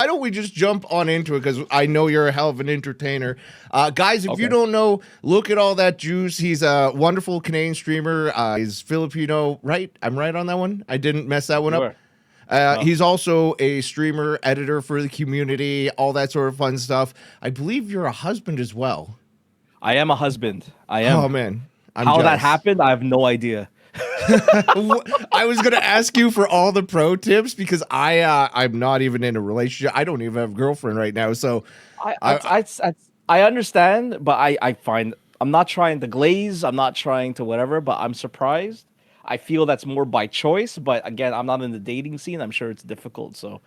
Why don't we just jump on into it? Because I know you're a hell of an entertainer. Guys, if you don't know, look at all that juice. He's a wonderful Canadian streamer. He's Filipino, right? I'm right on that one? I didn't mess that one up. No. He's also a streamer, editor for the community, all that sort of fun stuff. I believe you're a husband as well. I am a husband. I am. Oh, man. How that happened, I have no idea. I was gonna ask you for all the pro tips because I'm not even in a relationship. I don't even have a girlfriend right now. So I understand, but I find I'm not trying to glaze. I'm not trying to whatever. But I'm surprised. I feel that's more by choice. But again, I'm not in the dating scene. I'm sure it's difficult. So.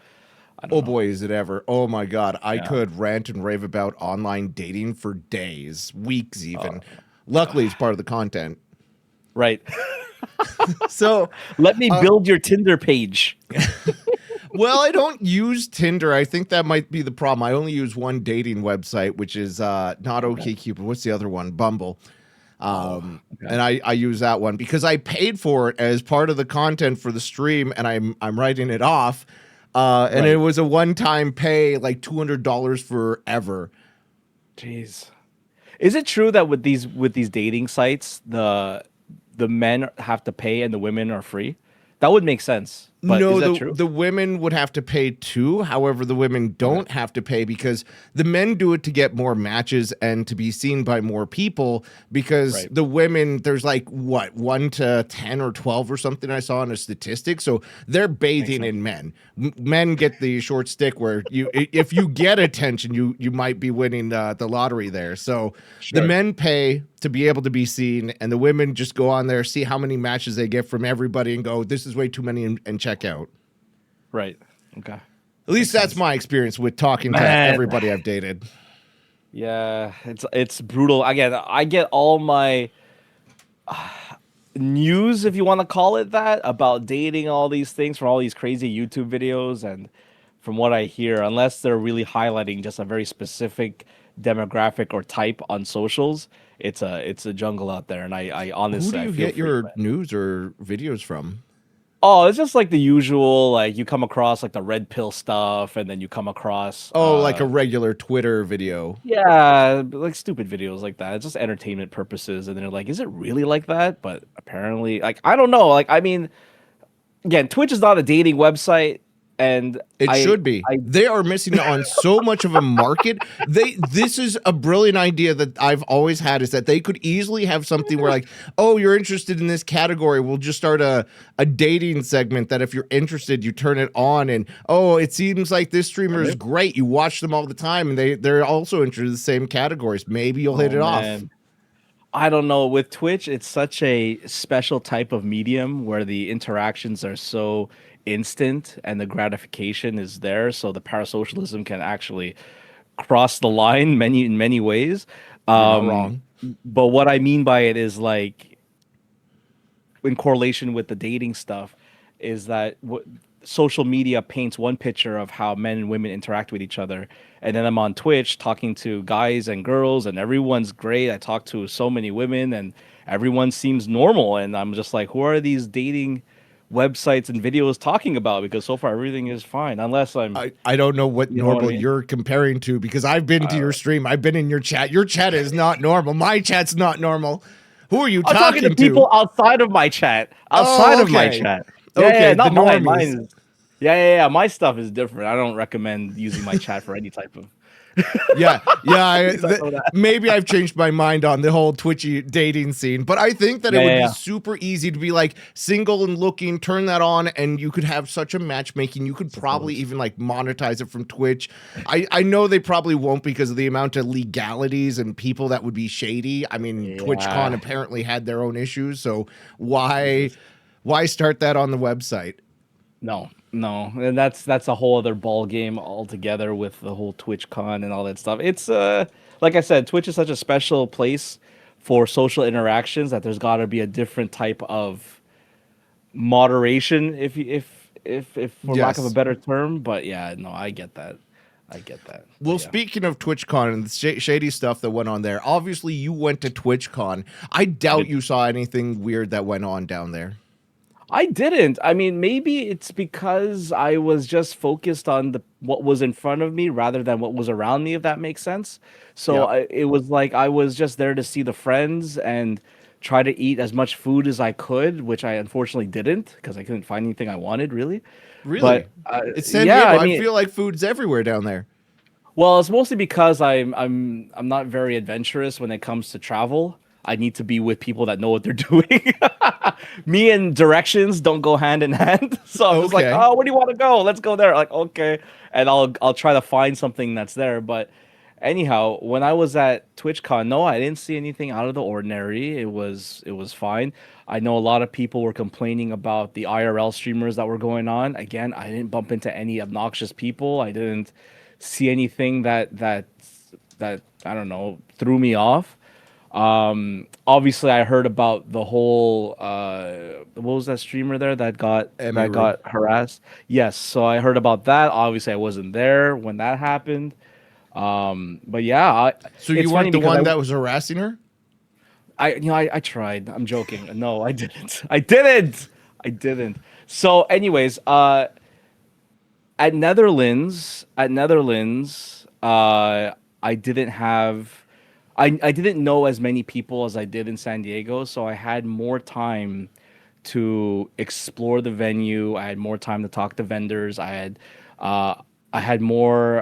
Oh boy, is it ever. Oh my God. I could rant and rave about online dating for days, weeks even. Luckily, it's part of the content. Right. So let me build your Tinder page. Well, I don't use Tinder. I think that might be the problem. I only use one dating website, which is not OkCupid. What's the other one? Bumble. And I use that one because I paid for it as part of the content for the stream, and I'm writing it off. And it was a one-time pay, like $200 forever. Jeez. Is it true that with these dating sites, the men have to pay and the women are free? That would make sense. But no, is that true? The women would have to pay too. However, the women don't have to pay because the men do it to get more matches and to be seen by more people because the women, there's like, what, 1 to 10 or 12 or something I saw in a statistic. So they're bathing in men. Men get the short stick where if you get attention, you might be winning the lottery there. So the men pay to be able to be seen, and the women just go on there, see how many matches they get from everybody and go, this is way too many, and check out. Right. Okay. At least that's my experience with talking to everybody I've dated. Yeah, it's brutal. Again, I get all my news, if you want to call it that, about dating, all these things from all these crazy YouTube videos, and from what I hear, unless they're really highlighting just a very specific demographic or type on socials, it's a jungle out there. And I honestly, who do you get your news or videos from? Oh, it's just like the usual, like you come across like the red pill stuff, and then you come across like a regular Twitter video. Yeah, like stupid videos like that. It's just entertainment purposes, and they're like, is it really like that? But apparently, like, I don't know. Like, I mean, again, Twitch is not a dating website. And it should be. They are missing on so much of a market. This is a brilliant idea that I've always had, is that they could easily have something where, like, oh, you're interested in this category, we'll just start a dating segment that if you're interested, you turn it on, and oh, it seems like this streamer is great. You watch them all the time, and they're also interested in the same categories. Maybe you'll hit it off. I don't know. With Twitch, it's such a special type of medium where the interactions are so instant and the gratification is there, so the parasocialism can actually cross the line in many ways. You're not wrong. But what I mean by it is, like, in correlation with the dating stuff, is that social media paints one picture of how men and women interact with each other, and then I'm on Twitch talking to guys and girls, and everyone's great. I talk to so many women, and everyone seems normal, and I'm just like, who are these dating websites and videos talking about? Because so far everything is fine, unless I don't know what normal you're comparing to, because I've been to your stream, I've been in your chat. Your chat is not normal. My chat's not normal. Who are you talking to? People outside of my chat. Outside of my chat. Yeah, not mine. Yeah. My stuff is different. I don't recommend using my chat for any type of. Maybe I've changed my mind on the whole Twitchy dating scene, but I think that it would be super easy to be like single and looking, turn that on, and you could have such a matchmaking. You could probably even like monetize it from Twitch. I know they probably won't because of the amount of legalities and people that would be shady. I mean, TwitchCon apparently had their own issues, so why start that on the website? No, and that's a whole other ball game altogether with the whole TwitchCon and all that stuff. It's like I said, Twitch is such a special place for social interactions that there's got to be a different type of moderation, if for lack of a better term. But yeah, no, I get that. Well, speaking of TwitchCon and the shady stuff that went on there, obviously you went to TwitchCon. I doubt you saw anything weird that went on down there. I didn't. I mean, maybe it's because I was just focused on the what was in front of me rather than what was around me, if that makes sense. So Yeah. it was like I was just there to see the friends and try to eat as much food as I could, which I unfortunately didn't because I couldn't find anything I wanted really. Really? But It's San yeah, Diego. I I mean, feel like food's everywhere down there. well, it's mostly because I'm not very adventurous when it comes to travel. I need to be with people that know what they're doing. Me and directions don't go hand in hand. So I'm just like, Okay. oh, where do you want to go? Let's go there. Like, okay. And I'll try to find something that's there. But anyhow, when I was at TwitchCon, no, I didn't see anything out of the ordinary. It was fine. I know a lot of people were complaining about the IRL streamers that were going on. Again, I didn't bump into any obnoxious people. I didn't see anything that I don't know threw me off. Obviously, I heard about the whole what was that streamer there that Emiru. got harassed? Yes, so I heard about that. Obviously, I wasn't there when that happened. But yeah, So you it's funny weren't the because one that was harassing her? I tried. I'm joking. No, I didn't. I didn't. I didn't. So, anyways, at Netherlands, I didn't have, I didn't know as many people as I did in San Diego, so I had more time to explore the venue. I had more time to talk to vendors. Uh, I had more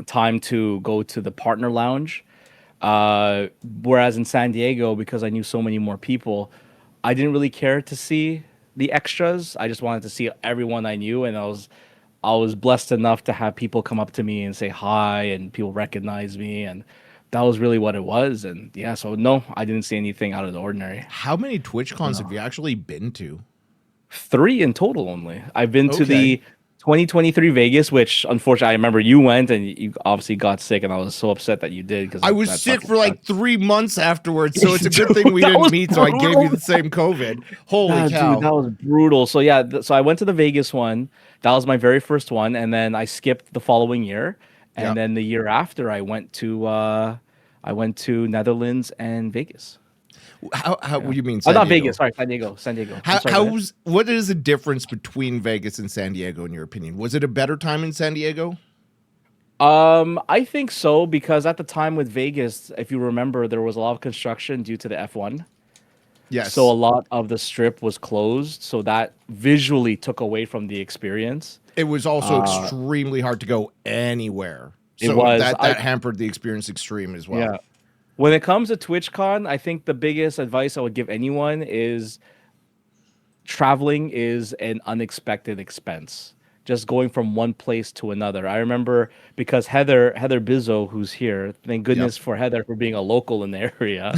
time to go to the partner lounge. Whereas in San Diego, because I knew so many more people, I didn't really care to see the extras. I just wanted to see everyone I knew, and I was blessed enough to have people come up to me and say hi, and people recognize me, and that was really what it was. And yeah, so no, I didn't see anything out of the ordinary. How many Twitch cons have No. you actually been to? 3 in total only. I've been to Okay. the 2023 Vegas, which unfortunately I remember you went and you obviously got sick, and I was so upset that you did because I was that sick fucking for like sucked. 3 months afterwards, so it's a good Dude, thing we that didn't was meet. So I gave you brutal. the same COVID. Holy Dude, cow! that was brutal. So yeah, so I went to the Vegas one. That was my very first one, and then I skipped the following year, Yeah. and then the year after I went to Netherlands and Vegas. How? Yeah. What do you mean Oh, San not Vegas. Diego? Sorry, San Diego. San Diego. I'm sorry. Go ahead. What is the difference between Vegas and San Diego in your opinion? Was it a better time in San Diego? I think so because at the time with Vegas, if you remember, there was a lot of construction due to the F1. So a Yes. lot of the strip was closed, so that visually took away from the experience. It was also Uh, extremely hard to go anywhere. it So was that I hampered the experience extreme as well. Yeah. When it comes to TwitchCon, I think the biggest advice I would give anyone is traveling is an unexpected expense. Just going from one place to another. I remember because Heather Bizzo, who's here, thank Yep. goodness for Heather for being a local in the area.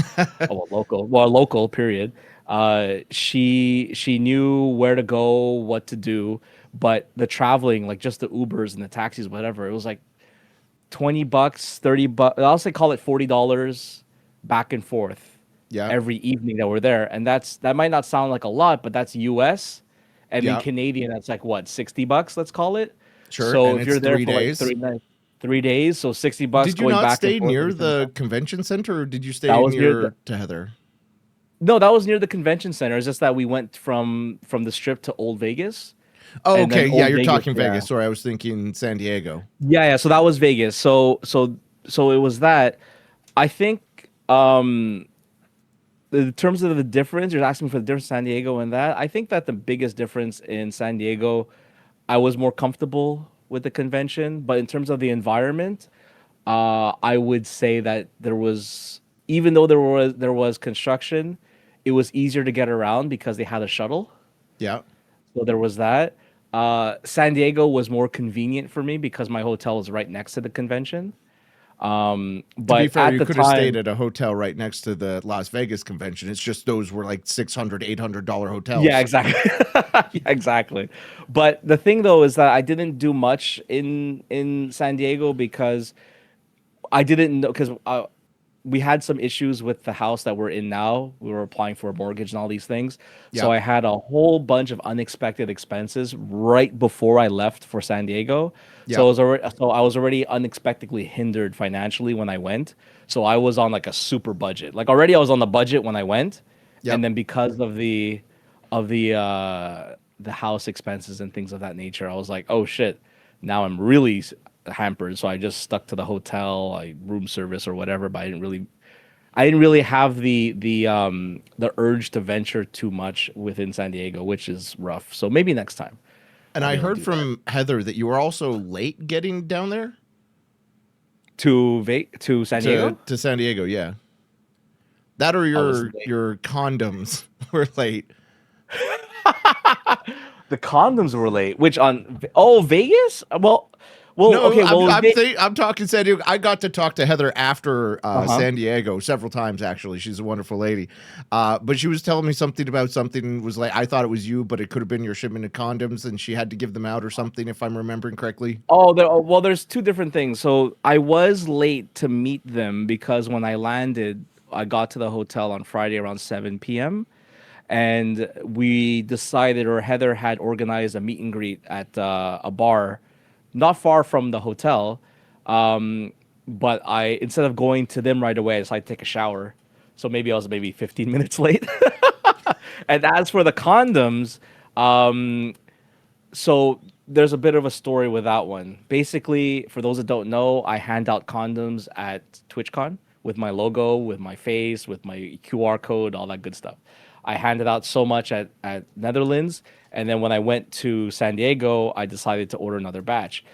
Oh, a local, period. She knew where to go, what to do, but the traveling, like just the Ubers and the taxis, whatever, it was like $20, $30. I'll say call it $40 back and forth Yeah. every evening that we're there. And that might not sound like a lot, but that's US. And in Yeah. Canadian, that's like what, $60, let's call it. Sure. So And if it's you're there three for like days. 3 days, so $60 Did you going not back and stay forth near every single the time. convention center, or did you That stay was near the near to Heather? No, that was near the convention center. It's just that we went from the strip to Old Vegas. Oh, And then okay. Yeah, Old you're Vegas, talking yeah. Vegas. Sorry, I was thinking San Diego. Yeah, so that was Vegas. So it was that. I think in terms of the difference, you're asking for the difference in San Diego and that. I think that the biggest difference in San Diego, I was more comfortable with the convention, but in terms of the environment, I would say that even though there was construction, it was easier to get around because they had a shuttle. Yeah. So there was that. San Diego was more convenient for me because my hotel is right next to the convention. To be But fair, at you the could have stayed time, at a hotel right next to the Las Vegas convention. It's just those were like $600, $800 yeah, hotels. exactly. Yeah, exactly. But the thing though is that I didn't do much in San Diego because I didn't know because we had some issues with the house that we're in now. We were applying for a mortgage and all these things. So Yeah. I had a whole bunch of unexpected expenses right before I left for San Diego. Yeah. So I was already unexpectedly hindered financially when I went. So I was on like a super budget. Like already I was on the budget when I went. And Yep. then because of the the house expenses and things of that nature. I was like, oh shit, now I'm really hampered. So I just stuck to the hotel, like room service or whatever. But I didn't really have the urge to venture too much within San Diego, which is rough. So maybe next time And I'll I be able to heard do from Heather that you were also late getting down there to San Diego. to San Diego. Yeah, that or I was late. your condoms were late. The condoms were late. Which on Vegas? Well, No, okay. Well, I'm talking San Diego. I got to talk to Heather after uh-huh. San Diego several times. Actually, she's a wonderful lady. But she was telling me something about something was like I thought it was you, but it could have been your shipment of condoms, and she had to give them out or something, if I'm remembering correctly. Well, there's two different things. So I was late to meet them because when I landed, I got to the hotel on Friday around 7 p.m. and we decided, or Heather had organized a meet and greet at a bar not far from the hotel. But I instead of going to them right away, I decided to take a shower. So maybe I was maybe 15 minutes late. And as for the condoms, um, so there's a bit of a story with that one. Basically, for those that don't know, I hand out condoms at TwitchCon with my logo, with my face, with my QR code, all that good stuff. I handed out so much at Netherlands, and then when I went to San Diego, I decided to order another batch.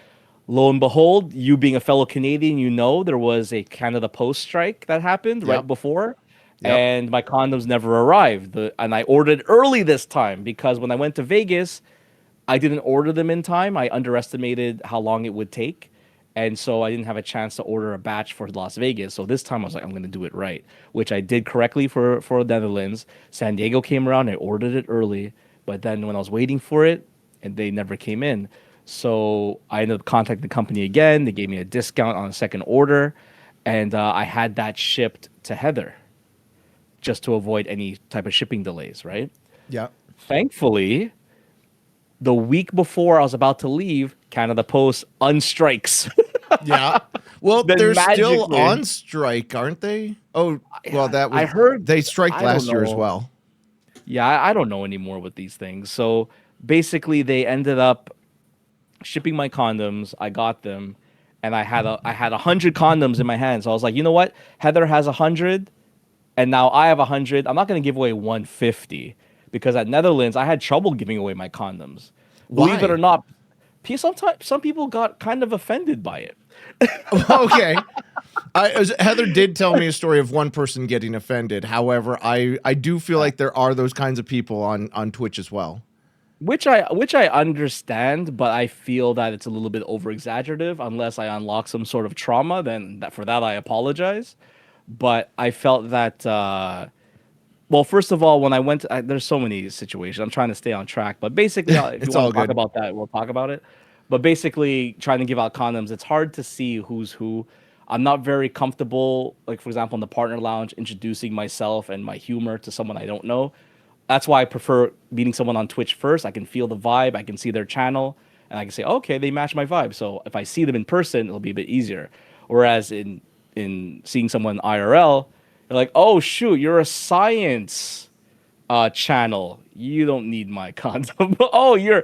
Lo and behold, you being a fellow Canadian, you know there was a Canada Post strike that happened right Yep. before, Yep. and my condoms never arrived. And I ordered early this time because when I went to Vegas, I didn't order them in time. I underestimated how long it would take. And so I didn't have a chance to order a batch for Las Vegas. So this time I was like, I'm going to do it right, which I did correctly for Netherlands. San Diego came around. I ordered it early. But then when I was waiting for it, and they never came in. So I ended up contacting the company again. They gave me a discount on a second order. And I had that shipped to Heather just to avoid any type of shipping delays, right? Yep. Thankfully, the week before I was about to leave, Canada Post unstrikes. Yeah. Well, Then they're still magically, on strike, aren't they? Oh, well, that I was heard. they striked I don't last year as know. well. Yeah, I don't know anymore with these things. So basically, they ended up shipping my condoms. I got them, and I had 100 condoms in my hands. So I was like, you know what? Heather has 100, and now I have 100. I'm not gonna give away 150 because at Netherlands I had trouble giving away my condoms. Believe it or Why? not, sometimes some people got kind of offended by it. Okay. Heather did tell me a story of one person getting offended. However, I do feel like there are those kinds of people on Twitch as well. Which I understand, but I feel that it's a little bit over exaggerative. Unless I unlock some sort of trauma, then for that I apologize. But I felt that well, first of all, when I went, there's so many situations. I'm trying to stay on track, but basically, if you It's want all to talk good. about that, we'll talk about it. But basically, trying to give out condoms, it's hard to see who's who. I'm not very comfortable, like for example, in the partner lounge, introducing myself and my humor to someone I don't know. That's why I prefer meeting someone on Twitch first. I can feel the vibe, I can see their channel, and I can say, okay, they match my vibe. So if I see them in person, it'll be a bit easier. Whereas in seeing someone IRL, you're like, oh shoot, you're a science channel. You don't need my condom. Oh, you're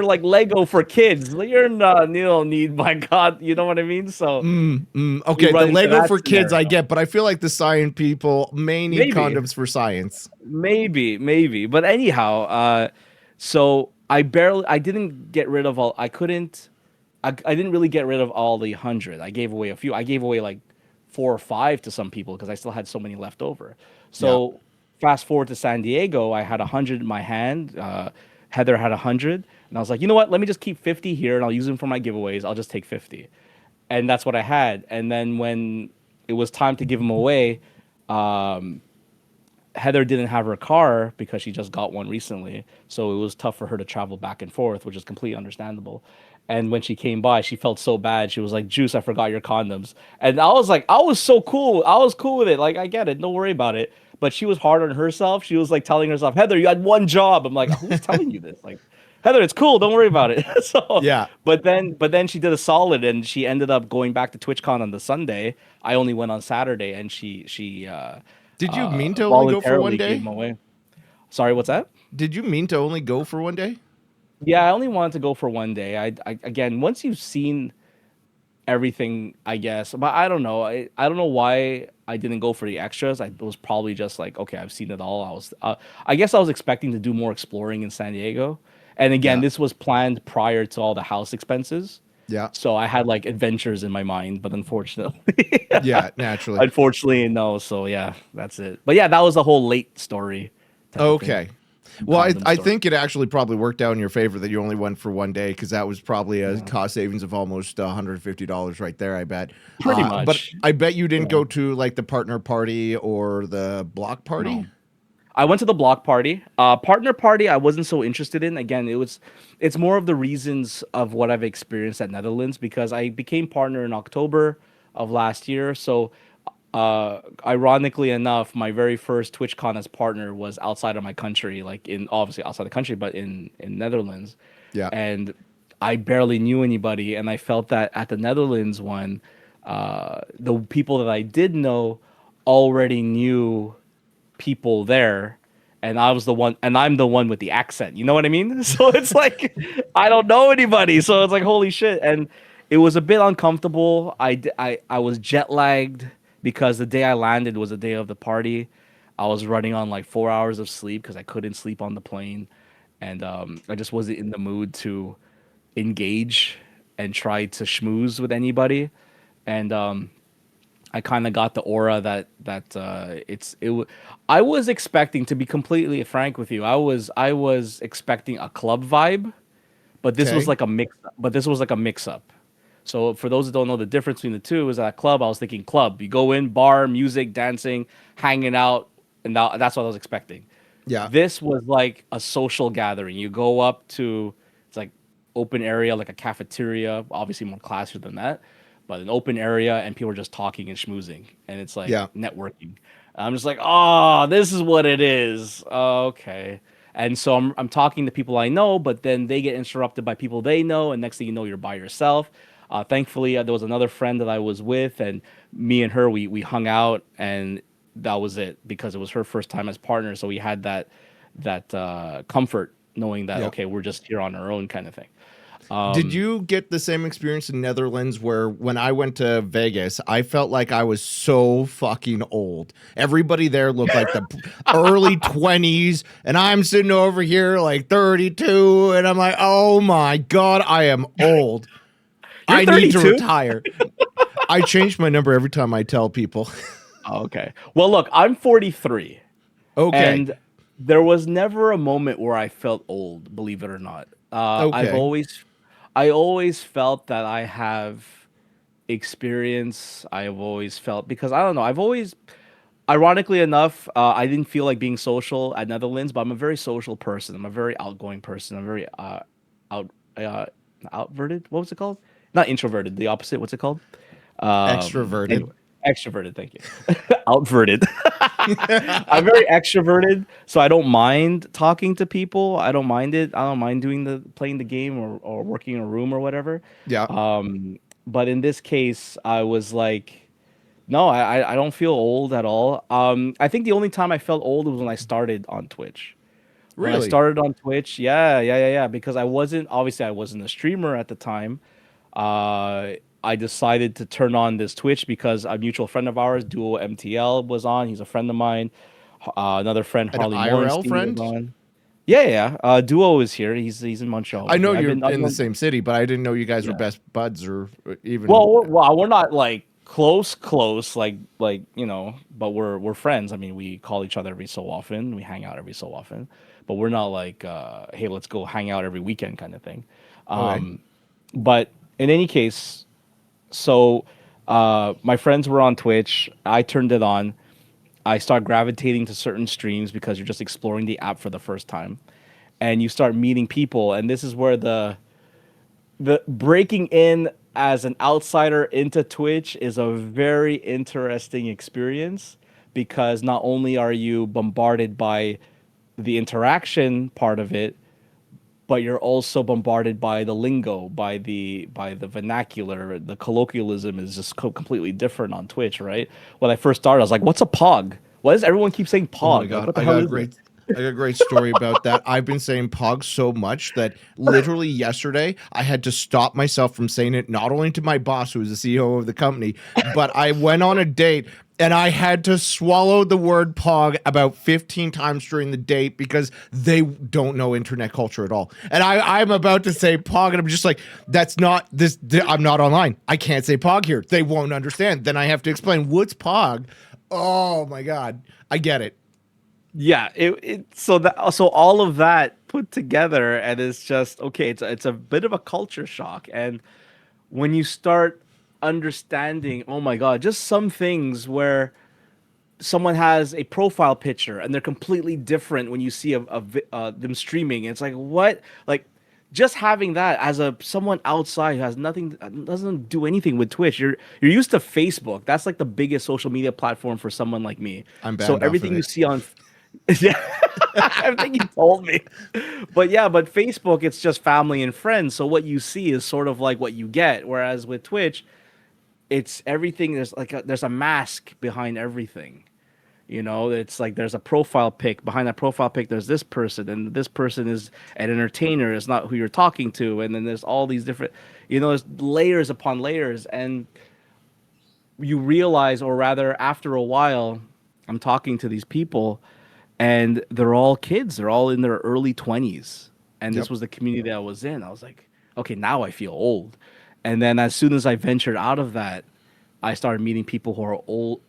like Lego for kids. You're not. You don't need my god. You know what I mean? So we Okay, the run into Lego that for kids I scenario. get, but I feel like the science people may need Maybe. condoms for science. Maybe. But anyhow, so I didn't get rid of all. I didn't really get rid of all the 100. I gave away a few. I gave away like 4 or 5 to some people because I still had so many left over. Yeah. So fast forward to San Diego, I had 100 in my hand. Heather had 100, and I was like, you know what? Let me just keep 50 here, and I'll use them for my giveaways. I'll just take 50, and that's what I had. And then when it was time to give them away, um, Heather didn't have her car because she just got one recently, so it was tough for her to travel back and forth, which is completely understandable. And when she came by, she felt so bad. She was like, "Juice, I forgot your condoms." And I was like, I was so cool. I was cool with it. Like, I get it. Don't worry about it. But she was hard on herself. She was like telling herself, "Heather, you had one job." I'm like, "Who's telling you this?" Like, Heather, it's cool. Don't worry about it. So, Yeah. but then she did a solid, and she ended up going back to TwitchCon on the Sunday. I only went on Saturday, and she Did you mean to only go for one voluntarily gave day? them away. Sorry, what's that? Did you mean to only go for one day? Yeah, I only wanted to go for one day. I again, once you've seen everything, I guess, but I don't know. I don't know why I didn't go for the extras. I was probably just like, okay, I've seen it all. I guess I was expecting to do more exploring in San Diego. And again, Yeah. this was planned prior to all the house expenses. Yeah. So I had like adventures in my mind, but unfortunately, Yeah, naturally. unfortunately, no. So yeah, that's it. But yeah, that was a whole late story type of thing. Okay. Well, Condom I story. think it actually probably worked out in your favor that you only went for one day because that was probably a Yeah. cost savings of almost $150 right there, I bet. Pretty But much. I bet you didn't Yeah. go to like the partner party or the block party. No. I went to the block party. Partner party, I wasn't so interested in. Again, it's more of the reasons of what I've experienced at Netherlands because I became partner in October of last year. So, ironically enough, my very first TwitchCon as partner was outside of my country, like in obviously outside the country, but in Netherlands, Yeah. and I barely knew anybody, and I felt that at the Netherlands one, the people that I did know already knew people there, and I was the one, and I'm the one with the accent, you know what I mean? So it's like I don't know anybody, so it's like holy shit. And it was a bit uncomfortable. I was jet lagged because the day I landed was the day of the party. I was running on like 4 hours of sleep because I couldn't sleep on the plane, and I just wasn't in the mood to engage and try to schmooze with anybody. And I kind of got the aura that I was expecting, to be completely frank with you. I was expecting a club vibe, but this was Okay. like a mix. But this was like a mix up. So for those that don't know the difference between the two, is at a club I was thinking club. You go in, bar, music, dancing, hanging out, and that's what I was expecting. Yeah. This was like a social gathering. You go up to, it's like open area, like a cafeteria, obviously more classier than that, but an open area, and people are just talking and schmoozing, and it's like Yeah. networking. I'm just like, oh, this is what it is. Okay. And so I'm talking to people I know, but then they get interrupted by people they know, and next thing you know, you're by yourself. Thankfully, there was another friend that I was with, and me and her, we hung out, and that was it because it was her first time as partner. So we had that comfort knowing that Yeah. okay, we're just here on our own kind of thing. Did you get the same experience in Netherlands where when I went to Vegas, I felt like I was so fucking old. Everybody there looked like the early 20s, and I'm sitting over here like 32, and I'm like, oh my God, I am old. You're I need to 32. retire. I change my number every time I tell people. Oh, okay. Well, look, I'm 43, Okay. and there was never a moment where I felt old, believe it or not. Okay. I always felt that I have experience. I've always felt because I don't know. I've always, ironically enough, I didn't feel like being social at Netherlands, but I'm a very social person. I'm a very outgoing person. I'm very out outverted. What was it called? Not introverted. The opposite. What's it called? Extroverted. Anyway, extroverted. Thank you. Outverted. I'm very extroverted, so I don't mind talking to people. I don't mind it. I don't mind doing the playing the game or working in a room or whatever. Yeah. But in this case, I was like, no, I don't feel old at all. I think the only time I felt old was when I started on Twitch. When I Really? started on Twitch, yeah, because I wasn't a streamer at the time. Uh, I decided to turn on this Twitch because a mutual friend of ours, Duo MTL, was on. He's a friend of mine. Another friend, An Harley IRL Morenstein, was friend? on. Yeah. Duo is here. He's in Montreal I with know me. you're I've in the known, same city, but I didn't know you guys were yeah. best buds or even. Well, we're not like close, like but we're friends. I mean, we call each other every so often. We hang out every so often, but we're not like, hey, let's go hang out every weekend kind of thing. Okay. Um, but in any case, so my friends were on Twitch. I turned it on. I start gravitating to certain streams because you're just exploring the app for the first time, and you start meeting people. And this is where the breaking in as an outsider into Twitch is a very interesting experience because not only are you bombarded by the interaction part of it, but you're also bombarded by the lingo, by the vernacular. The colloquialism is just completely different on Twitch, right? When I first started, I was like, "What's a pog? Why does everyone keep saying Oh my pog? Like, God. what the I hell got a is it?" great. I got a great story about that. I've been saying pog so much that literally yesterday I had to stop myself from saying it, not only to my boss, who is the CEO of the company, but I went on a date and I had to swallow the word pog about 15 times during the date because they don't know internet culture at all. And I'm about to say pog and I'm just like, that's not this. I'm not online. I can't say pog here. They won't understand. Then I have to explain what's pog. Oh my God. I get it. Yeah, so all of that put together, and it's just okay. It's a bit of a culture shock, and when you start understanding, oh my God, just some things where someone has a profile picture and they're completely different when you see them streaming. It's like what, like just having that as a someone outside who has nothing, doesn't do anything with Twitch. You're used to Facebook. That's like the biggest social media platform for someone like me. I'm So banned off of everything you it. see on yeah, everything you told me. But yeah, but Facebook, it's just family and friends. So what you see is sort of like what you get. Whereas with Twitch, it's everything. There's a mask behind everything. You know, it's like there's a profile pic. Behind that profile pic, there's this person, and this person is an entertainer. It's not who you're talking to. And then there's all these different, there's layers upon layers. And you realize, or rather, after a while, I'm talking to these people, and they're all kids. They're all in their early 20s. And this Yep. was the community I was in. I was like, okay, now I feel old. And then as soon as I ventured out of that, I started meeting people who are old,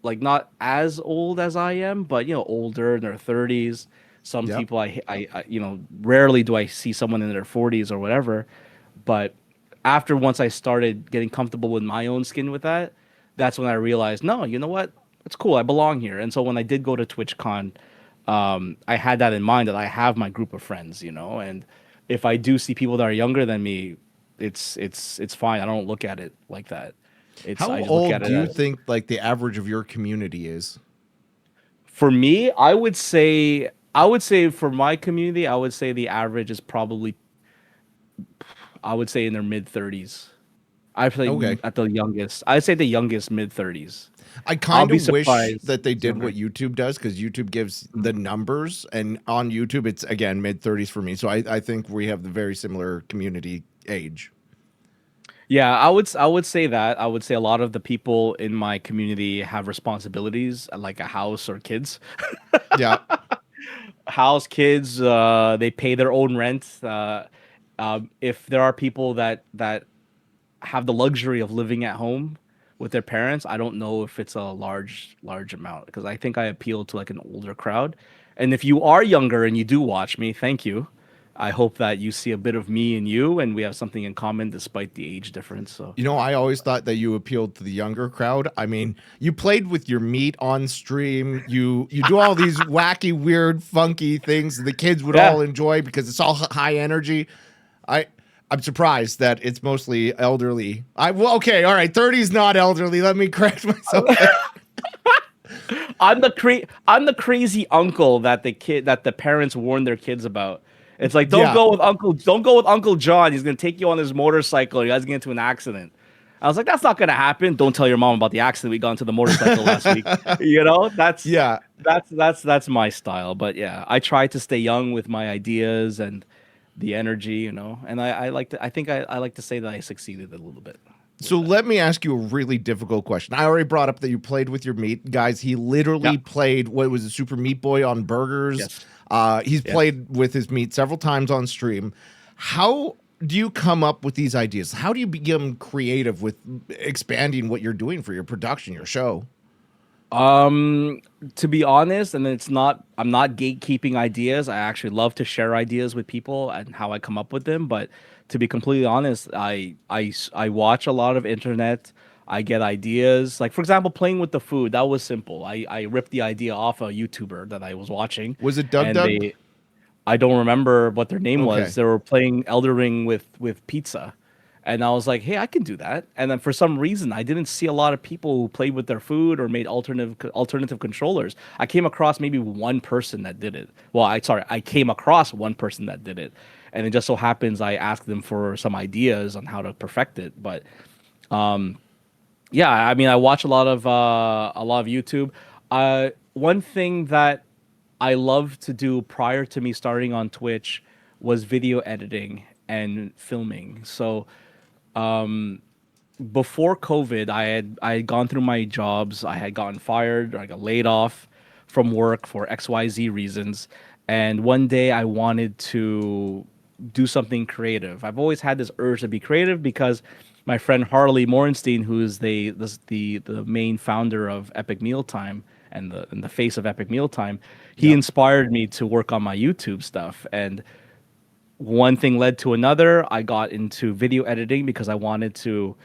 like not as old as I am, but older in their 30s. Some Yep. people rarely do I see someone in their 40s or whatever. But after once I started getting comfortable with my own skin with that, that's when I realized, no, you know what? It's cool. I belong here. And so when I did go to TwitchCon, I had that in mind that I have my group of friends, and if I do see people that are younger than me, it's fine. I don't look at it like that. How I just look old at do it you as, think like the average of your community is? for me, I would say for my community, I would say the average is probably, I would say in their mid 30s. I say Okay. at the youngest. I'd say the youngest mid 30s. I I'll kind be of wish surprised that they if it's did younger. what YouTube does because YouTube gives the Mhm. numbers, and on YouTube it's again mid 30s for me. So I think we have the very similar community age. Yeah, I would say that. I would say a lot of the people in my community have responsibilities like a house or kids. Yeah. House, kids, they pay their own rent. If there are people that have the luxury of living at home with their parents, I don't know if it's a large amount because I think I appeal to like an older crowd. And if you are younger and you do watch me, thank you. I hope that you see a bit of me in you and we have something in common despite the age difference. So I always thought that you appealed to the younger crowd. I mean, you played with your meat on stream. You do all these wacky, weird, funky things the kids would yeah, all enjoy because it's all high energy. I I'm surprised that it's mostly elderly. Well, okay, all right, 30's not elderly. Let me correct myself there. I'm the crazy uncle that the parents warn their kids about. It's like Yeah. don't go with Uncle John. He's gonna take you on his motorcycle. You guys get into an accident. I was like, that's not gonna happen. Don't tell your mom about the accident we got into the motorcycle last week. That's Yeah. that's my style. But yeah, I try to stay young with my ideas and the energy, And I like to say that I succeeded a little bit with So that. let me ask you a really difficult question. I already brought up that you played with your meat. Guys, he Yeah. literally played what was a Super Meat Boy on burgers. Yes. He's Yes. played with his meat several times on stream. How do you come up with these ideas? How do you become creative with expanding what you're doing for your production, your show? Um, to be honest, and I'm not gatekeeping ideas. I actually love to share ideas with people and how I come up with them. But to be completely honest, I watch a lot of internet. I get ideas. Like for example, playing with the food, that was simple. I ripped the idea off a YouTuber that I was watching, Was it Doug and Doug? I don't remember what their name was. Okay. They were playing Elder Ring with pizza. And I was like, hey, I can do that. And then for some reason, I didn't see a lot of people who played with their food or made alternative controllers. I came across maybe one person that did it. Well, I came across one person that did it. And it just so happens I asked them for some ideas on how to perfect it. But yeah, I mean, I watch a lot of YouTube. One thing that I love to do prior to me starting on Twitch was video editing and filming. So before COVID, I had gone through my jobs. I had gotten fired. I got laid off from work for XYZ reasons. And one day I wanted to do something creative. I've always had this urge to be creative because my friend Harley Morenstein, who is the main founder of Epic Mealtime and the face of Epic Mealtime, he Yep. inspired me to work on my YouTube stuff. And one thing led to another. I got into video editing because I wanted to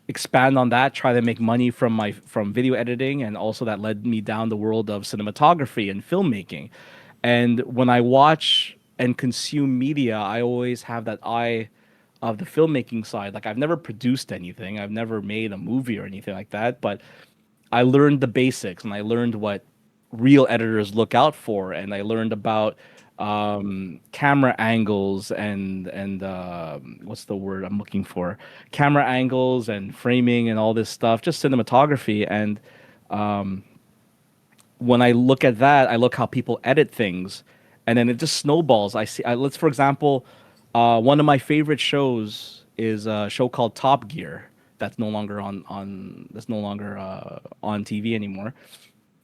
expand on that, try to make money from video editing, and also that led me down the world of cinematography and filmmaking. And when I watch and consume media, I always have that eye of the filmmaking side. Like I've never produced anything, I've never made a movie or anything like that, but I learned the basics and I learned what real editors look out for, and I learned about camera angles and what's the word I'm looking for? Camera angles and framing and all this stuff, just cinematography. And when I look at that, I look how people edit things, and then it just snowballs. Let's for example, one of my favorite shows is a show called Top Gear that's no longer on TV anymore.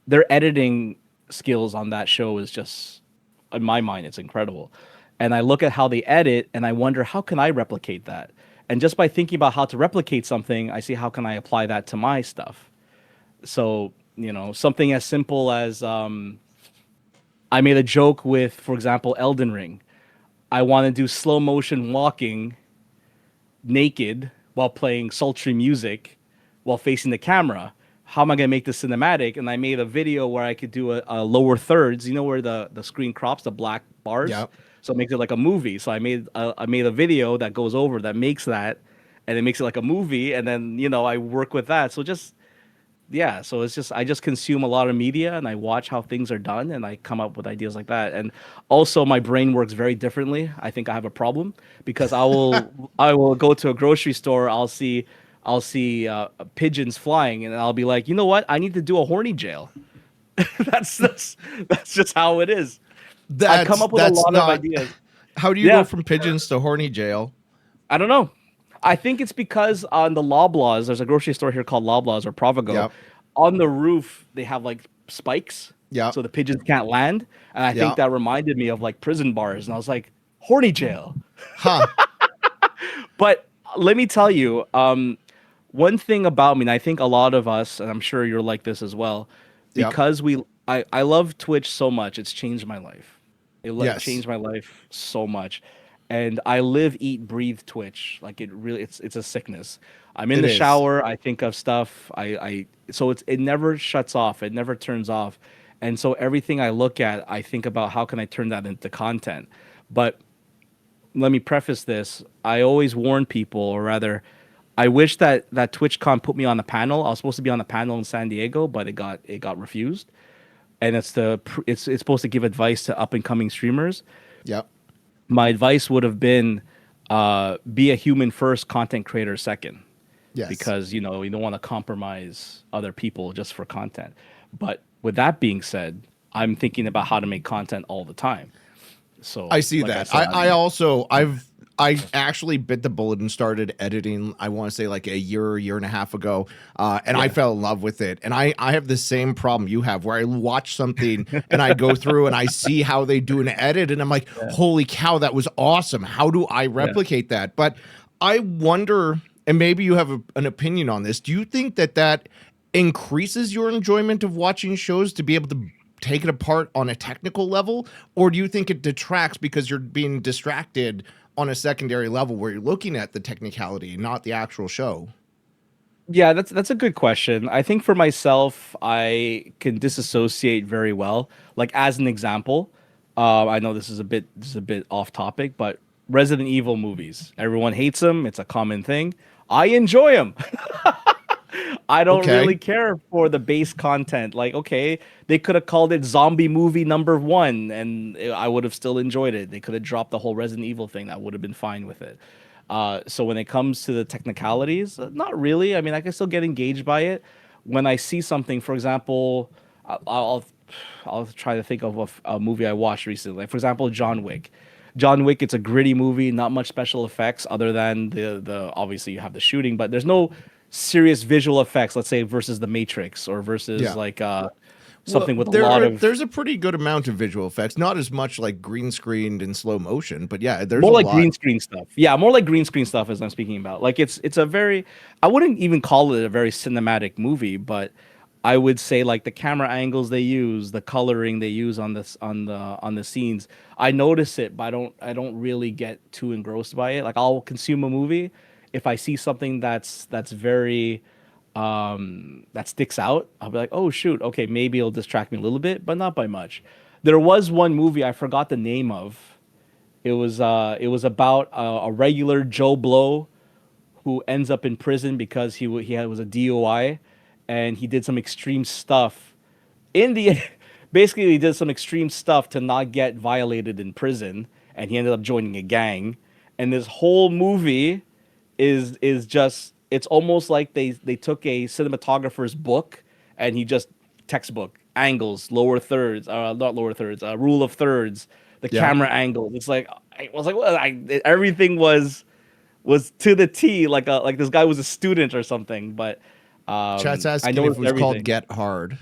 Their editing skills on that show is just, in my mind, it's incredible. And I look at how they edit and I wonder, how can I replicate that? And just by thinking about how to replicate something, I see how can I apply that to my stuff. So, something as simple as I made a joke with, for example, Elden Ring. I want to do slow motion walking naked while playing sultry music while facing the camera. How am I going to make this cinematic? And I made a video where I could do a lower thirds, where the screen crops the black bars. Yep. So it makes it like a movie. So I made a video that goes over that makes that, and it makes it like a movie. And then, I work with that. So just, yeah. So it's just, I just consume a lot of media and I watch how things are done and I come up with ideas like that. And also my brain works very differently. I think I have a problem because I will go to a grocery store. I'll see pigeons flying, and I'll be like, you know what? I need to do a horny jail. That's just how it is. I come up with a That's lot of not. ideas. How do you go Yeah, from pigeons to horny jail? I don't know. I think it's because on the Loblaws, there's a grocery store here called Loblaws or Provigo. Yep. On the roof, they have like spikes, Yep. so the pigeons can't land. And I think Yep. that reminded me of like prison bars, and I was like, horny jail. Huh. But let me tell you, one thing about me, and I think a lot of us, and I'm sure you're like this as well, Yep. because I love Twitch so much, it's changed my life. Yes. Changed my life so much, and I live, eat, breathe Twitch. Like it really, it's a sickness. I'm in It the is. shower, I think of stuff. So it never shuts off, it never turns off, and so everything I look at, I think about how can I turn that into content. But let me preface this. I always warn people, or rather, I wish that TwitchCon put me on the panel. I was supposed to be on the panel in San Diego, but it got refused. And it's supposed to give advice to up and coming streamers. Yep. My advice would have been be a human first, content creator second, Yes. because you don't want to compromise other people just for content. But with that being said, I'm thinking about how to make content all the time. I So, see like I that. said, I actually bit the bullet and started editing. I want to say like a year and a half ago, and I yeah, fell in love with it. And I have the same problem you have, where I watch something and I go through and I see how they do an edit, and I'm like, yeah, holy cow, that was awesome. How do I yeah. replicate that? But I wonder, and maybe you have an opinion on this. Do you think that increases your enjoyment of watching shows to be able to take it apart on a technical level, or do you think it detracts because you're being distracted on a secondary level where you're looking at the technicality, not the actual show? Yeah, that's a good question. I think for myself, I can disassociate very well. Like as an example, I know this is a bit off topic, but Resident Evil movies. Everyone hates them. It's a common thing. I enjoy them. I don't Okay. really care for the base content. Like, okay, they could have called it Zombie Movie #1, and I would have still enjoyed it. They could have dropped the whole Resident Evil thing. I would have been fine with it. So when it comes to the technicalities, not really. I mean, I can still get engaged by it. When I see something, for example, I'll I'll try to think of a movie I watched recently. Like, for example, John Wick. John Wick, it's a gritty movie, not much special effects other than the obviously you have the shooting, but there's no serious visual effects, let's say versus The Matrix or versus Yeah. like Well, something with a lot of there's a pretty good amount of visual effects, not as much like green screened in slow motion, but yeah, there's more a like lot. green screen stuff. Yeah, more like green screen stuff as I'm speaking about. Like it's a very I wouldn't even call it a very cinematic movie, but I would say like the camera angles they use, the coloring they use on this on the scenes. I notice it, but I don't really get too engrossed by it. Like I'll consume a movie if I see something that's very that sticks out. I'll be like, oh shoot, okay, maybe it'll distract me a little bit, but not by much. There was one movie I forgot the name of. It was about a regular Joe Blow who ends up in prison because was a DOI, and he did some extreme stuff. In the basically he did some extreme stuff to not get violated in prison, and he ended up joining a gang. And this whole movie is just it's almost like they took a cinematographer's book and he just textbook angles, lower thirds, not lower thirds, rule of thirds, the Yeah. camera angle. It's like I was like, well, everything was to the T, like this guy was a student or something. But Chat's I asking if it noticed was called everything. Get Hard.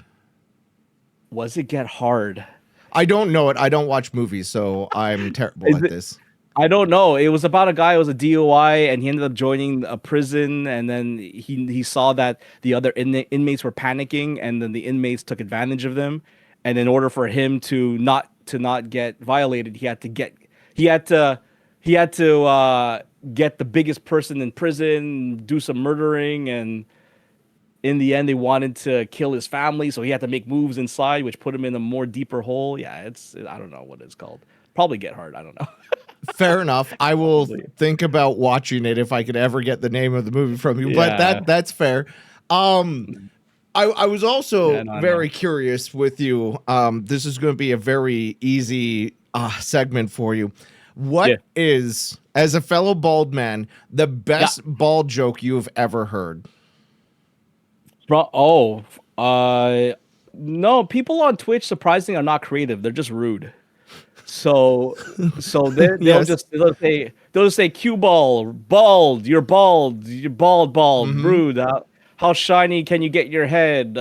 Was it Get Hard? I don't know it. I don't watch movies, so I'm terrible Is at it? this. I don't know. It was about a guy who was a DOI, and he ended up joining a prison. And then he saw that the other inmates were panicking, and then the inmates took advantage of them. And in order for him to not get violated, he had to get the biggest person in prison, do some murdering, and in the end, they wanted to kill his family, so he had to make moves inside, which put him in a more deeper hole. Yeah, I don't know what it's called. Probably Get Hard. I don't know. Fair enough. I will Probably. think about watching it if I could ever get the name of the movie from you, but Yeah. that's fair. I was also Yeah, no, I know. very curious with you. This is going to be a very easy segment for you. What Yeah. is, as a fellow bald man, the best bald joke you've ever heard? No, people on Twitch surprisingly are not creative. They're just rude. So Yes. they'll just say cue bald, you're bald, rude. How shiny can you get your head?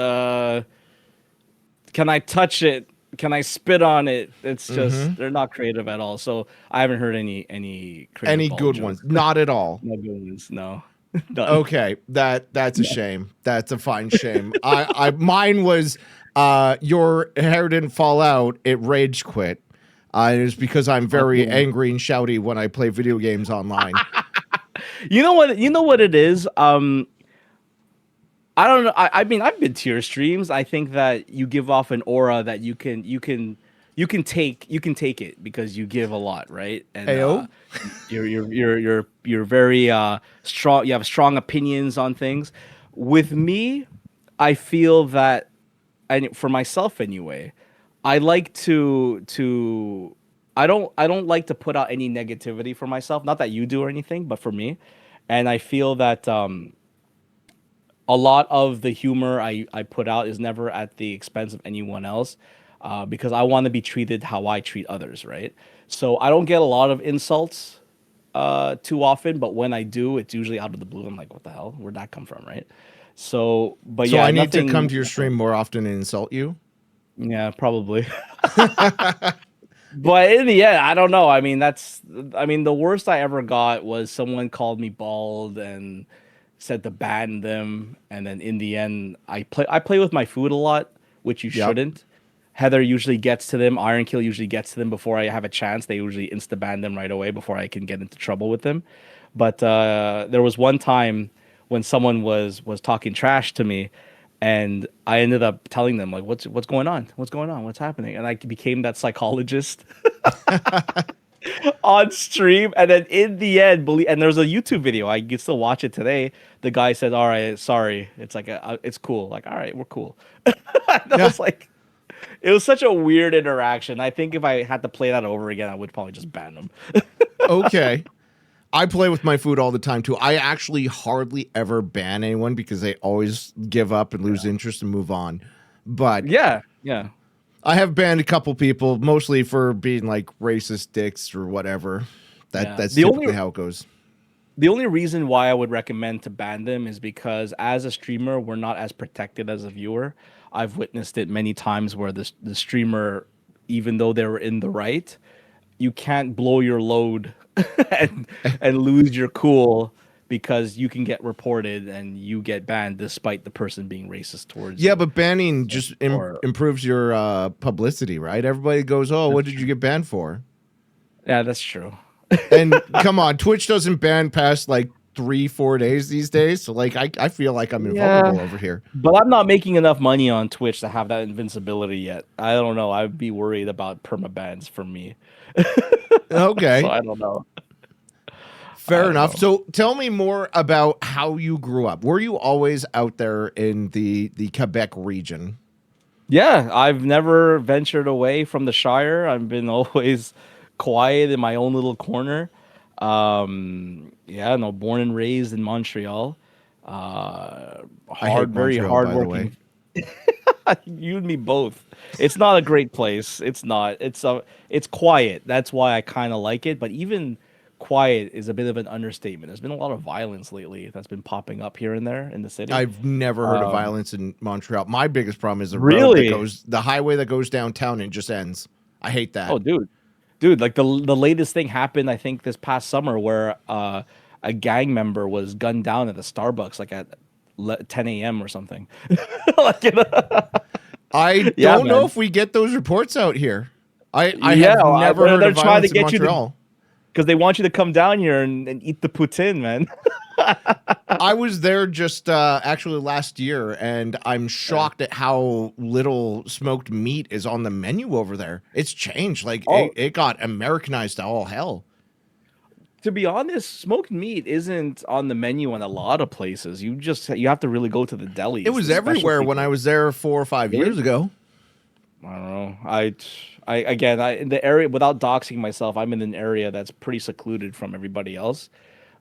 Can I touch it? Can I spit on it? It's just they're not creative at all. So I haven't heard any creative Any bald good jokes. ones? Not at all. No good ones. No. None. Okay, that's a shame. That's a fine shame. I mine was your hair didn't fall out, it rage quit. It was because I'm very angry and shouty when I play video games online. You know what? You know what it is. I don't know. I mean, I've been to your streams. I think that you give off an aura that you can take it because you give a lot, right? And Ayo. you're very strong. You have strong opinions on things. With me, I feel that, and for myself anyway, I like to I don't like to put out any negativity for myself. Not that you do or anything, but for me, and I feel that a lot of the humor I put out is never at the expense of anyone else, because I want to be treated how I treat others, right? So I don't get a lot of insults too often, but when I do, it's usually out of the blue. I'm like, what the hell? Where'd that come from, right? So, but So yeah, I need to nothing. come to your stream more often and insult you. Yeah, probably. But in the end, I don't know. I mean, the worst I ever got was someone called me bald and said to ban them. And then in the end, I play with my food a lot, which you Yep. shouldn't. Heather usually gets to them. Iron Kill usually gets to them before I have a chance. They usually insta ban them right away before I can get into trouble with them. But there was one time when someone was talking trash to me, and I ended up telling them like, what's going on? What's going on? What's happening? And I became that psychologist on stream. And then in the end, and there's a YouTube video. I can still watch it today. The guy said, "All right, sorry." It's like, it's cool. Like, all right, we're cool. And I Yeah. was like, it was such a weird interaction. I think if I had to play that over again, I would probably just ban them. Okay. I play with my food all the time too. I actually hardly ever ban anyone because they always give up and lose interest and move on. But Yeah, yeah. I have banned a couple people, mostly for being like racist dicks or whatever. That's typically how it goes. The only reason why I would recommend to ban them is because as a streamer, we're not as protected as a viewer. I've witnessed it many times where the streamer, even though they were in the right, you can't blow your load and lose your cool because you can get reported and you get banned despite the person being racist towards you. Yeah, but banning just improves your publicity, right? Everybody goes, "Oh, what did you get banned for?" Yeah, that's true. And come on, Twitch doesn't ban past like 3-4 days these days. So like I feel like I'm invulnerable over here. But I'm not making enough money on Twitch to have that invincibility yet. I don't know. I'd be worried about permabans for me. Okay. So I don't know. Fair enough. So tell me more about how you grew up. Were you always out there in the Quebec region? Yeah, I've never ventured away from the Shire. I've been always quiet in my own little corner. Yeah, no, born and raised in Montreal. Very hardworking. You and me both. It's not a great place. It's not. It's quiet. That's why I kind of like it. But even quiet is a bit of an understatement. There's been a lot of violence lately that's been popping up here and there in the city. I've never heard of violence in Montreal. My biggest problem is the highway that goes downtown and just ends. I hate that. Oh, dude, like the latest thing happened, I think this past summer, where a gang member was gunned down at the Starbucks like at 10 a.m. or something. Like, I don't know if we get those reports out here. I have never heard of violence in Montreal. Because they want you to come down here and eat the poutine, man. I was there just actually last year, and I'm shocked at how little smoked meat is on the menu over there. It's changed. Like it got Americanized to all hell. To be honest, smoked meat isn't on the menu in a lot of places. You have to really go to the delis. It was everywhere when I was there 4 or 5 years ago. I don't know. I in the area, without doxing myself, I'm in an area that's pretty secluded from everybody else.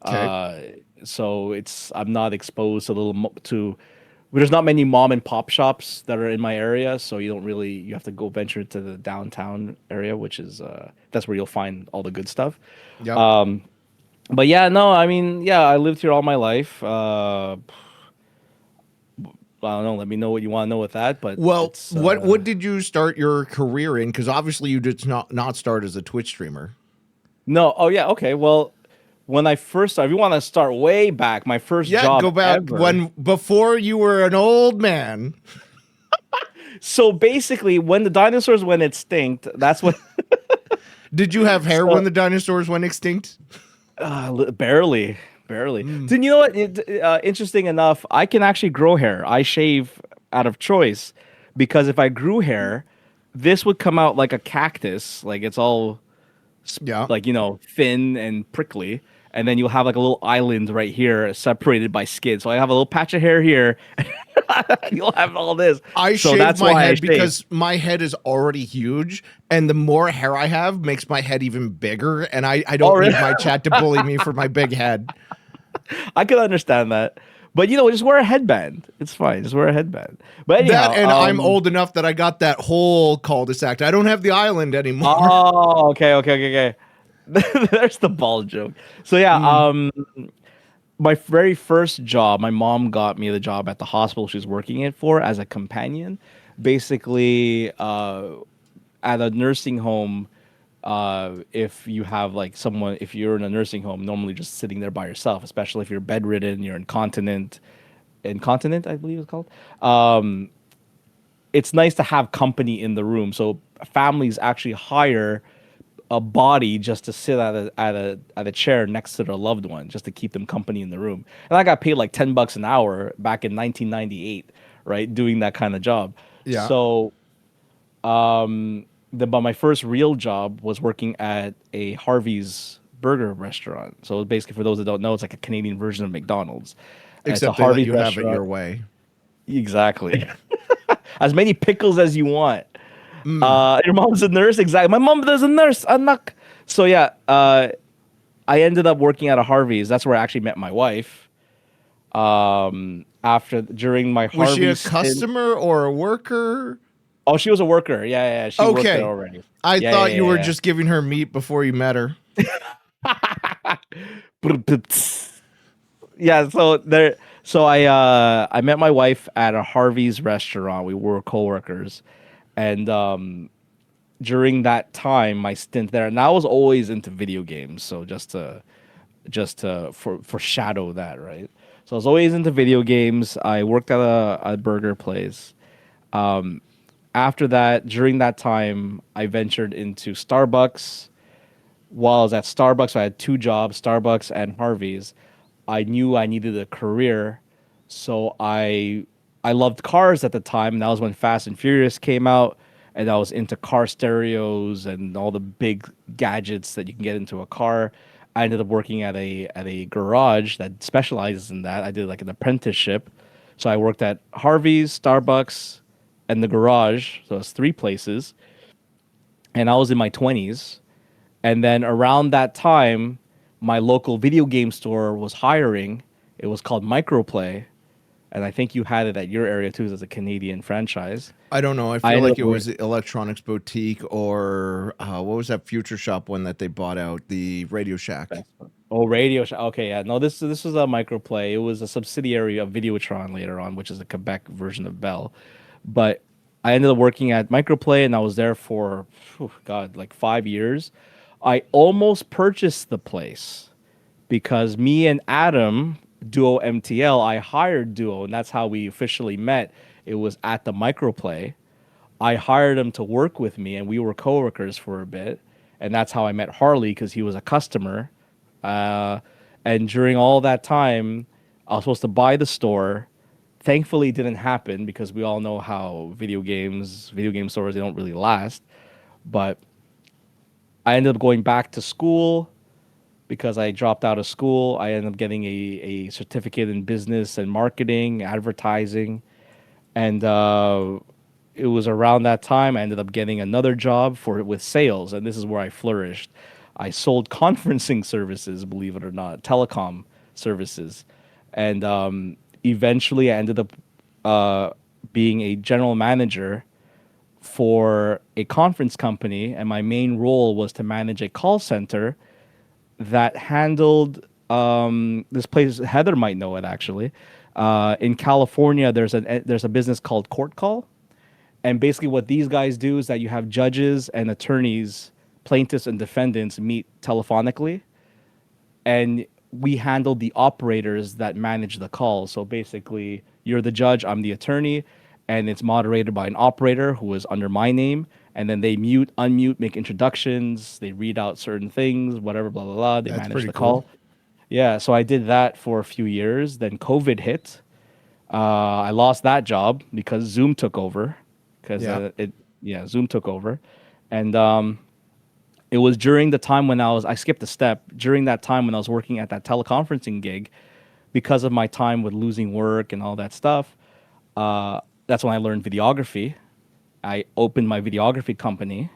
Okay. So I'm not exposed to there's not many mom and pop shops that are in my area, so you have to go venture to the downtown area, which is that's where you'll find all the good stuff. Yep. But yeah, no, I mean, yeah, I lived here all my life. I don't know. Let me know what you want to know with that. But what did you start your career in? Because obviously you did not start as a Twitch streamer. No. Oh yeah. Okay. Well, when I first started, if you want to start way back, my first job. Go back before you were an old man. So basically, when the dinosaurs went extinct, that's what. Did you have hair when the dinosaurs went extinct? Barely. Then you know what? Interesting enough, I can actually grow hair. I shave out of choice because if I grew hair, this would come out like a cactus, like it's all, like thin and prickly, and then you'll have like a little island right here separated by skin. So I have a little patch of hair here. You'll have all this. I shave my head because my head is already huge, and the more hair I have makes my head even bigger, and I don't need my chat to bully me for my big head. I can understand that. But, just wear a headband. It's fine. Just wear a headband. But anyhow, I'm old enough that I got that whole cul-de-sac. I don't have the island anymore. Oh, okay. There's the ball joke. So, yeah, my very first job, my mom got me the job at the hospital she was working it for as a companion. Basically, at a nursing home, if you have if you're in a nursing home, normally just sitting there by yourself, especially if you're bedridden, you're incontinent, I believe it's called. It's nice to have company in the room. So families actually hire a body just to sit at a chair next to their loved one, just to keep them company in the room. And I got paid like $10 an hour back in 1998, right, doing that kind of job. Yeah. So, but my first real job was working at a Harvey's burger restaurant. So basically, for those that don't know, it's like a Canadian version of McDonald's. Except that you have it your way. Exactly. As many pickles as you want. Your mom's a nurse? Exactly. My mom is a nurse. So yeah, I ended up working at a Harvey's. That's where I actually met my wife. During my Harvey's. Was she a customer or a worker? Oh, she was a worker. Yeah. She worked there Okay. already. I thought you were Yeah. just giving her meat before you met her. Yeah, so I met my wife at a Harvey's restaurant. We were coworkers. And during that time, my stint there, and I was always into video games, so just to foreshadow that, right? So I was always into video games. I worked at a burger place. After that, during that time, I ventured into Starbucks. While I was at Starbucks, I had two jobs, Starbucks and Harvey's. I knew I needed a career, so I loved cars at the time, and that was when Fast and Furious came out, and I was into car stereos and all the big gadgets that you can get into a car. I ended up working at a garage that specializes in that. I did like an apprenticeship, so I worked at Harvey's, Starbucks, and the garage. So it's three places, and I was in my 20s. And then around that time, my local video game store was hiring. It was called Microplay, and I think you had it at your area too, as a Canadian franchise. I don't know. I I feel ended like up it working. was Electronics Boutique or what was that Future Shop one that they bought out? The Radio Shack. Oh, Radio Shack. Okay, yeah. No, this was a Microplay. It was a subsidiary of Videotron later on, which is a Quebec version of Bell. But I ended up working at Microplay, and I was there for, God, like 5 years. I almost purchased the place because me and Adam, Duo MTL, I hired Duo, and that's how we officially met. It was at the Microplay. I hired him to work with me, and we were coworkers for a bit. And that's how I met Harley because he was a customer. Uh, and during all that time, I was supposed to buy the store. Thankfully, it didn't happen because we all know how video game stores, they don't really last. But I ended up going back to school because I dropped out of school. I ended up getting a certificate in business and marketing, advertising. And it was around that time I ended up getting another job with sales. And this is where I flourished. I sold conferencing services, believe it or not, telecom services. And eventually I ended up uh, being a general manager for a conference company, and my main role was to manage a call center that handled this place. Heather might know it actually. In California, there's a business called Court Call, and basically what these guys do is that you have judges and attorneys, plaintiffs and defendants meet telephonically, and we handle the operators that manage the calls. So basically, you're the judge, I'm the attorney, and it's moderated by an operator who is under my name. And then they mute, unmute, make introductions, they read out certain things, whatever, blah, blah, blah. They That's manage pretty the cool. call. Yeah, so I did that for a few years. Then COVID hit. I lost that job because Zoom took over. Because Yeah. Zoom took over. And it was during the time when I skipped a step, during that time when I was working at that teleconferencing gig, because of my time with losing work and all that stuff. That's when I learned videography. I opened my videography company.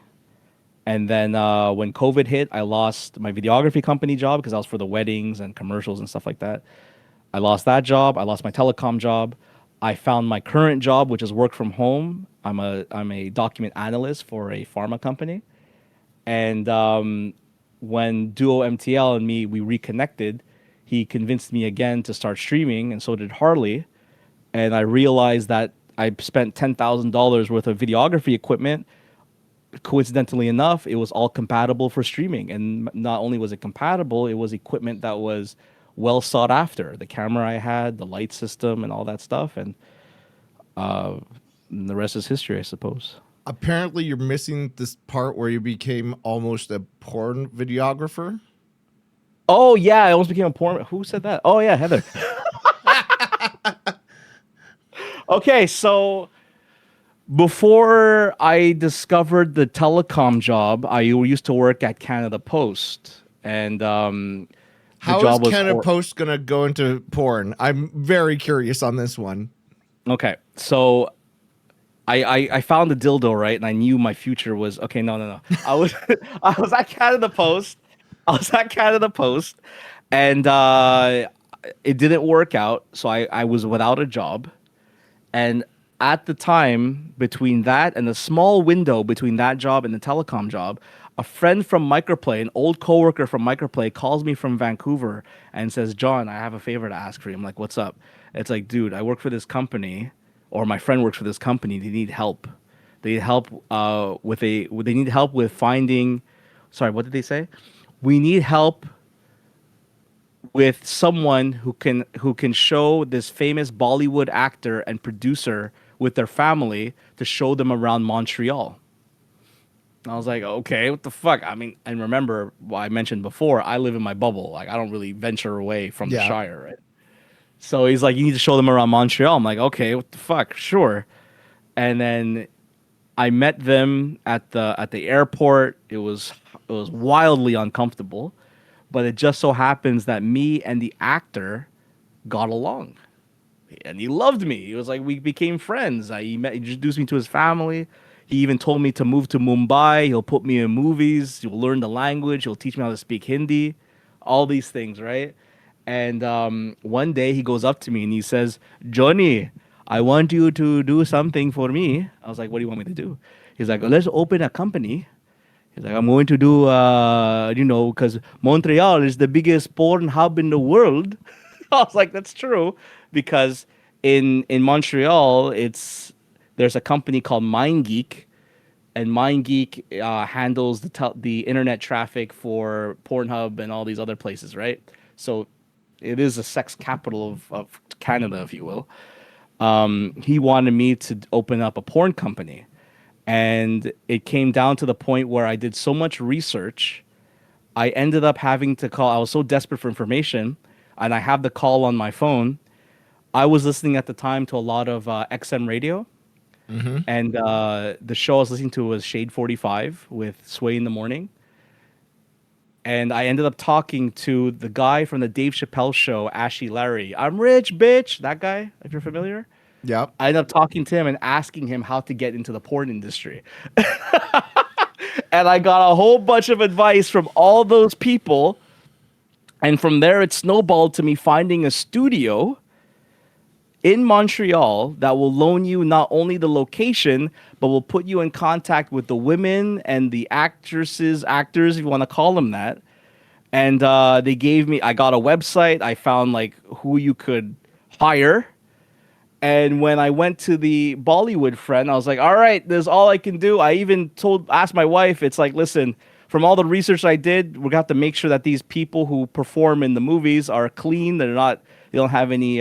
And then when COVID hit, I lost my videography company job because I was for the weddings and commercials and stuff like that. I lost that job. I lost my telecom job. I found my current job, which is work from home. I'm a document analyst for a pharma company. And when Duo MTL and me we reconnected, he convinced me again to start streaming, and so did Harley. And I realized that I spent $10,000 worth of videography equipment. Coincidentally enough, it was all compatible for streaming, and not only was it compatible, it was equipment that was well sought after. The camera I had, the light system, and all that stuff, and the rest is history, I suppose. Apparently, you're missing this part where you became almost a porn videographer. Oh yeah, I almost became a porn. Who said that? Oh yeah, Heather. Okay, so before I discovered the telecom job, I used to work at Canada Post, and the How is job was Canada Post gonna go into porn? I'm very curious on this one. okay. So I found a dildo, right, and I knew my future was okay. No. I was I was at Canada Post. I was at Canada Post, and it didn't work out. So I was without a job, and at the time, between that and the small window between that job and the telecom job, a friend from Microplay, an old coworker from Microplay, calls me from Vancouver and says, "John, I have a favor to ask for you." I'm like, "What's up?" It's like, "Dude, I work for this company, or my friend works for this company. They need help. They need help They need help with finding. Sorry, what did they say? We need help with someone who can show this famous Bollywood actor and producer with their family to show them around Montreal." I was like, okay, what the fuck? I mean, and remember what I mentioned before, I live in my bubble. Like, I don't really venture away from the Yeah. Shire, right? So he's like, you need to show them around Montreal. I'm like, okay, what the fuck? Sure. And then I met them at the airport. It was wildly uncomfortable, but it just so happens that me and the actor got along, and he loved me. He was like, we became friends. He introduced me to his family. He even told me to move to Mumbai. He'll put me in movies. He'll learn the language. He'll teach me how to speak Hindi. All these things, right? And one day he goes up to me and he says, "Johnny, I want you to do something for me." I was like, "What do you want me to do?" He's like, "Let's open a company." He's like, "I'm going to do, because Montreal is the biggest porn hub in the world." I was like, "That's true," because in Montreal, there's a company called MindGeek, and MindGeek handles the internet traffic for Pornhub and all these other places, right? So it is a sex capital of Canada, if you will. He wanted me to open up a porn company. And it came down to the point where I did so much research, I ended up having to call. I was so desperate for information, and I have the call on my phone. I was listening at the time to a lot of XM radio, and the show I was listening to was Shade 45 with Sway in the Morning. And I ended up talking to the guy from the Dave Chappelle show, Ashy Larry. "I'm rich, bitch." That guy, if you're familiar. Yep. I ended up talking to him and asking him how to get into the porn industry. And I got a whole bunch of advice from all those people. And from there, it snowballed to me finding a studio in Montreal that will loan you not only the location, but will put you in contact with the women and the actors, if you want to call them that. And I got a website. I found like who you could hire. And when I went to the Bollywood friend, I was like, "All right, this is all I can do." I even asked my wife, it's like, "Listen, from all the research I did, we're gonna have to make sure that these people who perform in the movies are clean. They don't have any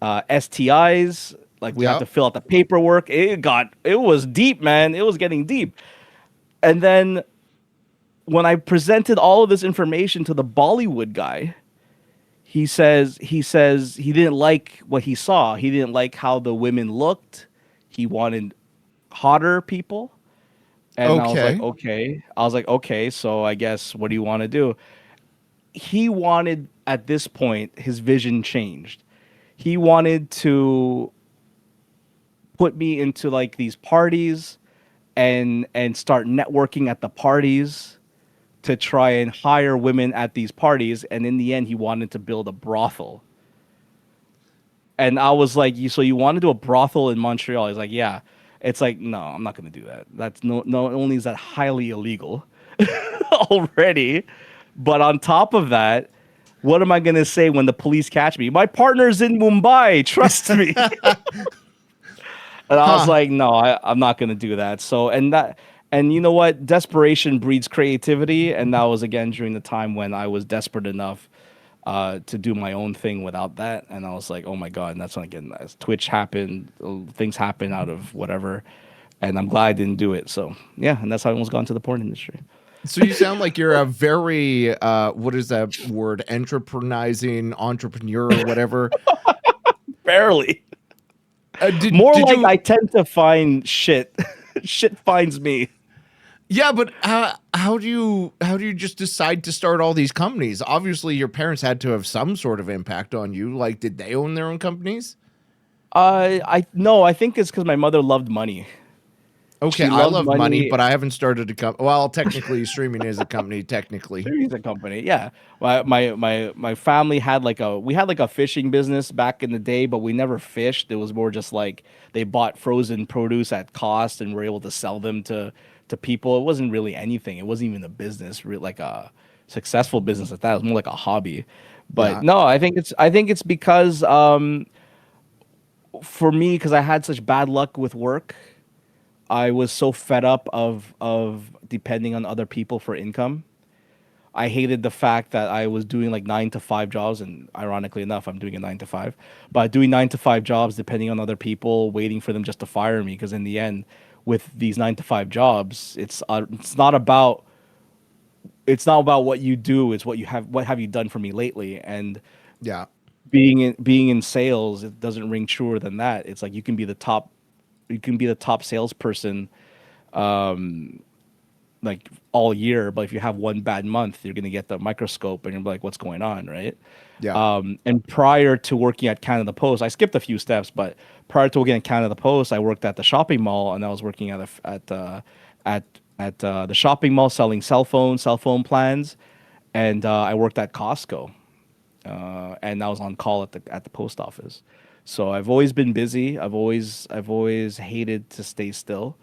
STIs. Like, we have to fill out the paperwork." It was deep, man. It was getting deep. And then when I presented all of this information to the Bollywood guy, he says he didn't like what he saw. He didn't like how the women looked. He wanted hotter people. And I was like, okay. So I guess, what do you want to do? He wanted, at this point, his vision changed. He wanted to put me into like these parties and start networking at the parties to try and hire women at these parties. And in the end, he wanted to build a brothel. And I was like, so you want to do a brothel in Montreal?" He's like, "Yeah." It's like, no, I'm not going to do that. That's not only is that highly illegal already, but on top of that, what am I going to say when the police catch me? "My partner's in Mumbai, trust me." And I was like, no, I'm not going to do that. So, and you know what? Desperation breeds creativity. And that was, again, during the time when I was desperate enough to do my own thing without that. And I was like, oh my God. And that's when, again, as Twitch happened, things happen out of whatever. And I'm glad I didn't do it. So, yeah. And that's how I almost got into the porn industry. So you sound like you're a very, what is that word? Entrepreneur, whatever. Barely. I tend to find shit. Shit finds me. Yeah, but how do you just decide to start all these companies? Obviously, your parents had to have some sort of impact on you. Like, did they own their own companies? No, I think it's because my mother loved money. Okay, She I loved love money, money. but I haven't started a company. Well, technically, streaming is a company. Technically, He's a company. Yeah. My family had we had like a fishing business back in the day, but we never fished. It was more just like they bought frozen produce at cost and were able to sell them to people. It wasn't really anything. It wasn't even a business, like a successful business at that. It was more like a hobby. But yeah. no, I think it's because for me, because I had such bad luck with work, I was so fed up of depending on other people for income. I hated the fact that I was doing like 9 to 5 jobs, and ironically enough, I'm doing a 9 to 5. But doing 9 to 5 jobs, depending on other people, waiting for them just to fire me. Because in the end, with these 9 to 5 jobs, it's not about what you do. It's what have you done for me lately. And Yeah. being in sales, it doesn't ring truer than that. It's like you can be the top salesperson like all year, but if you have one bad month, you're gonna get the microscope and you're like, what's going on, right? Yeah. And prior to working at Canada Post, I skipped a few steps, but prior to working at Canada Post, I worked at the shopping mall, and I was working at the shopping mall selling cell phone plans, and I worked at Costco, and I was on call at the post office. So I've always been busy. I've always hated to stay still.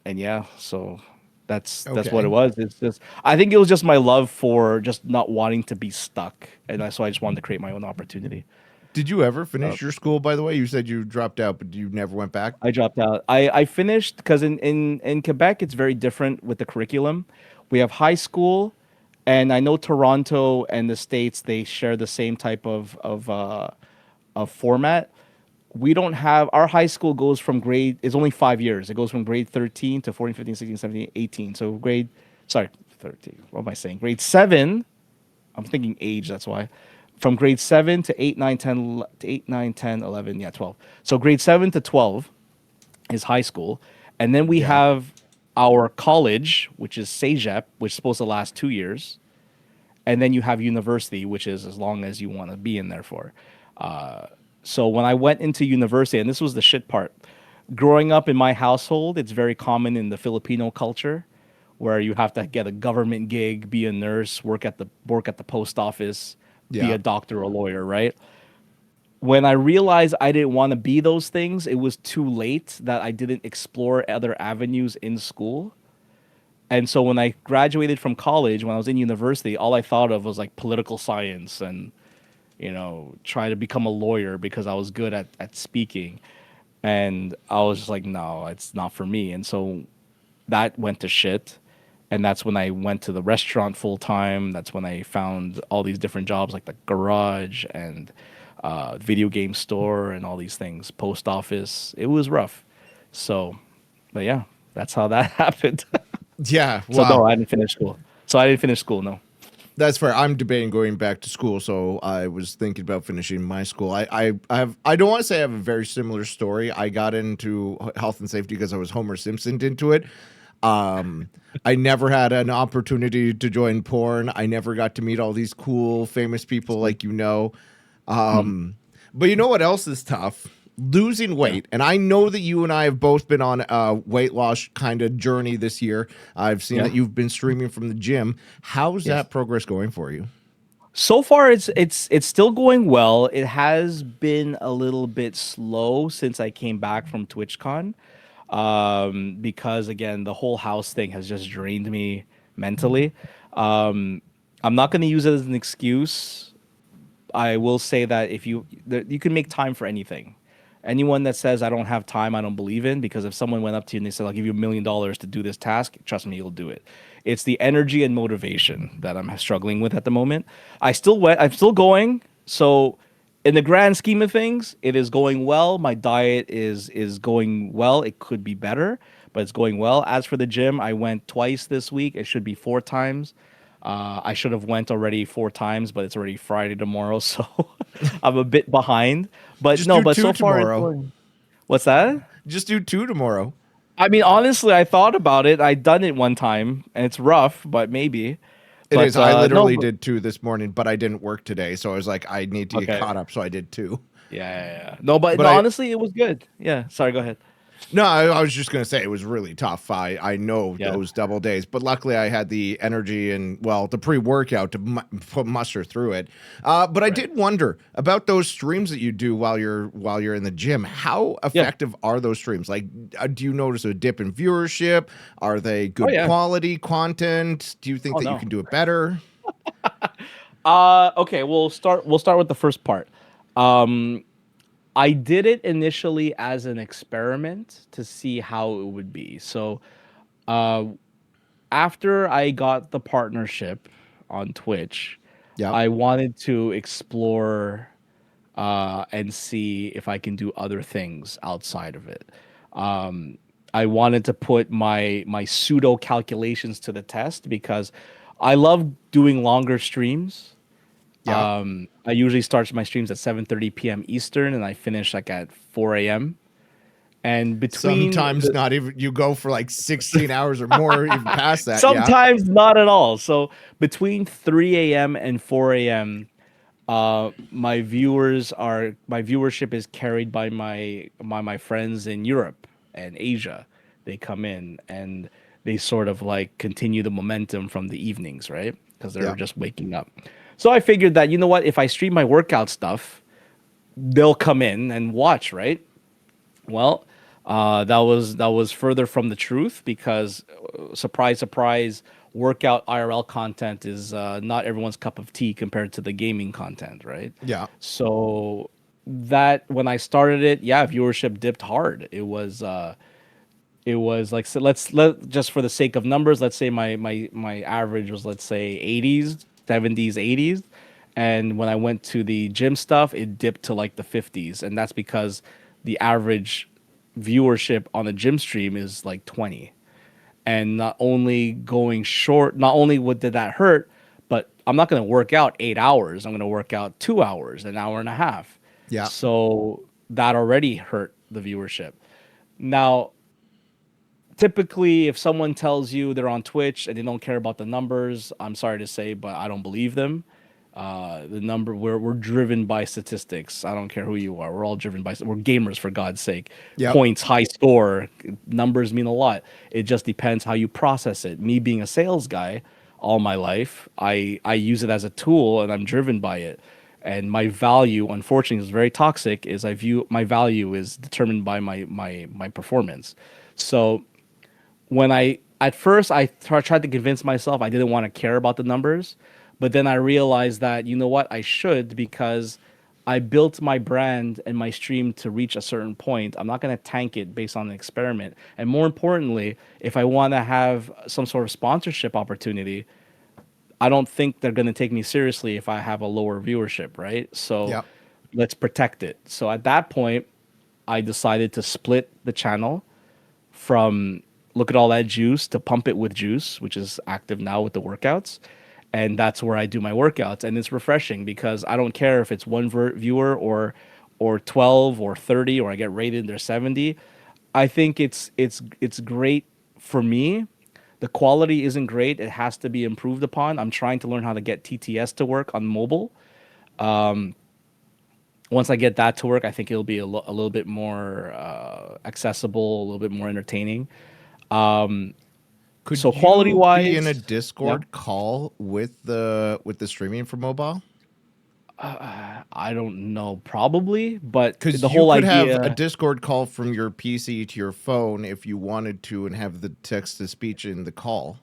And yeah, so that's what it Okay. was. It's just I think it was just my love for just not wanting to be stuck, and so I just wanted to create my own opportunity. Did you ever Uh, finish your school? By the way, you said you dropped out, but you never went back. I dropped out. I finished because in Quebec it's very different with the curriculum. We have high school, and I know Toronto and the States, they share the same type of format. We don't have our high school goes from grade it's only 5 years. It goes from grade 13 to 14, 15, 16, 17, 18. So sorry, 13. What am I saying? Grade 7. I'm thinking age, that's why. From grade 7 to 8, 9, 10, to 8, 9, 10, 11, yeah, 12. So grade 7 to 12 is high school. And then we Yeah. have our college, which is CEGEP, which is supposed to last 2 years. And then you have university, which is as long as you want to be in there for. So when I went into university, and this was the shit part, growing up in my household, it's very common in the Filipino culture where you have to get a government gig, be a nurse, work at the post office, be Yeah. a doctor or a lawyer, right? When I realized I didn't want to be those things, it was too late that I didn't explore other avenues in school. And so when I graduated from college, when I was in university, all I thought of was like political science and try to become a lawyer because I was good at speaking. And I was just like, no, it's not for me. And so that went to shit. And that's when I went to the restaurant full time. That's when I found all these different jobs like the garage and video game store and all these things, post office. It was rough. So, but yeah, that's how that happened. Yeah. So Wow. no, I didn't finish school. So I didn't finish school. No. That's fair. I'm debating going back to school, so I was thinking about finishing my school. I don't want to say I have a very similar story. I got into health and safety because I was Homer Simpson into it. I never had an opportunity to join porn. I never got to meet all these cool, famous people like Mm, But you know what else is tough? Losing yeah. weight. And I know that you and I have both been on a weight loss kind of journey this year. I've seen Yeah. that you've been streaming from the gym. How's Yes. that progress going for you? So far, it's still going well. It has been a little bit slow since I came back from TwitchCon, because again, the whole house thing has just drained me mentally. Um, I'm not going to use it as an excuse. I will say that you can make time for anything. Anyone that says I don't have time, I don't believe in, because if someone went up to you and they said I'll give you $1 million to do this task, trust me, you'll do it. It's the energy and motivation that I'm struggling with at the moment. I'm still going. So in the grand scheme of things, it is going well. My diet is going well. It could be better, but it's going well. As for the gym, I went twice this week. It should be 4 times. I should have went already 4 times, but it's already Friday tomorrow, so I'm a bit behind. But Just no, do but two so far it's tomorrow. going. What's that? Just do two tomorrow. I mean, honestly, I thought about it. I done it one time, and it's rough, but maybe. It is. But I no, literally but, did two this morning, but I didn't work today. So I was like, I need to get okay. caught up. So I did two. Yeah, yeah, yeah. No, but But no, I, honestly, it was good. Yeah. Sorry, go ahead. No, I was just gonna say it was really tough. I know Yeah. those double days, but luckily I had the energy and well the pre-workout to muster through it. But I Right. did wonder about those streams that you do while you're in the gym. How Yeah. effective are those streams? Like, do you notice a dip in viewership? Are they Oh good yeah. quality content? Do you think Oh that you no. can do it better? Okay, we'll start with the first part. Um I did it initially as an experiment to see how it would be. So, uh after I got the partnership on Twitch, Yep. I wanted to explore and see if I can do other things outside of it. Um, I wanted to put my pseudo calculations to the test because I love doing longer streams. Yep. I usually start my streams at 7:30 p.m. Eastern and I finish like at 4 a.m. And between Sometimes the not even you go for like 16 hours or more, even past that. Yeah. sometimes not at all. So between 3 a.m. and 4 a.m. My viewership is carried by my friends in Europe and Asia. They come in and they sort of like continue the momentum from the evenings, right? Because they're Yeah. just waking up. So I figured that, you know what, if I stream my workout stuff, they'll come in and watch, right? Well, that was further from the truth because, surprise, surprise, workout IRL content is not everyone's cup of tea compared to the gaming content, right? Yeah. So that when I started it, yeah, viewership dipped hard. It was like, so let just for the sake of numbers, let's say my average was, let's say, 80s, 70s, 80s, and when I went to the gym stuff, it dipped to like the 50s, and that's because the average viewership on the gym stream is like 20. And not only did that hurt, but I'm not going to work out 8 hours. I'm going to work out 2 hours, an hour and a half. Yeah. So that already hurt the viewership. Now, typically, if someone tells you they're on Twitch and they don't care about the numbers, I'm sorry to say, but I don't believe them. The number we're driven by statistics. I don't care who you are. We're all driven by, we're gamers, for God's sake. Yep. Points, high score, numbers mean a lot. It just depends how you process it. Me being a sales guy all my life, I use it as a tool and I'm driven by it. And my value, unfortunately, is very toxic. Is I view my value is determined by my performance. So when I at first tried to convince myself I didn't want to care about the numbers, but then I realized that, you know what, I should, because I built my brand and my stream to reach a certain point. I'm not going to tank it based on an experiment. And more importantly, if I want to have some sort of sponsorship opportunity, I don't think they're going to take me seriously if I have a lower viewership, right? So Yep. let's protect it. So at that point, I decided to split the channel from Look at All That Juice to Pump It with Juice, which is active now with the workouts. And that's where I do my workouts. And it's refreshing because I don't care if it's one viewer or 12 or 30 or I get rated they're 70. I think it's great for me. The quality isn't great. It has to be improved upon. I'm trying to learn how to get TTS to work on mobile. Once I get that to work, I think it'll be a little bit more accessible, a little bit more entertaining. So Could quality you be in a wise, yeah, Discord call with the streaming for mobile? I don't know, probably, but Because the you whole could have a idea, Discord call from your PC to your phone if you wanted to, and have the text to speech in the call.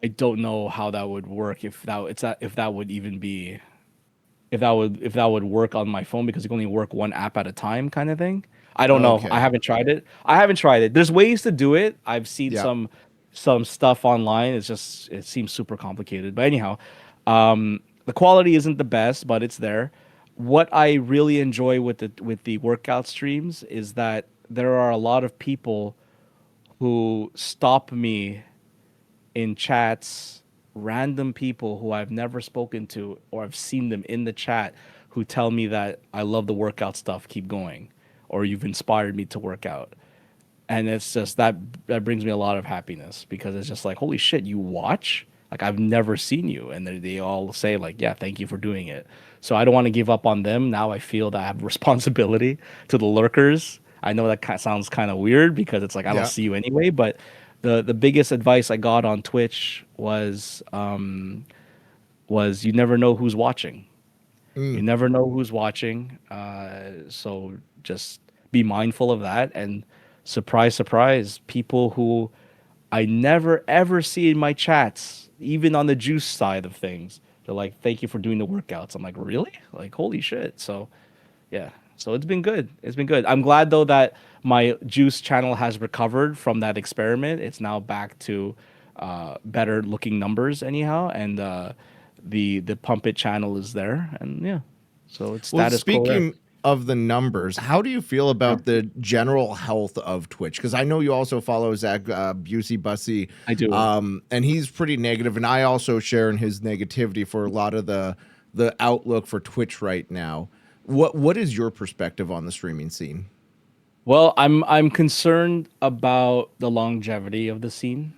I don't know how that would work if that would even be if that would work on my phone because it can only work one app at a time kind of thing. I don't know. I Okay. haven't tried it. I haven't tried it. There's ways to do it. I've seen Yeah. some stuff online. It seems super complicated. But anyhow, the quality isn't the best, but it's there. What I really enjoy with the workout streams is that there are a lot of people who stop me in chats, random people who I've never spoken to or I've seen them in the chat who tell me that I love the workout stuff, keep going, or you've inspired me to work out. And it's just that brings me a lot of happiness because it's just like, holy shit, you watch? Like I've never seen you, and they all say like, yeah, thank you for doing it. So I don't want to give up on them. Now I feel that I have responsibility to the lurkers. I know that sounds kind of weird because it's like I don't Yeah. see you anyway. But the biggest advice I got on Twitch was you never know who's watching. You Mm. never know who's watching. So just be mindful of that. And surprise, surprise, people who I never ever see in my chats, even on the juice side of things, they're like, "Thank you for doing the workouts." I'm like, "Really?" Like, holy shit. So yeah. So it's been good. It's been good. I'm glad though that my juice channel has recovered from that experiment. It's now back to better looking numbers anyhow, and the pump it channel is there, and yeah. So it's Well, status quo there. speaking of the numbers, how do you feel Yeah, about the general health of Twitch? Because I know you also follow Zach Busey Bussy, I do. and he's pretty negative, and I also share in his negativity for a lot of the outlook for Twitch right now. What is your perspective on the streaming scene? Well, I'm concerned about the longevity of the scene.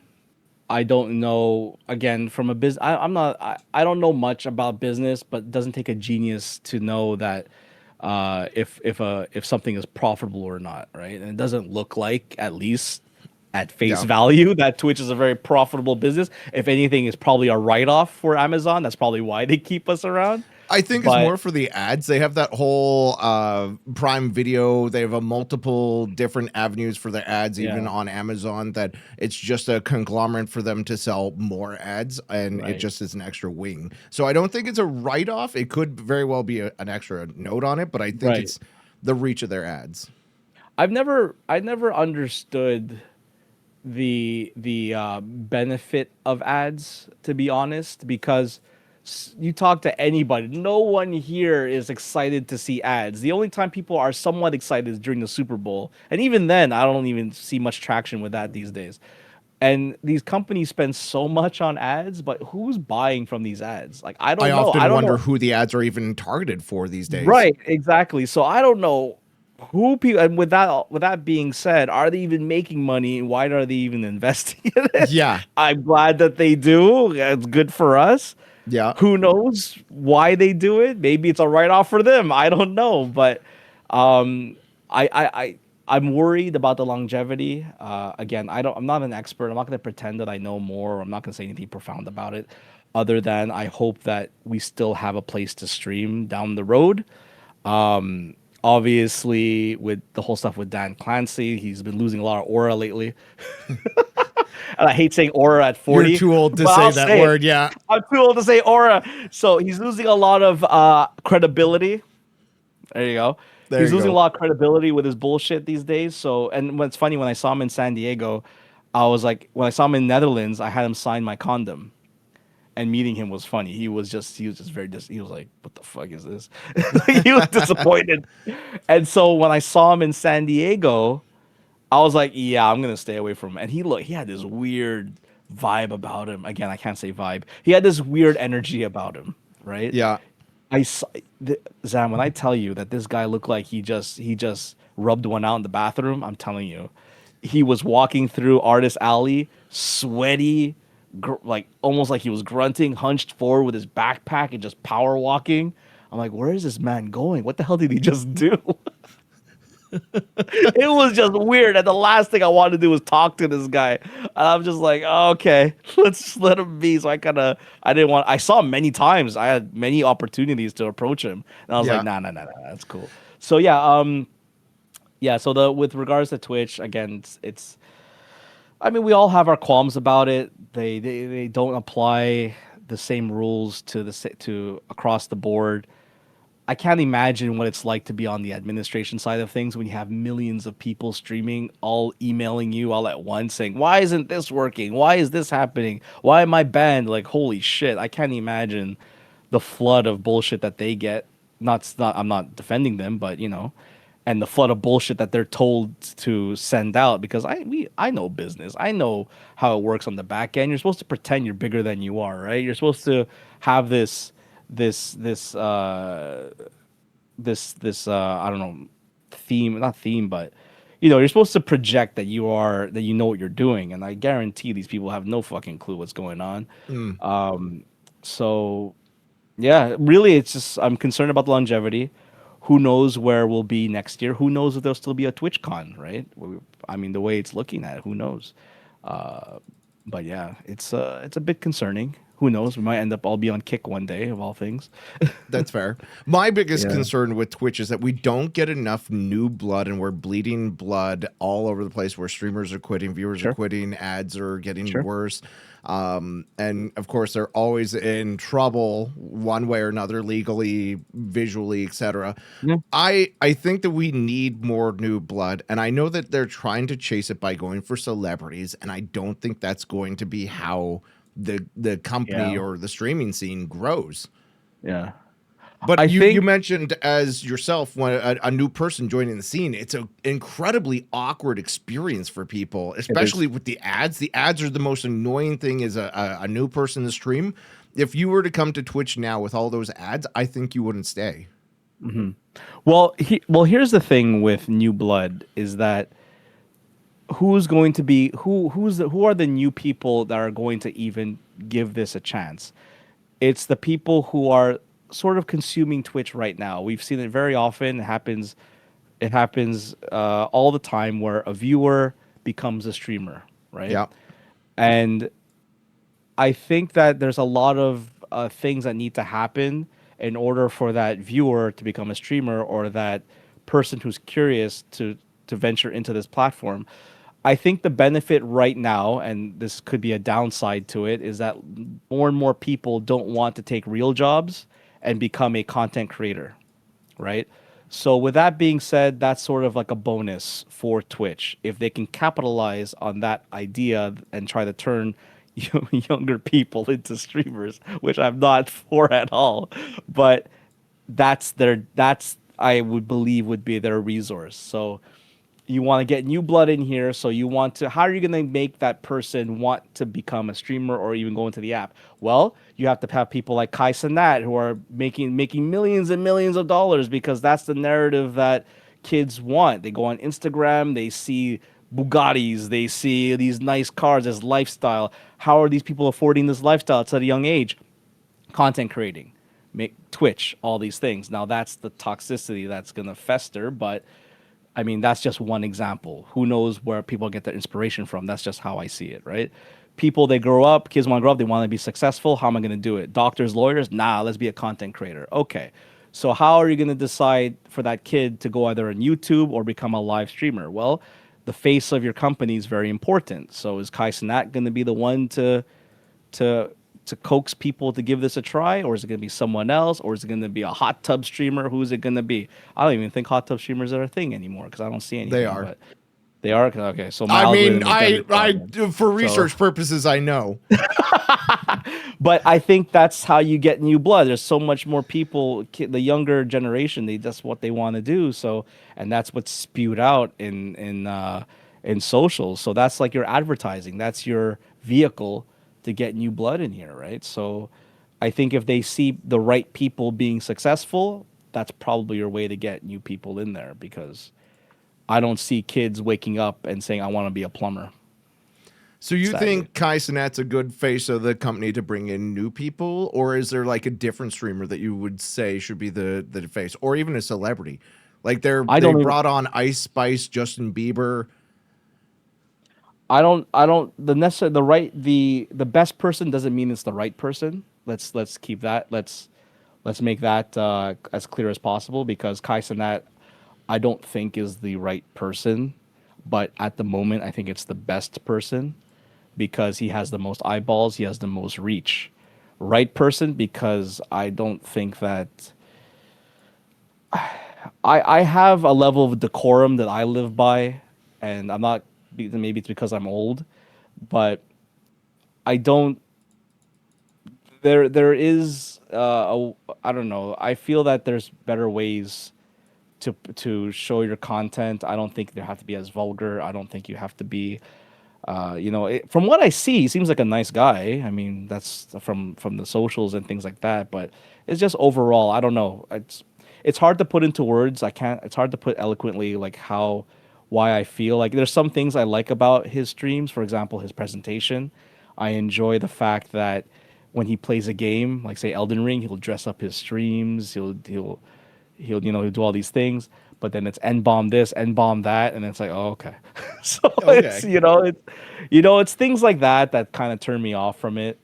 I don't know. Again, from a business, I'm not. I don't know much about business, but it doesn't take a genius to know that if something is profitable or not, right? And it doesn't look like, at least at face Yeah. value, that Twitch is a very profitable business. If anything, it's probably a write off for Amazon. That's probably why they keep us around. I think it's But more for the ads. They have that whole Prime Video. They have a multiple different avenues for their ads, even yeah, on Amazon. That it's just a conglomerate for them to sell more ads, and it right, just is an extra wing. So I don't think it's a write off. It could very well be an extra note on it, but I think right. it's the reach of their ads. I never understood the benefit of ads, to be honest, because you talk to anybody, no one here is excited to see ads. The only time people are somewhat excited is during the Super Bowl, and even then I don't even see much traction with that these days. And these companies spend so much on ads, but who's buying from these ads? Like, I I don't know. I often don't wonder know. who the ads are even targeted for these days. Right, exactly. So I don't know who people. And with that being said, are they even making money? Why are they even investing in it? Yeah, I'm glad that they do. It's good for us. yeah. Who knows why they do it? Maybe it's a write off for them. I don't know, but um, I'm worried about the longevity. Again, I'm not an expert. I'm not going to pretend that I know more. I'm not going to say anything profound about it, other than I hope that we still have a place to stream down the road. Obviously, with the whole stuff with Dan Clancy, he's been losing a lot of aura lately. And I hate saying aura at You're 40, too old to but say I'll that say it. word. Yeah, I'm too old to say aura. So he's losing a lot of credibility. There you go. there He's you losing a go. lot of credibility with his bullshit these days. So, and what's funny, when I saw him in San Diego, I was like, when I saw him in Netherlands, I had him sign my condom. And meeting him was funny. He was just very he was like, "What the fuck is this?" He was disappointed. And so when I saw him in San Diego, I was like, "Yeah, I'm gonna stay away from him." And he had this weird vibe about him. Again, I can't say vibe. He had this weird energy about him, right? Yeah. I saw, Zam, when I tell you that this guy looked like he just rubbed one out in the bathroom, I'm telling you, he was walking through Artist Alley, sweaty, like almost like he was grunting, hunched forward with his backpack and just power walking. I'm like, where is this man going? What the hell did he just do? It was just weird. And the last thing I wanted to do was talk to this guy. And I'm just like, oh, okay, let's just let him be. So I didn't want, I saw him many times. I had many opportunities to approach him. And I was like, Yeah. nah, nah, nah, nah, that's cool. So yeah, yeah. So with regards to Twitch, again, I mean, we all have our qualms about it. They don't apply the same rules to across the board. I can't imagine what it's like to be on the administration side of things when you have millions of people streaming, all emailing you all at once saying, "Why isn't this working? Why is this happening? Why am I banned?" Like, holy shit, I can't imagine the flood of bullshit that they get. Not I'm not defending them, but and the flood of bullshit that they're told to send out, because I know business. I know how it works on the back end. You're supposed to pretend you're bigger than you are, right? You're supposed to have this this I don't know, theme, not theme, but you're supposed to project that you know what you're doing, and I guarantee these people have no fucking clue what's going on. Mm. So yeah, really, it's just I'm concerned about the longevity. Who knows where we'll be next year? Who knows if there'll still be a TwitchCon, right? I mean, the way it's looking at it, who knows? Uh, but yeah, it's a bit concerning. Who knows? We might end up all be on Kick one day, of all things. That's fair. My biggest Yeah, concern with Twitch is that we don't get enough new blood, and we're bleeding blood all over the place where streamers are quitting, viewers are sure, quitting, ads are getting sure. worse. And of course, they're always in trouble one way or another, legally, visually, etc. Yeah, I think that we need more new blood, and I know that they're trying to chase it by going for celebrities, and I don't think that's going to be how the company yeah, or the streaming scene grows. yeah. But I you think mentioned as yourself when a new person joining the scene, it's an incredibly awkward experience for people, it especially is. with the ads. The ads are the most annoying thing as a new person in the stream. If you were to come to Twitch now with all those ads, I think you wouldn't stay. Hmm. Well, here's the thing with new blood is that who's going to be who are the new people that are going to even give this a chance? It's the people who are sort of consuming Twitch right now. We've seen it very often. It happens all the time where a viewer becomes a streamer, right? Yeah. And I think that there's a lot of things that need to happen in order for that viewer to become a streamer or that person who's curious to venture into this platform. I think the benefit right now, and this could be a downside to it, is that more and more people don't want to take real jobs and become a content creator, right? So with that being said, that's sort of like a bonus for Twitch. If they can capitalize on that idea and try to turn younger people into streamers, which I'm not for at all, but that's I would believe would be their resource. So you want to get new blood in here, so you want to, how are you going to make that person want to become a streamer or even go into the app? Well, you have to have people like Kai Cenat who are making millions and millions of dollars, because that's the narrative that kids want. They go on Instagram, they see Bugattis, they see these nice cars as lifestyle. How are these people affording this lifestyle at such a young age? Content creating, make Twitch, all these things. Now that's the toxicity that's going to fester, but I mean, that's just one example. Who knows where people get their inspiration from? That's just how I see it, right? People, they grow up, kids want to grow up, they want to be successful. How am I going to do it? Doctors, lawyers? Nah, let's be a content creator. Okay. So, how are you going to decide for that kid to go either on YouTube or become a live streamer? Well, the face of your company is very important. So, is Kai Cenat going to be the one to to coax people to give this a try, or is it going to be someone else, or is it going to be a hot tub streamer? Who's it going to be? I don't even think hot tub streamers are a thing anymore because I don't see They anything. are. But they are okay. So my I mean, algorithm is getting it wrong then. for So, research purposes, I know. but I think that's how you get new blood. There's so much more people, the younger generation. That's what they want to do. So, and that's what's spewed out in socials. So that's like your advertising. That's your vehicle to get new blood in here, right? So, I think if they see the right people being successful, that's probably your way to get new people in there, because I don't see kids waking up and saying, I want to be a plumber, So you sadly. think Kai Cenat's a good face of the company to bring in new people, or is there like a different streamer that you would say should be the face, or even a celebrity? Like I they don't even, brought on Ice Spice, Justin Bieber. I don't, the necessary, the best person doesn't mean it's the right person. Let's keep that. Let's make that as clear as possible, because Kai Cenat, I don't think is the right person, but at the moment, I think it's the best person because he has the most eyeballs, he has the most reach. Right person because I don't think that I have a level of decorum that I live by, and I'm not, maybe it's because I'm old, but I don't. There is I don't know. I feel that there's better ways to show your content. I don't think they have to be as vulgar. I don't think you have to be from what I see, he seems like a nice guy. I mean, that's from the socials and things like that. But it's just overall, I don't know. It's hard to put into words. I can't. It's hard to put eloquently like how why I feel. Like there's some things I like about his streams. For example, his presentation. I enjoy the fact that when he plays a game, like say Elden Ring, he'll dress up his streams. he'll do all these things, but then it's N bomb this, N bomb that, and it's like, oh, okay. So it's Okay. it's things like that that kind of turn me off from it.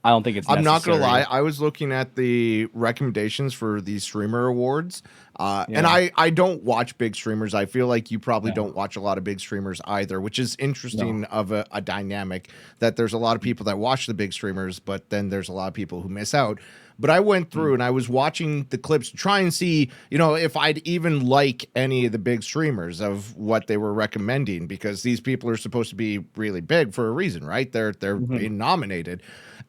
I don't think it's I'm not gonna lie. necessary. I was looking at the recommendations for the streamer awards, and Yeah, I don't watch big streamers. I feel like you probably yeah, don't watch a lot of big streamers either, which is no, interesting of a dynamic that there's a lot of people that watch the big streamers, but then there's a lot of people who miss out. But I went through mm, and I was watching the clips to try and see, if I'd even like any of the big streamers of what they were recommending, because these people are supposed to be really big for a reason, right? They're mhm, being nominated.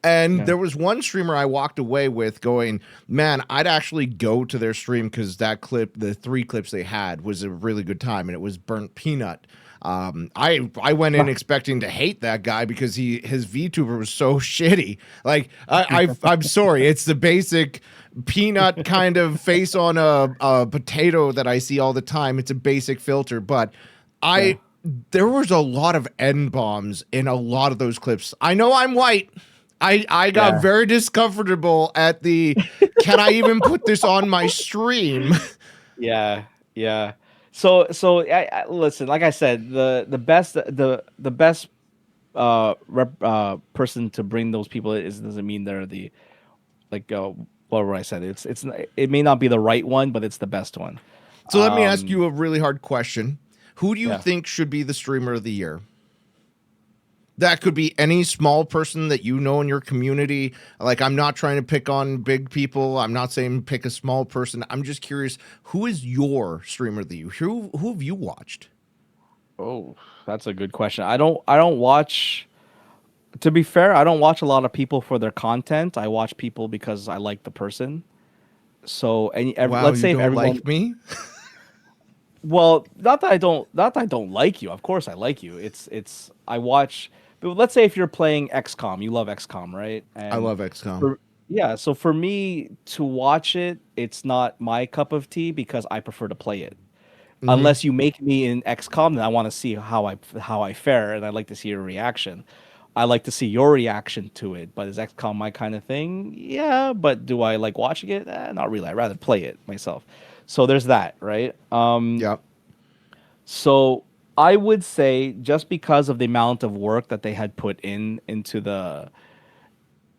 And yeah, there was one streamer I walked away with going, man, I'd actually go to their stream because that clip, the 3 clips they had, was a really good time, and it was Burnt Peanut. I went in expecting to hate that guy because his VTuber was so shitty. Like I'm sorry, it's the basic peanut kind of face on a potato that I see all the time. It's a basic filter, but yeah, I there was a lot of N bombs in a lot of those clips. I know I'm white. I got yeah. very discomfortable at the can I even put this on my stream? Yeah, yeah. So listen, like I said, the best person to bring those people is doesn't mean they're the like whatever I said. It may not be the right one, but it's the best one. So let me ask Um, you a really hard question. Who do you yeah. think should be the streamer of the year? That could be any small person that you know in your community. Like, I'm not trying to pick on big people. I'm not saying pick a small person. I'm just curious, who is your streamer of the year? Who have you watched? Oh, that's a good question. I don't watch. To be fair, I don't watch a lot of people for their content. I watch people because I like the person. So Wow, let's you say if don't everyone. like me? Well, not that I don't like you. Of course I like you. It's I watch, but let's say if you're playing XCOM, you love XCOM, right? I And love XCOM. for yeah, so for me to watch it, it's not my cup of tea because I prefer to play it. Hmm. Unless you make me in XCOM, then I want to see how I fare and I'd like to see your reaction. I like to see your reaction to it, but is XCOM my kind of thing? Yeah, but do I like watching it? Not really. I'd rather play it myself. So there's that, right? Yep. So I would say just because of the amount of work that they had put into the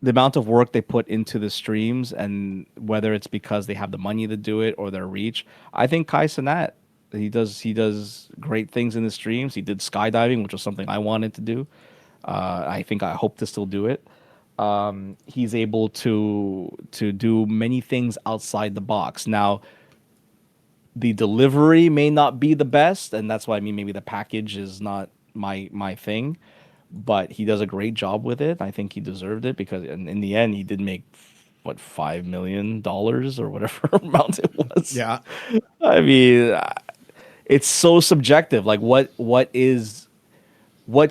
amount of work they put into the streams, and whether it's because they have the money to do it or their reach, I think Kai Cenat, he does great things in the streams. He did skydiving, which was something I wanted to do. I hope to still do it. He's able to do many things outside the box. Now, the delivery may not be the best, and that's why I mean maybe the package is not my thing, but he does a great job with it. I think he deserved it because in the end he did make what $5 million or whatever amount it was. Yeah. I mean, it's so subjective. Like what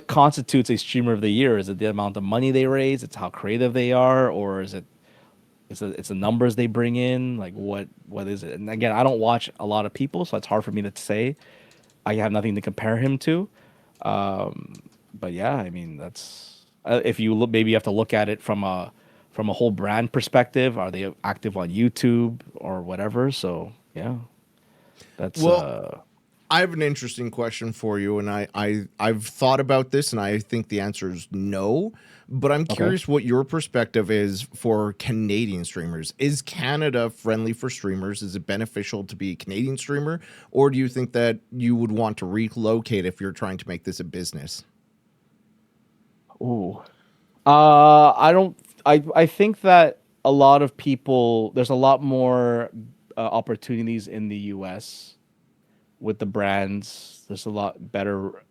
constitutes a streamer of the year? Is it the amount of money they raise? It's how creative they are, or is it it's the numbers they bring in. Like what is it? And again, I don't watch a lot of people, so it's hard for me to say. I have nothing to compare him to. But yeah, I mean that's if you look, maybe you have to look at it from a whole brand perspective. Are they active on YouTube or whatever? So yeah, that's Well, I have an interesting question for you, and I've thought about this, and I think the answer is no. But I'm okay. curious what your perspective is for Canadian streamers. Is Canada friendly for streamers? Is it beneficial to be a Canadian streamer, or do you think that you would want to relocate if you're trying to make this a business? Ooh. I don't. I think that a lot of people. There's a lot more opportunities in the U.S. with the brands. There's a lot better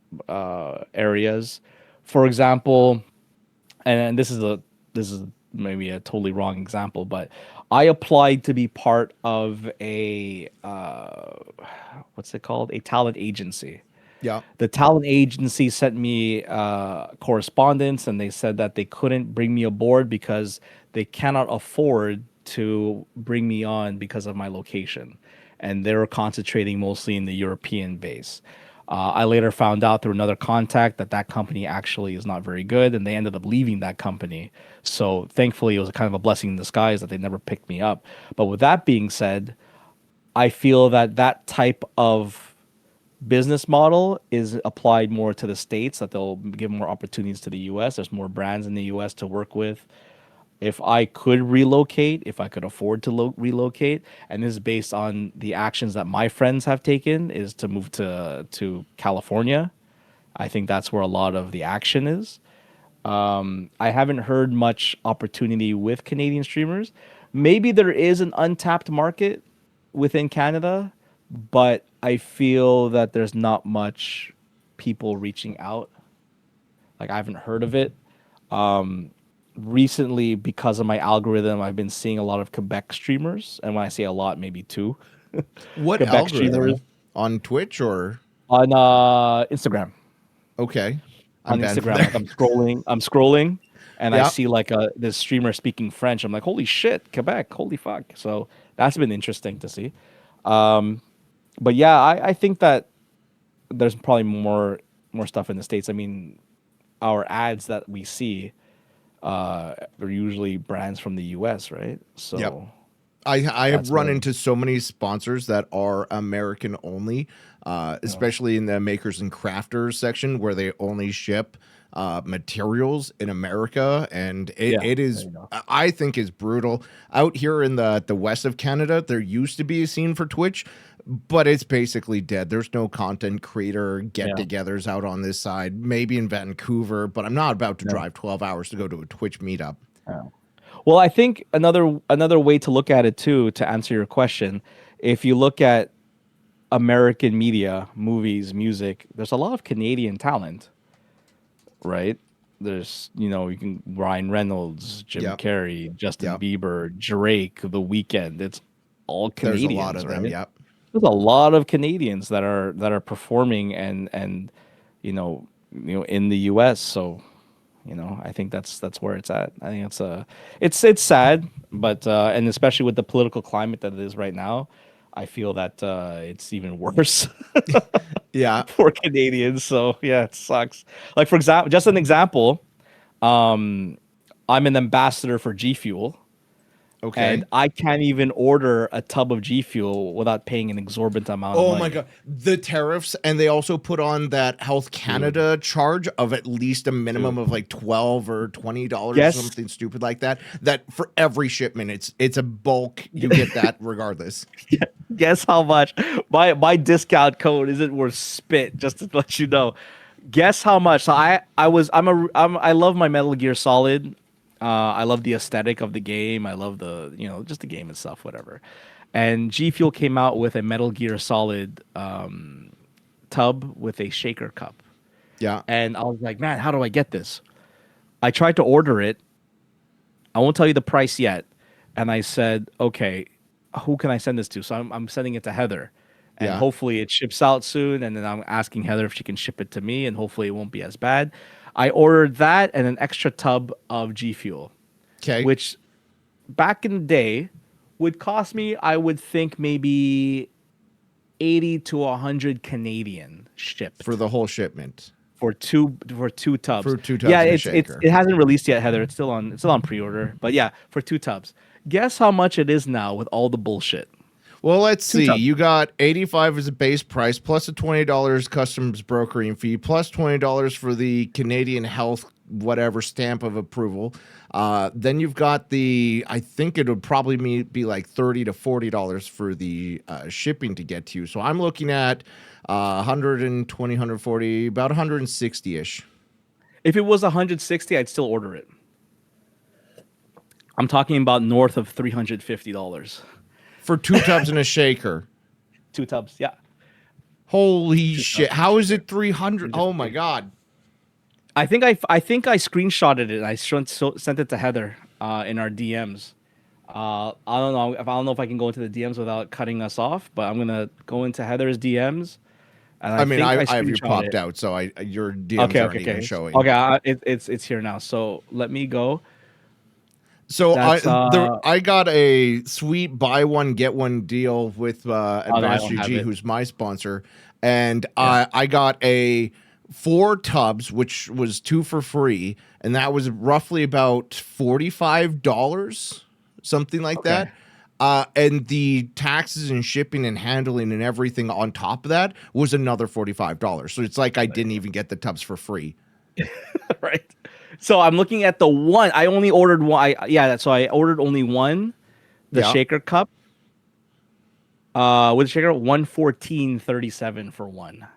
areas. For example, and this is maybe a totally wrong example, but I applied to be part of a what's it called? A talent agency. Yeah. The talent agency sent me correspondence, and they said that they couldn't bring me aboard because they cannot afford to bring me on because of my location, and they were concentrating mostly in the European base. I later found out through another contact that that company actually is not very good, and they ended up leaving that company. So thankfully, it was kind of a blessing in disguise that they never picked me up. But with that being said, I feel that that type of business model is applied more to the States, that they'll give more opportunities to the US. There's more brands in the US to work with. If I could relocate, if I could afford to relocate, and this is based on the actions that my friends have taken, is to move to California. I think that's where a lot of the action is. I haven't heard much opportunity with Canadian streamers. Maybe there is an untapped market within Canada, but I feel that there's not much people reaching out. Like I haven't heard of it. Recently, because of my algorithm, I've been seeing a lot of Quebec streamers, and when I say a lot, maybe two What Quebec streamers algorithm? On Twitch or on Instagram. okay? I'm On bad for Instagram, like that. I'm scrolling, and I Yeah. see like this streamer speaking French. I'm like, holy shit, Quebec, holy fuck. So that's been interesting to see. But yeah, I think that there's probably more stuff in the States. I mean, our ads that we see are usually brands from the US, right? Yep. So I have that's run where, into so many sponsors that are American only, especially in the makers and crafters section where they only ship materials in America, and yeah, it there is you go. I think is brutal. Out here in the west of Canada, there used to be a scene for Twitch, but it's basically dead. There's no content creator Yeah, get-togethers out on this side. Maybe in Vancouver, but I'm not about to yeah, drive 12 hours to go to a Twitch meetup. yeah. Well, I think another way to look at it too, to answer your question, if you look at American media, movies, music, there's a lot of Canadian talent, right? There's, you can Ryan Reynolds, Jim Yep. Carrey, Justin Yep. Bieber, Drake, The Weeknd. It's all There's a lot Canadians, of them. right? Yep. There's a lot of Canadians that are performing and in the US. So, I think that's where it's at. I think it's sad, but and especially with the political climate that it is right now, I feel that it's even worse Yeah. for Canadians. So yeah, it sucks. Like for example, just an example, um, I'm an ambassador for G Fuel, and Okay. I can't even order a tub of G Fuel without paying an exorbitant amount of Oh my money. god, the tariffs, and they also put on that Health Dude, Canada charge of at least a minimum dude, of like $12 or $20 or guess something stupid like that. That for every shipment, it's a bulk. You get that regardless. guess how much my discount code isn't worth spit. Just to let you know, guess how much. So I love my Metal Gear Solid. I love the aesthetic of the game. I love the just the game itself, whatever. And G Fuel came out with a Metal Gear Solid tub with a shaker cup, Yeah. and I was like, man, how do I get this? I tried to order it. I won't tell you the price yet. And I said, okay, who can I send this to? So I'm sending it to Heather. And Yeah. hopefully it ships out soon. And then I'm asking Heather if she can ship it to me. And hopefully it won't be as bad. I ordered that and an extra tub of G Fuel, Okay. which back in the day would cost me, I would think, maybe 80 to 100 Canadian For shipped the whole shipment. for two tubs. For two Yeah, tubs and a shaker. it hasn't released yet, Heather. It's still on pre-order. But yeah, for two tubs. Guess how much it is now with all the bullshit? Well, let's Two see. tubs. You got 85 as a base price, plus a $20 customs brokering fee, plus $20 for the Canadian Health whatever stamp of approval. Then you've got I think it would probably be like $30 to $40 for the shipping to get to you. So I'm looking at 120, 140, about 160 ish If it was 160, I'd still order it. I'm talking about north of $350. for two tubs and a shaker. Two tubs. Yeah. Holy Two shit. tubs. How is it 300? Oh my 350. God. I think I screenshotted it. I sent it to Heather in our DMs. I don't know if I can go into the DMs without cutting us off, but I'm gonna go into Heather's DMs, and I I mean, think I I have you screenshot popped it. out, so your DMs Okay, aren't okay, even okay, showing. okay. It's here now. So let me go. So That's I got a sweet buy one get one deal with oh, no, I Advanced don't have GG, it. who's my sponsor, and Yeah. I got a 4 tubs, which was 2 for free, and that was roughly about $45, something like Okay. that. And the taxes and shipping and handling and everything on top of that was another $45. So it's like I didn't even get the tubs for free. Right. So I'm looking at the one. I only ordered one. So I ordered only one, the Yeah. shaker cup. With the shaker, 114.37 for one.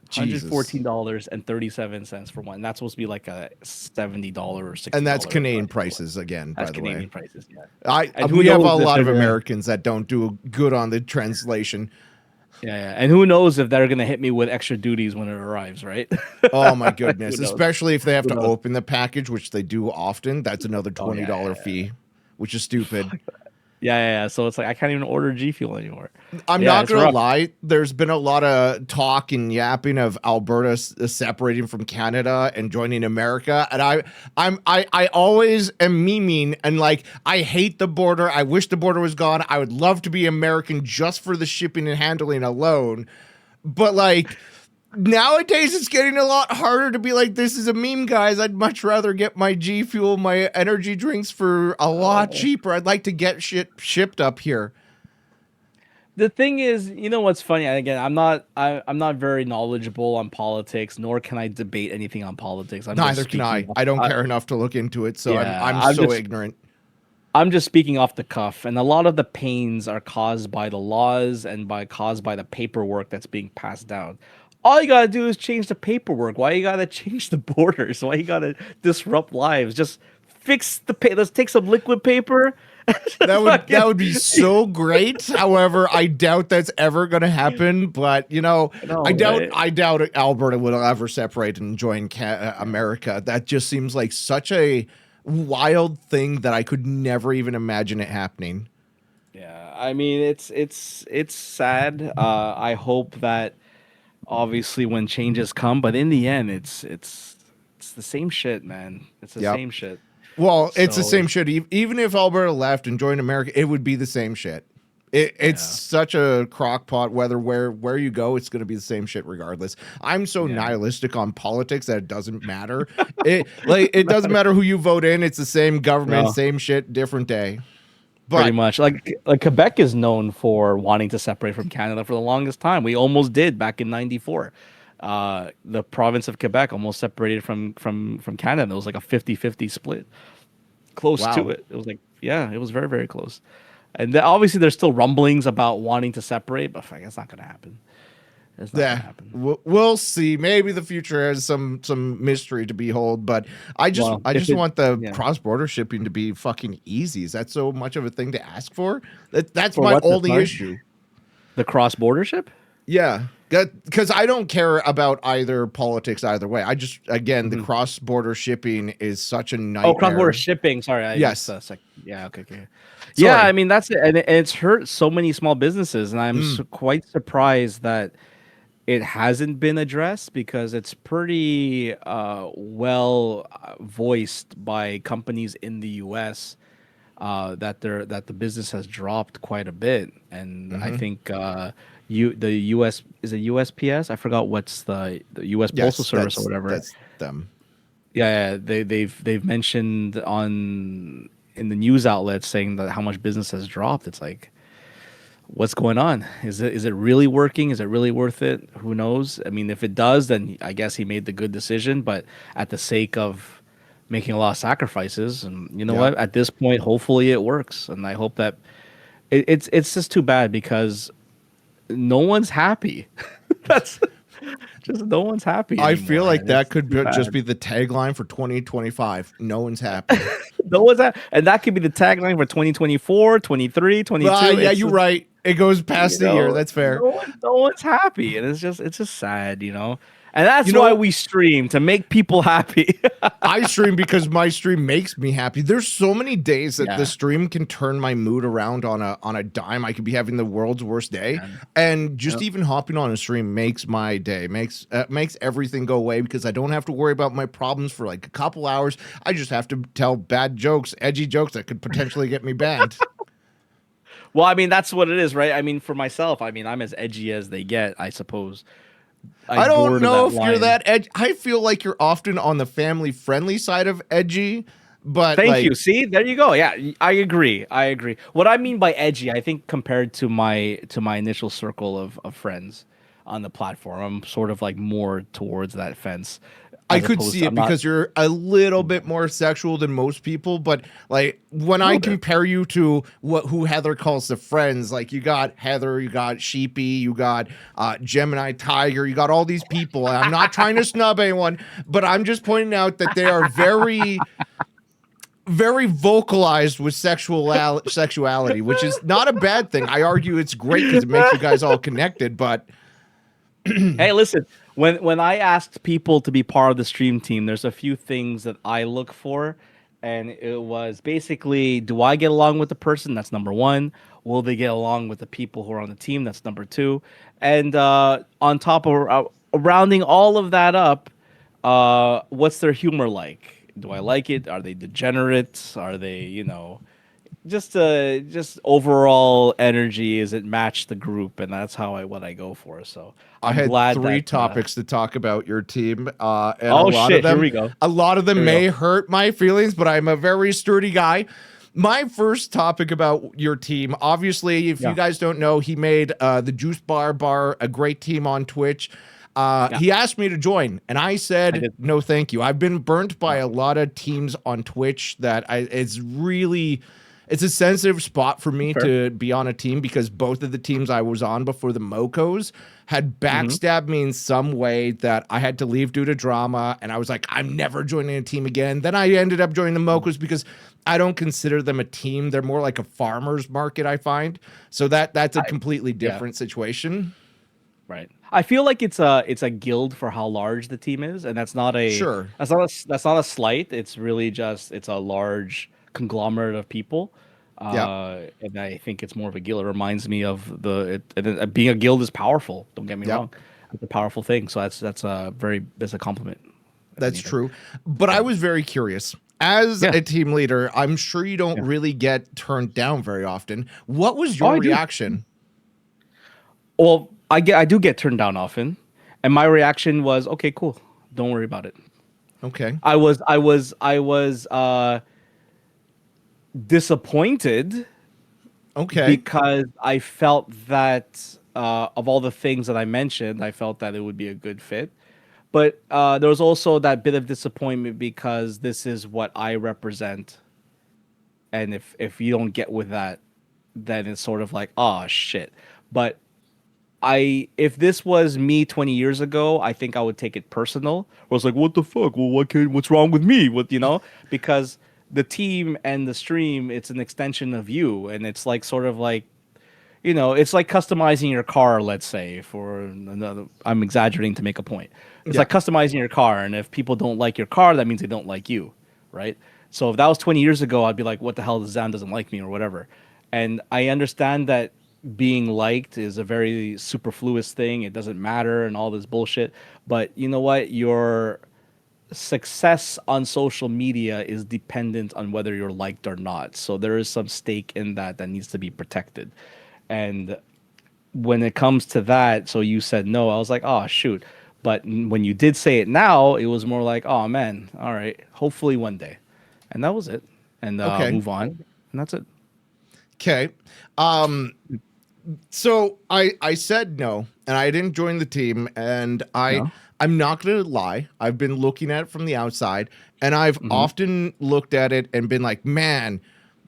Jesus. $114.37 for one. That's supposed to be like a $70 or $60. And that's Canadian prices again, by That's the way. Canadian prices, yeah. And who We have a knows if lot of they're gonna, Americans that don't do good on the translation. yeah, and who knows if they're gonna hit me with extra duties when it arrives, right? Oh my Who goodness! knows? Especially if they have Who to knows? open the package, which they do often. That's another Oh yeah, $20 fee, which is stupid. yeah. So it's like I can't even order G Fuel anymore. I'm Yeah, not it's gonna rough. lie. There's been a lot of talk and yapping of Alberta separating from Canada and joining America, and I always am memeing and like I hate the border. I wish the border was gone. I would love to be American just for the shipping and handling alone, but like. Nowadays, it's getting a lot harder to be like, this is a meme, guys. I'd much rather get my G Fuel, my energy drinks for a lot cheaper. I'd like to get shit shipped up here. The thing is, you know what's funny? And again, I'm not very knowledgeable on politics, nor can I debate anything on politics. I'm just Neither can I. speaking. I don't care enough to look into it, so Yeah, I'm so ignorant. I'm just speaking off the cuff, and a lot of the pains are caused by the laws and caused by the paperwork that's being passed down. All you gotta do is change the paperwork. Why you gotta change the borders? Why you gotta disrupt lives? Just fix the Let's take some liquid paper. That would be so great. However, I doubt that's ever going to happen. But you know, No, I doubt Alberta will ever separate and join America. That just seems like such a wild thing that I could never even imagine it happening. Yeah, I mean it's sad. I hope that obviously when changes come, but in the end, it's the same shit, man. It's the Yep. same shit. Well, it's the So same shit. Even if Alberta left and joined America, it would be the same shit. It's such a crock pot. Whether where you go, it's going to be the same shit regardless. I'm so nihilistic on politics that it doesn't matter. It doesn't matter who you vote in. It's the same government, same shit, different day. But pretty much, like Quebec is known for wanting to separate from Canada for the longest time. We almost did back in '94. The province of Quebec almost separated from Canada. It was like a 50-50 split. Close to it. It was like, yeah, it was very, very close. And obviously there's still rumblings about wanting to separate, but it's not going to happen. It's not going to happen. We'll see. Maybe the future has some mystery to behold, but I just want the cross-border shipping to be fucking easy. Is that so much of a thing to ask for? That's my only issue. The cross-border ship? Yeah, because I don't care about either politics either way. I just, again, the cross-border shipping is such a nightmare. Oh, cross-border shipping. Sorry. Yes. Yeah, okay. Yeah, I mean, that's it. And it's hurt so many small businesses, and I'm quite surprised that it hasn't been addressed because it's pretty well voiced by companies in the U.S. That the business has dropped quite a bit, and I think the U.S. is it USPS? I forgot what's the U.S. Postal Service or whatever. That's them. Yeah, they've mentioned in the news outlets saying that how much business has dropped. It's like, what's going on? Is it really working? Is it really worth it? Who knows? I mean, if it does, then I guess he made the good decision, but at the sake of making a lot of sacrifices. And you know what? At this point, hopefully it works. And I hope that it's just too bad because no one's happy. That's just no one's happy anymore. I feel like that could just be the tagline for 2025. No one's happy. No one's happy. And that could be the tagline for 2024, 23, 22. Yeah, you're right. It goes past the year. That's fair. No one's happy. And it's just sad, you know? And that's You know, why we stream, to make people happy. I stream because my stream makes me happy. There's so many days that the Yeah. stream can turn my mood around on a dime. I could be having the world's worst day, and just even hopping on a stream makes my day, makes everything go away, because I don't have to worry about my problems for like a couple hours. I just have to tell bad jokes, edgy jokes that could potentially get me banned. Well, I mean, that's what it is, right? I mean, for myself, I mean, I'm as edgy as they get, I suppose. I don't know if you're line. that edgy. I feel like you're often on the family-friendly side of edgy, but Thank like, you. See, there you go. Yeah, I agree. I agree. What I mean by edgy, I think compared to my initial circle of friends on the platform, I'm sort of like more towards that fence. I could see it because you're a little bit more sexual than most people, but like when I compare you to who Heather calls the friends, like you got Heather, you got Sheepy, you got Gemini Tiger, you got all these people. I'm not trying to snub anyone, but I'm just pointing out that they are very vocalized with sexuality, which is not a bad thing. I argue it's great because it makes you guys all connected, but hey, listen, when I asked people to be part of the stream team, there's a few things that I look for, and it was basically, do I get along with the person? That's number one. Will they get along with the people who are on the team? That's number two. And on top of rounding all of that up, what's their humor like? Do I like it? Are they degenerates? Are they, just overall energy? Is it match the group? And that's what I go for. So I had three topics to talk about your team. And oh, shit, here we go. A lot of them may hurt my feelings, but I'm a very sturdy guy. My first topic about your team, obviously, if you guys don't know, he made the Juice Bar a great team on Twitch. He asked me to join, and I said, no, thank you. I've been burnt by a lot of teams on Twitch that it's a sensitive spot for me to be on a team, because both of the teams I was on before the Mocos had backstabbed me in some way that I had to leave due to drama. And I was like, I'm never joining a team again. Then I ended up joining the Mocos because I don't consider them a team. They're more like a farmer's market, I find. So that's a completely different situation. Right. I feel like it's a guild for how large the team is, and that's not a that's not a slight. It's really just it's a large conglomerate of people. And I think it's more of a guild. It reminds me of being a guild is powerful. Don't get me wrong. It's a powerful thing. So that's a compliment. That's true. But I was very curious. As a team leader, I'm sure you don't really get turned down very often. What was your reaction? Well, I do get turned down often, and my reaction was, okay, cool. Don't worry about it. Okay. I was disappointed. Okay. Because I felt that of all the things that I mentioned, I felt that it would be a good fit. But there was also that bit of disappointment because this is what I represent. And if you don't get with that, then it's sort of like, oh, shit. But if this was me 20 years ago, I think I would take it personal. I was like, what the fuck? Well, what's wrong with me? Because the team and the stream, it's an extension of you. And it's like sort of like, it's like customizing your car, let's say, I'm exaggerating to make a point. It's like customizing your car. And if people don't like your car, that means they don't like you, right? So if that was 20 years ago, I'd be like, what the hell, Zam doesn't like me or whatever. And I understand that being liked is a very superfluous thing. It doesn't matter and all this bullshit. But you know what? Your success on social media is dependent on whether you're liked or not. So there is some stake in that needs to be protected. And when it comes to that, so you said no, I was like, oh, shoot. But when you did say it now, it was more like, oh, man, all right, hopefully one day. And that was it. And move on. And that's it. Okay. So I said no, and I didn't join the team, and I'm not going to lie. I've been looking at it from the outside, and I've often looked at it and been like, man,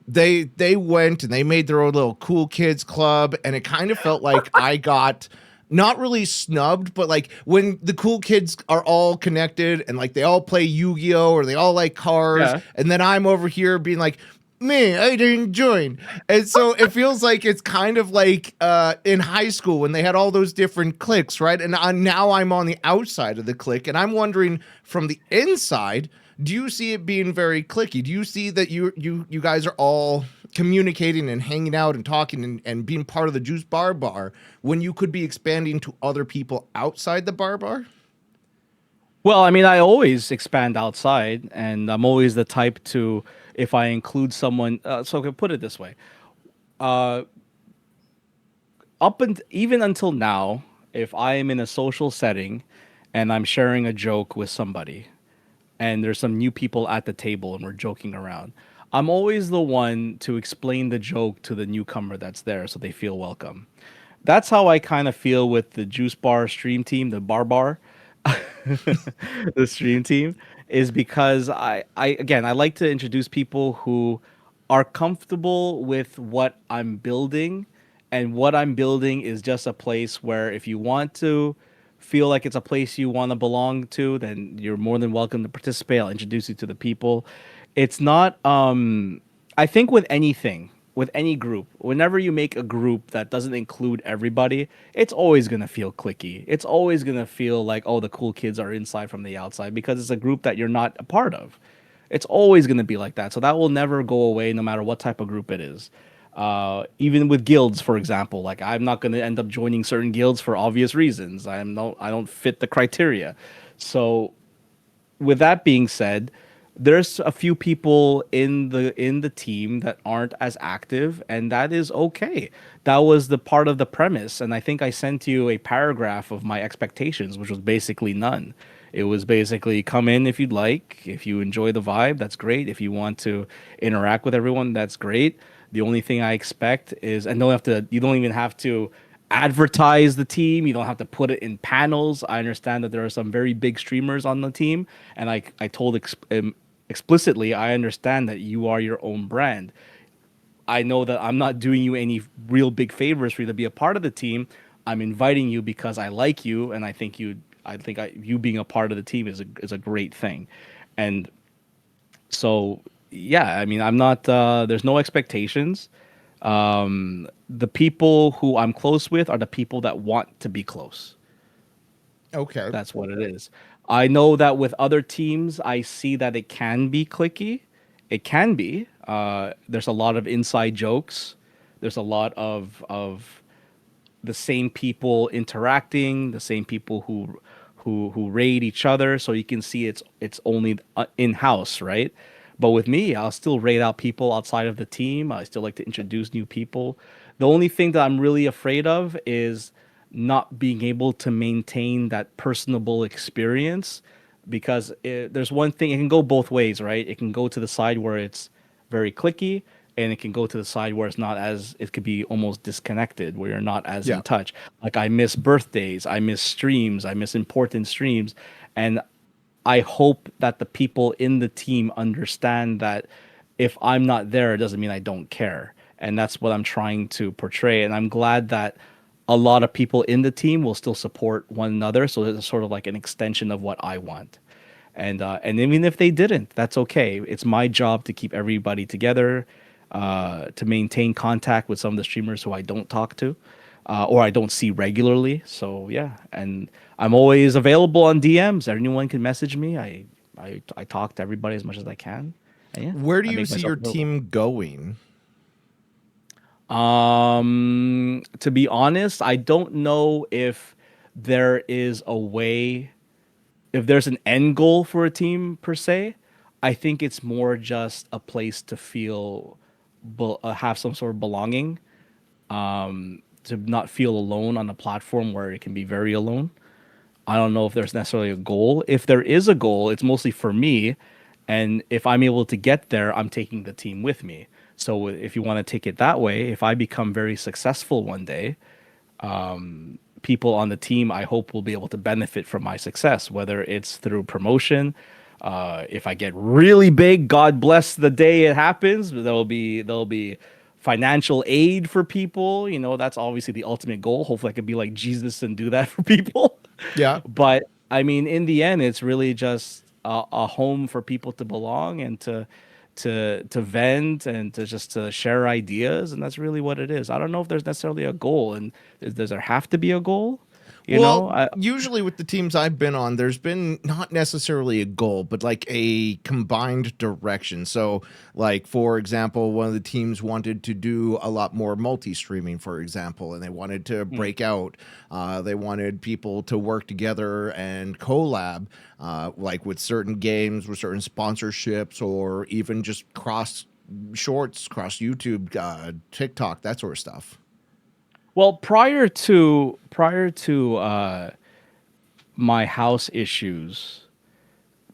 they went and they made their own little cool kids club, and it kind of felt like I got not really snubbed, but like when the cool kids are all connected and like they all play Yu-Gi-Oh or they all like cars, and then I'm over here being like, Me, I didn't join. And so it feels like it's kind of like in high school when they had all those different cliques, right? And now I'm on the outside of the clique, and I'm wondering from the inside, do you see it being very cliquey? Do you see that you guys are all communicating and hanging out and talking and being part of the Juice Bar when you could be expanding to other people outside the bar? Well, I mean, I always expand outside, and I'm always the type to, if I include someone, so I can put it this way. Uh, even until now, if I am in a social setting and I'm sharing a joke with somebody, and there's some new people at the table and we're joking around, I'm always the one to explain the joke to the newcomer that's there so they feel welcome. That's how I kind of feel with the Juice Bar stream team, the bar, the stream team, is because I again I like to introduce people who are comfortable with what I'm building, and what I'm building is just a place where if you want to feel like it's a place you want to belong to, then you're more than welcome to participate. I'll introduce you to the people. It's not I think with anything, with any group, whenever you make a group that doesn't include everybody, it's always going to feel clicky. It's always going to feel like, oh, the cool kids are inside from the outside because it's a group that you're not a part of. It's always going to be like that. So that will never go away no matter what type of group it is. Even with guilds, for example, like I'm not going to end up joining certain guilds for obvious reasons. I don't fit the criteria. So with that being said, there's a few people in the team that aren't as active, and that is okay. That was the part of the premise, and I think I sent you a paragraph of my expectations, which was basically none. It was basically come in if you'd like. If you enjoy the vibe, that's great. If you want to interact with everyone, that's great. The only thing I expect is, and you don't even have to advertise the team. You don't have to put it in panels. I understand that there are some very big streamers on the team, and I told explicitly, I understand that you are your own brand. I know that I'm not doing you any real big favors for you to be a part of the team. I'm inviting you because I like you, and you being a part of the team is a great thing, and so yeah, I mean, I'm not. There's no expectations. The people who I'm close with are the people that want to be close. Okay. That's what it is. I know that with other teams, I see that it can be clicky. It can be. There's a lot of inside jokes. There's a lot of the same people interacting, the same people who raid each other. So you can see it's only in house, right? But with me, I'll still raid out people outside of the team. I still like to introduce new people. The only thing that I'm really afraid of is not being able to maintain that personable experience, because there's one thing, it can go both ways, right? It can go to the side where it's very clicky, and it can go to the side where it's not as, it could be almost disconnected, where you're not as Yeah. in touch. Like I miss birthdays, I miss streams, I miss important streams, and I hope that the people in the team understand that if I'm not there, it doesn't mean I don't care. And that's what I'm trying to portray. And I'm glad that a lot of people in the team will still support one another. So it's sort of like an extension of what I want. And even if they didn't, that's okay. It's my job to keep everybody together, to maintain contact with some of the streamers who I don't talk to, or I don't see regularly. So yeah, and I'm always available on DMs. Anyone can message me. I talk to everybody as much as I can. And yeah, Where do I you make see myself your available. team going? To be honest, I don't know if there is a way, if there's an end goal for a team per se. I think it's more just a place to feel, have some sort of belonging, to not feel alone on a platform where it can be very alone. I don't know if there's necessarily a goal. If there is a goal, it's mostly for me. And if I'm able to get there, I'm taking the team with me. So if you want to take it that way, if I become very successful one day, people on the team I hope will be able to benefit from my success, whether it's through promotion. If I get really big, God bless the day it happens. There'll be financial aid for people. You know, that's obviously the ultimate goal. Hopefully, I could be like Jesus and do that for people. Yeah. But I mean, in the end, it's really just a home for people to belong and to to vent and to share ideas, and that's really what it is. I don't know if there's necessarily a goal, and does there have to be a goal? You Well, know, usually with the teams I've been on, there's been not necessarily a goal, but like a combined direction. So, like, for example, one of the teams wanted to do a lot more multi-streaming, for example, and they wanted to break out. They wanted people to work together and collab, like with certain games, with certain sponsorships, or even just cross shorts, cross YouTube, TikTok, that sort of stuff. well, prior to my house issues,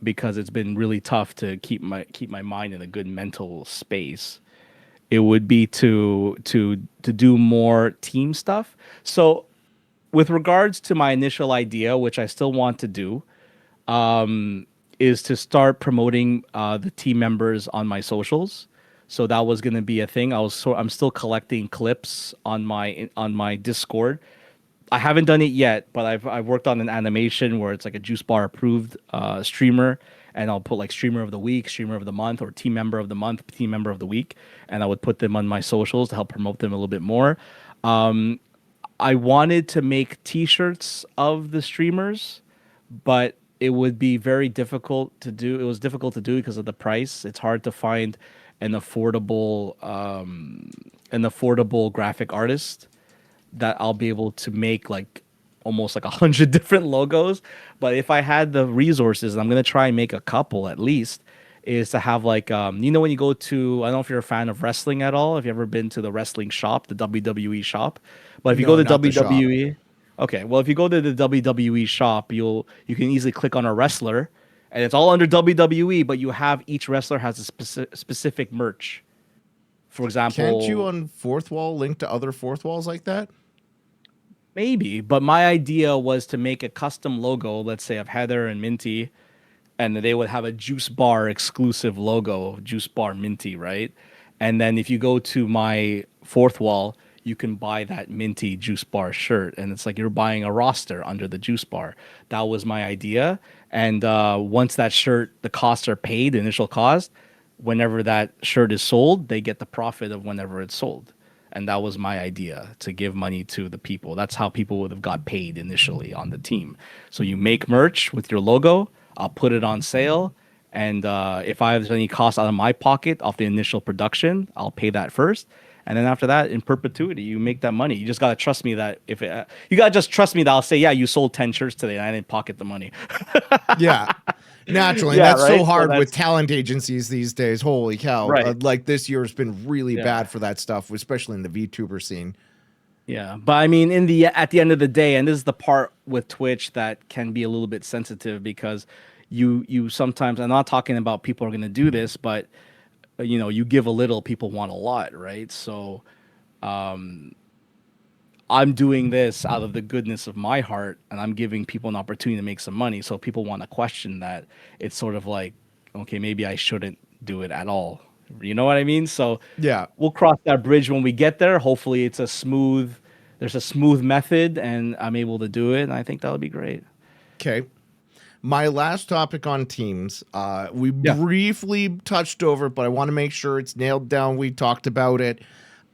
because it's been really tough to keep my mind in a good mental space. It would be to do more team stuff. So with regards to my initial idea, which I still want to do, is to start promoting the team members on my socials. So that was going to be a thing. I'm still collecting clips on my Discord. I haven't done it yet, but I've worked on an animation where it's like a Juice Bar approved streamer, and I'll put like streamer of the week, streamer of the month, or team member of the month, team member of the week, and I would put them on my socials to help promote them a little bit more. I wanted to make T-shirts of the streamers, but it would be very difficult to do. It was difficult to do because of the price. It's hard to find an affordable graphic artist that I'll be able to make like almost like 100 different logos. But if I had the resources, I'm gonna try and make a couple at least. Is to have like when you go to, I don't know if you're a fan of wrestling at all. If you ever been to the wrestling shop, the WWE shop, but if you go No, to not the shop. WWE, okay, well if you go to the WWE shop, you can easily click on a wrestler, and it's all under WWE. But you have each wrestler has a specific merch. For Can't you example, on fourth wall link to other fourth walls like that? maybe, but my idea was to make a custom logo, let's say of Heather and Minty, and they would have a Juice Bar exclusive logo, Juice Bar Minty, right? And then if you go to my fourth wall, you can buy that Minty Juice Bar shirt, and it's like you're buying a roster under the Juice Bar. That was my idea, and once that shirt, the costs are paid, the initial cost, whenever that shirt is sold, they get the profit of whenever it's sold. And that was my idea, to give money to the people. That's how people would have got paid initially on the team. So you make merch with your logo. I'll put it on sale, and if I have any costs out of my pocket off the initial production, I'll pay that first. And then after that, in perpetuity, you make that money. You just gotta trust me that you gotta just trust me that I'll say, yeah, you sold 10 shirts today, and I didn't pocket the money. Yeah, naturally. Yeah, That's so right. So hard with that's talent agencies these days. Holy cow. right. Like this year has been really Yeah. bad for that stuff, especially in the VTuber scene. Yeah, but I mean, in the at the end of the day, and this is the part with Twitch that can be a little bit sensitive because you sometimes, I'm not talking about people are going to do this, but you give a little, people want a lot, right? So I'm doing this out of the goodness of my heart, and I'm giving people an opportunity to make some money. So people want to question that. It's sort of like, okay, maybe I shouldn't do it at all. You know what I mean? So Yeah. we'll cross that bridge when we get there. Hopefully, there's a smooth method, and I'm able to do it. And I think that would be great. Okay. My last topic on teams, we Yeah. briefly touched over, but I want to make sure it's nailed down. We talked about it.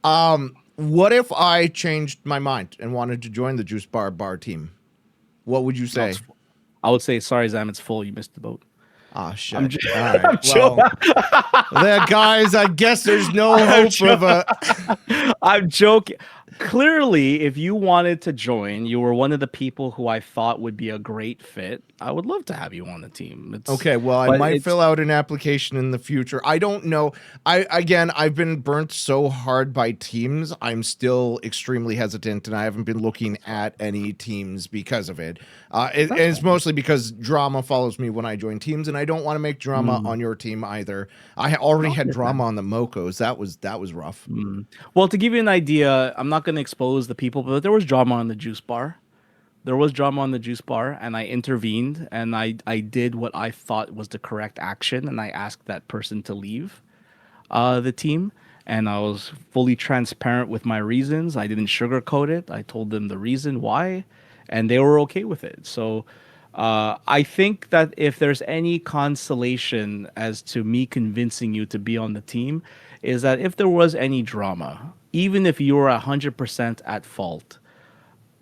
What if I changed my mind and wanted to join the Juice Bar team? What would you No, say? I would say, sorry, Zam, it's full. You missed the boat. Ah, I'm shit. j- All right. I'm joking. Well, there, guys, I guess there's no hope of a. I'm joking. Clearly, if you wanted to join, you were one of the people who I thought would be a great fit. I would love to have you on the team. Okay, well, I But might it's fill out an application in the future. I don't know. I've been burnt so hard by teams. I'm still extremely hesitant, and I haven't been looking at any teams because of it. It's mostly because drama follows me when I join teams, and I don't want to make drama Mm, on your team either. I already no, I had drama understand. on the Mocos. That was rough. Well, to give you an idea, I'm not going to expose the people, but there was drama on the juice bar. There was drama on the juice bar, and I intervened, and I did what I thought was the correct action, and I asked that person to leave the team, and I was fully transparent with my reasons. I didn't sugarcoat it. I told them the reason why, and they were okay with it. So, I think that if there's any consolation as to me convincing you to be on the team, is that if there was any drama, even if you were 100% at fault,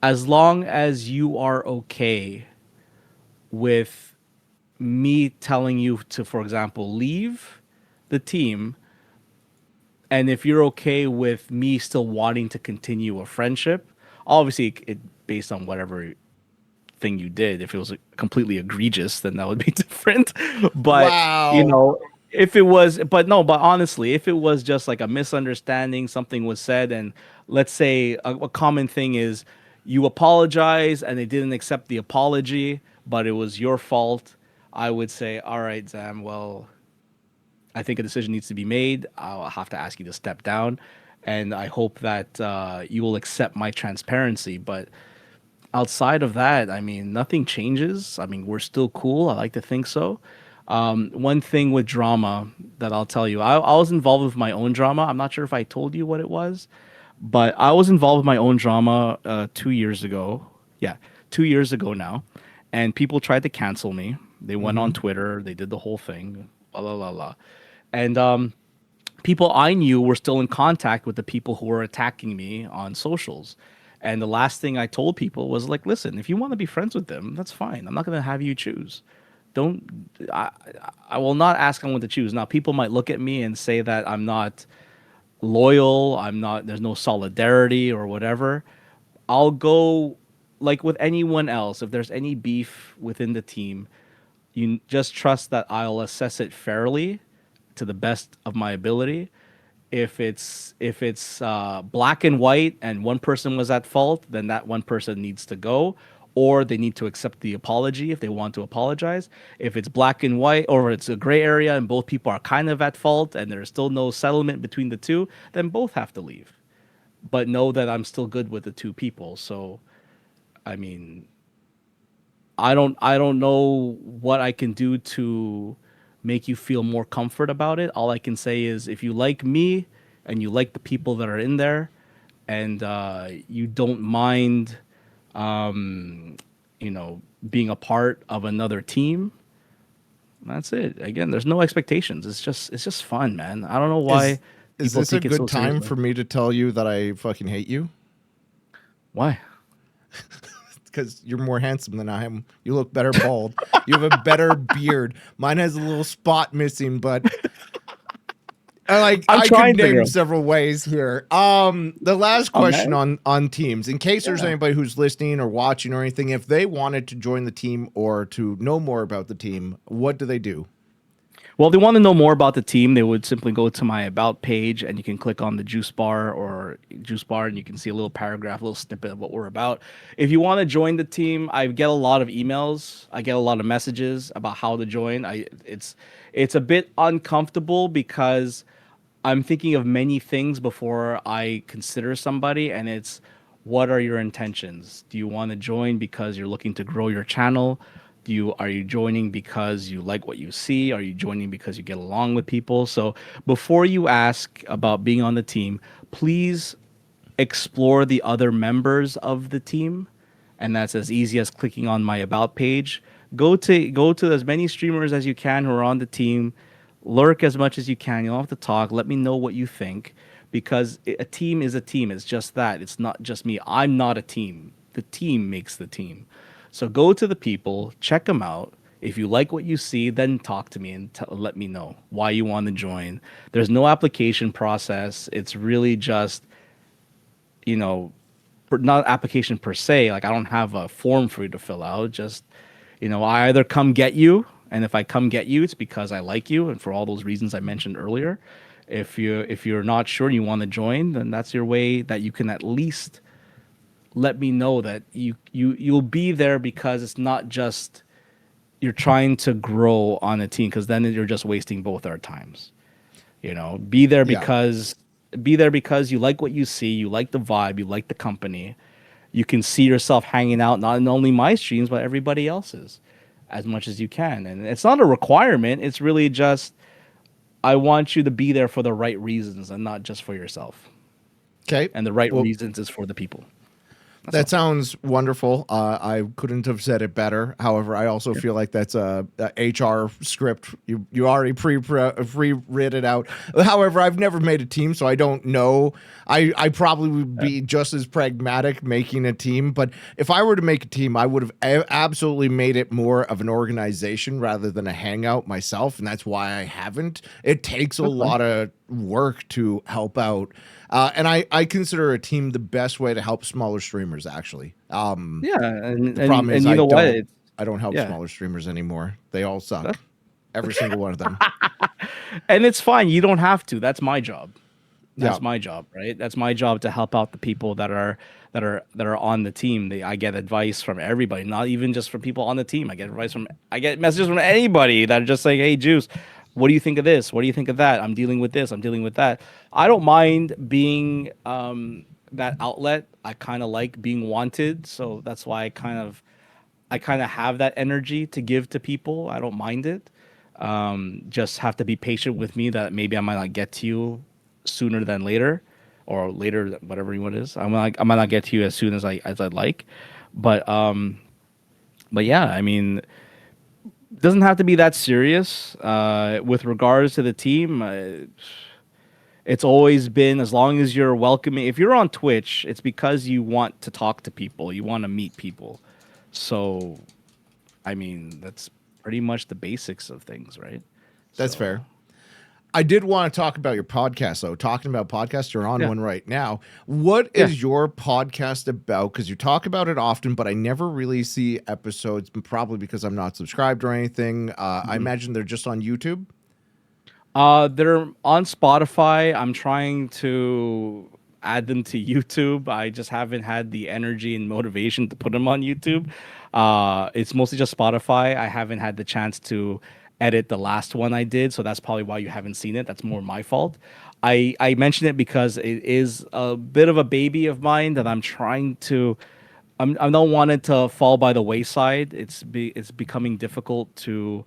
as long as you are okay with me telling you to, for example, leave the team, and if you're okay with me still wanting to continue a friendship, obviously it based on whatever thing you did. If it was completely egregious, then that would be different. But you Wow. know, if it was, but no, but honestly, if it was just like a misunderstanding, something was said, and let's say a common thing is you apologize and they didn't accept the apology, but it was your fault. I would say, all right, Zam, well, I think a decision needs to be made. I'll have to ask you to step down, and I hope that you will accept my transparency. But outside of that, I mean, nothing changes. I mean, we're still cool. I like to think so. One thing with drama that I'll tell you, I was involved with my own drama. I'm not sure if I told you what it was, but I was involved with my own drama 2 years ago. Yeah, 2 years ago now. And people tried to cancel me. They went on Mm-hmm. Twitter, they did the whole thing, la la la la. And people I knew were still in contact with the people who were attacking me on socials. And the last thing I told people was like, listen, if you want to be friends with them, that's fine. I'm not going to have you choose. Don't, I, I will not ask anyone to choose. Now, people might look at me and say that I'm not loyal, I'm not, there's no solidarity or whatever. I'll go like with anyone else. If there's any beef within the team, you just trust that I'll assess it fairly to the best of my ability. If it's black and white and one person was at fault, then that one person needs to go, or they need to accept the apology if they want to apologize. If it's black and white, or it's a gray area and both people are kind of at fault and there's still no settlement between the two, then both have to leave. But know that I'm still good with the two people. So, I mean, I don't know what I can do to make you feel more comfort about it. All I can say is if you like me and you like the people that are in there and you don't mind being a part of another team, that's it. Again, there's no expectations. It's just fun, man. I don't know why Is people this a take it so good time seriously. for me to tell you that I fucking hate you? Why? Because you're more handsome than I am. You look better bald. You have a better beard. Mine has a little spot missing, but I'm I could trying to name grow. several ways here. The last Oh question man. on teams, in case there's Yeah. anybody who's listening or watching or anything, if they wanted to join the team or to know more about the team, what do they do? Well, if they want to know more about the team, they would simply go to my about page and you can click on the juice bar and you can see a little paragraph, a little snippet of what we're about. If you want to join the team, I get a lot of emails, I get a lot of messages about how to join. It's a bit uncomfortable because I'm thinking of many things before I consider somebody, and it's what are your intentions? Do you want to join because you're looking to grow your channel? Are you joining because you like what you see? Are you joining because you get along with people? So before you ask about being on the team, please explore the other members of the team, and that's as easy as clicking on my about page. Go to as many streamers as you can who are on the team. Lurk as much as you can. You don't have to talk. Let me know what you think, because a team is a team. It's just that. It's not just me. I'm not a team. The team makes the team. So go to the people, check them out. If you like what you see, then talk to me and let me know why you want to join. There's no application process. It's really just, you know, not application per se. Like I don't have a form for you to fill out. Just, I either come get you, and if I come get you, it's because I like you, and for all those reasons I mentioned earlier. If you're not sure and you want to join, then that's your way that you can at least let me know that you'll be there, because it's not just you're trying to grow on a team, because then you're just wasting both our times. Be there Yeah. because you like what you see, you like the vibe, you like the company. You can see yourself hanging out not in only my streams but everybody else's as much as you can. And it's not a requirement, it's really just I want you to be there for the right reasons and not just for yourself. Okay. And the right Well, reasons is for the people. That sounds wonderful. I couldn't have said it better. However, I also feel like that's a HR script. You already pre-read it out. However, I've never made a team, so I don't know. I probably would be just as pragmatic making a team. But if I were to make a team, I would have absolutely made it more of an organization rather than a hangout myself, and that's why I haven't. It takes a lot of work to help out. And I consider a team the best way to help smaller streamers, actually. And the problem is you know what? I don't help smaller streamers anymore. They all suck. Every single one of them. And it's fine. You don't have to. That's my job. That's my job, right? That's my job to help out the people that are on the team. I get advice from everybody, not even just from people on the team. I get messages from anybody that are just like, "Hey, Juice, what do you think of this? What do you think of that? I'm dealing with this. I'm dealing with that." I don't mind being that outlet. I kind of like being wanted, so that's why I kind of have that energy to give to people. I don't mind it. Just have to be patient with me that maybe I might not get to you sooner than later, or later, whatever it is. I might not get to you as soon as I'd like, but yeah, I mean, it doesn't have to be that serious. With regards to the team, it's always been, as long as you're welcoming. If you're on Twitch, it's because you want to talk to people, you want to meet people. So, I mean, that's pretty much the basics of things, right? That's fair. I did want to talk about your podcast, though. Talking about podcasts, you're on one right now. What is your podcast about? Because you talk about it often, but I never really see episodes, probably because I'm not subscribed or anything. I imagine they're just on YouTube. They're on Spotify. I'm trying to add them to YouTube. I just haven't had the energy and motivation to put them on YouTube. It's mostly just Spotify. I haven't had the chance to edit the last one I did, so that's probably why you haven't seen it. That's more my fault. I mention it because it is a bit of a baby of mine that I'm trying to. I don't want it to fall by the wayside. It's becoming difficult to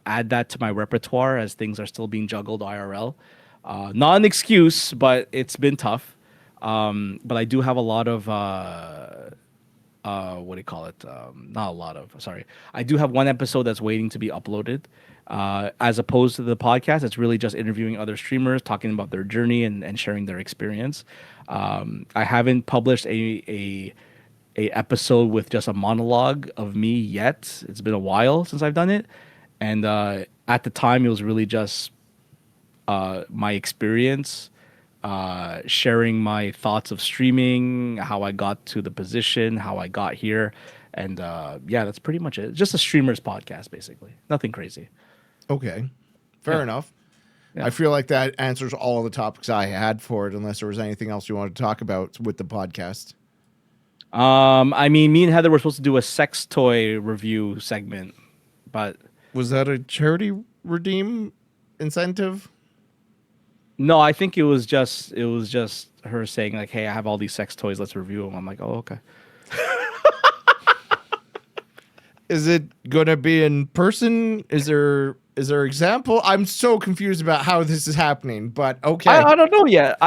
add that to my repertoire as things are still being juggled IRL. Not an excuse, but it's been tough. But I do have a lot of what do you call it? Not a lot of. Sorry, I do have one episode that's waiting to be uploaded. As opposed to the podcast, it's really just interviewing other streamers, talking about their journey and sharing their experience. I haven't published a episode with just a monologue of me yet. It's been a while since I've done it, and at the time, it was really just my experience, sharing my thoughts of streaming, how I got to the position, how I got here, and yeah, that's pretty much it. Just a streamer's podcast, basically. Nothing crazy. Okay, fair enough. I feel like that answers all of the topics I had for it, unless there was anything else you wanted to talk about with the podcast. I mean, me and Heather were supposed to do a sex toy review segment, but was that a charity redeem incentive? No, I think it was just her saying like, "Hey, I have all these sex toys. Let's review them." I'm like, "Oh, okay." Is it gonna be in person? Is there example? I'm so confused about how this is happening, but okay. I don't know yet.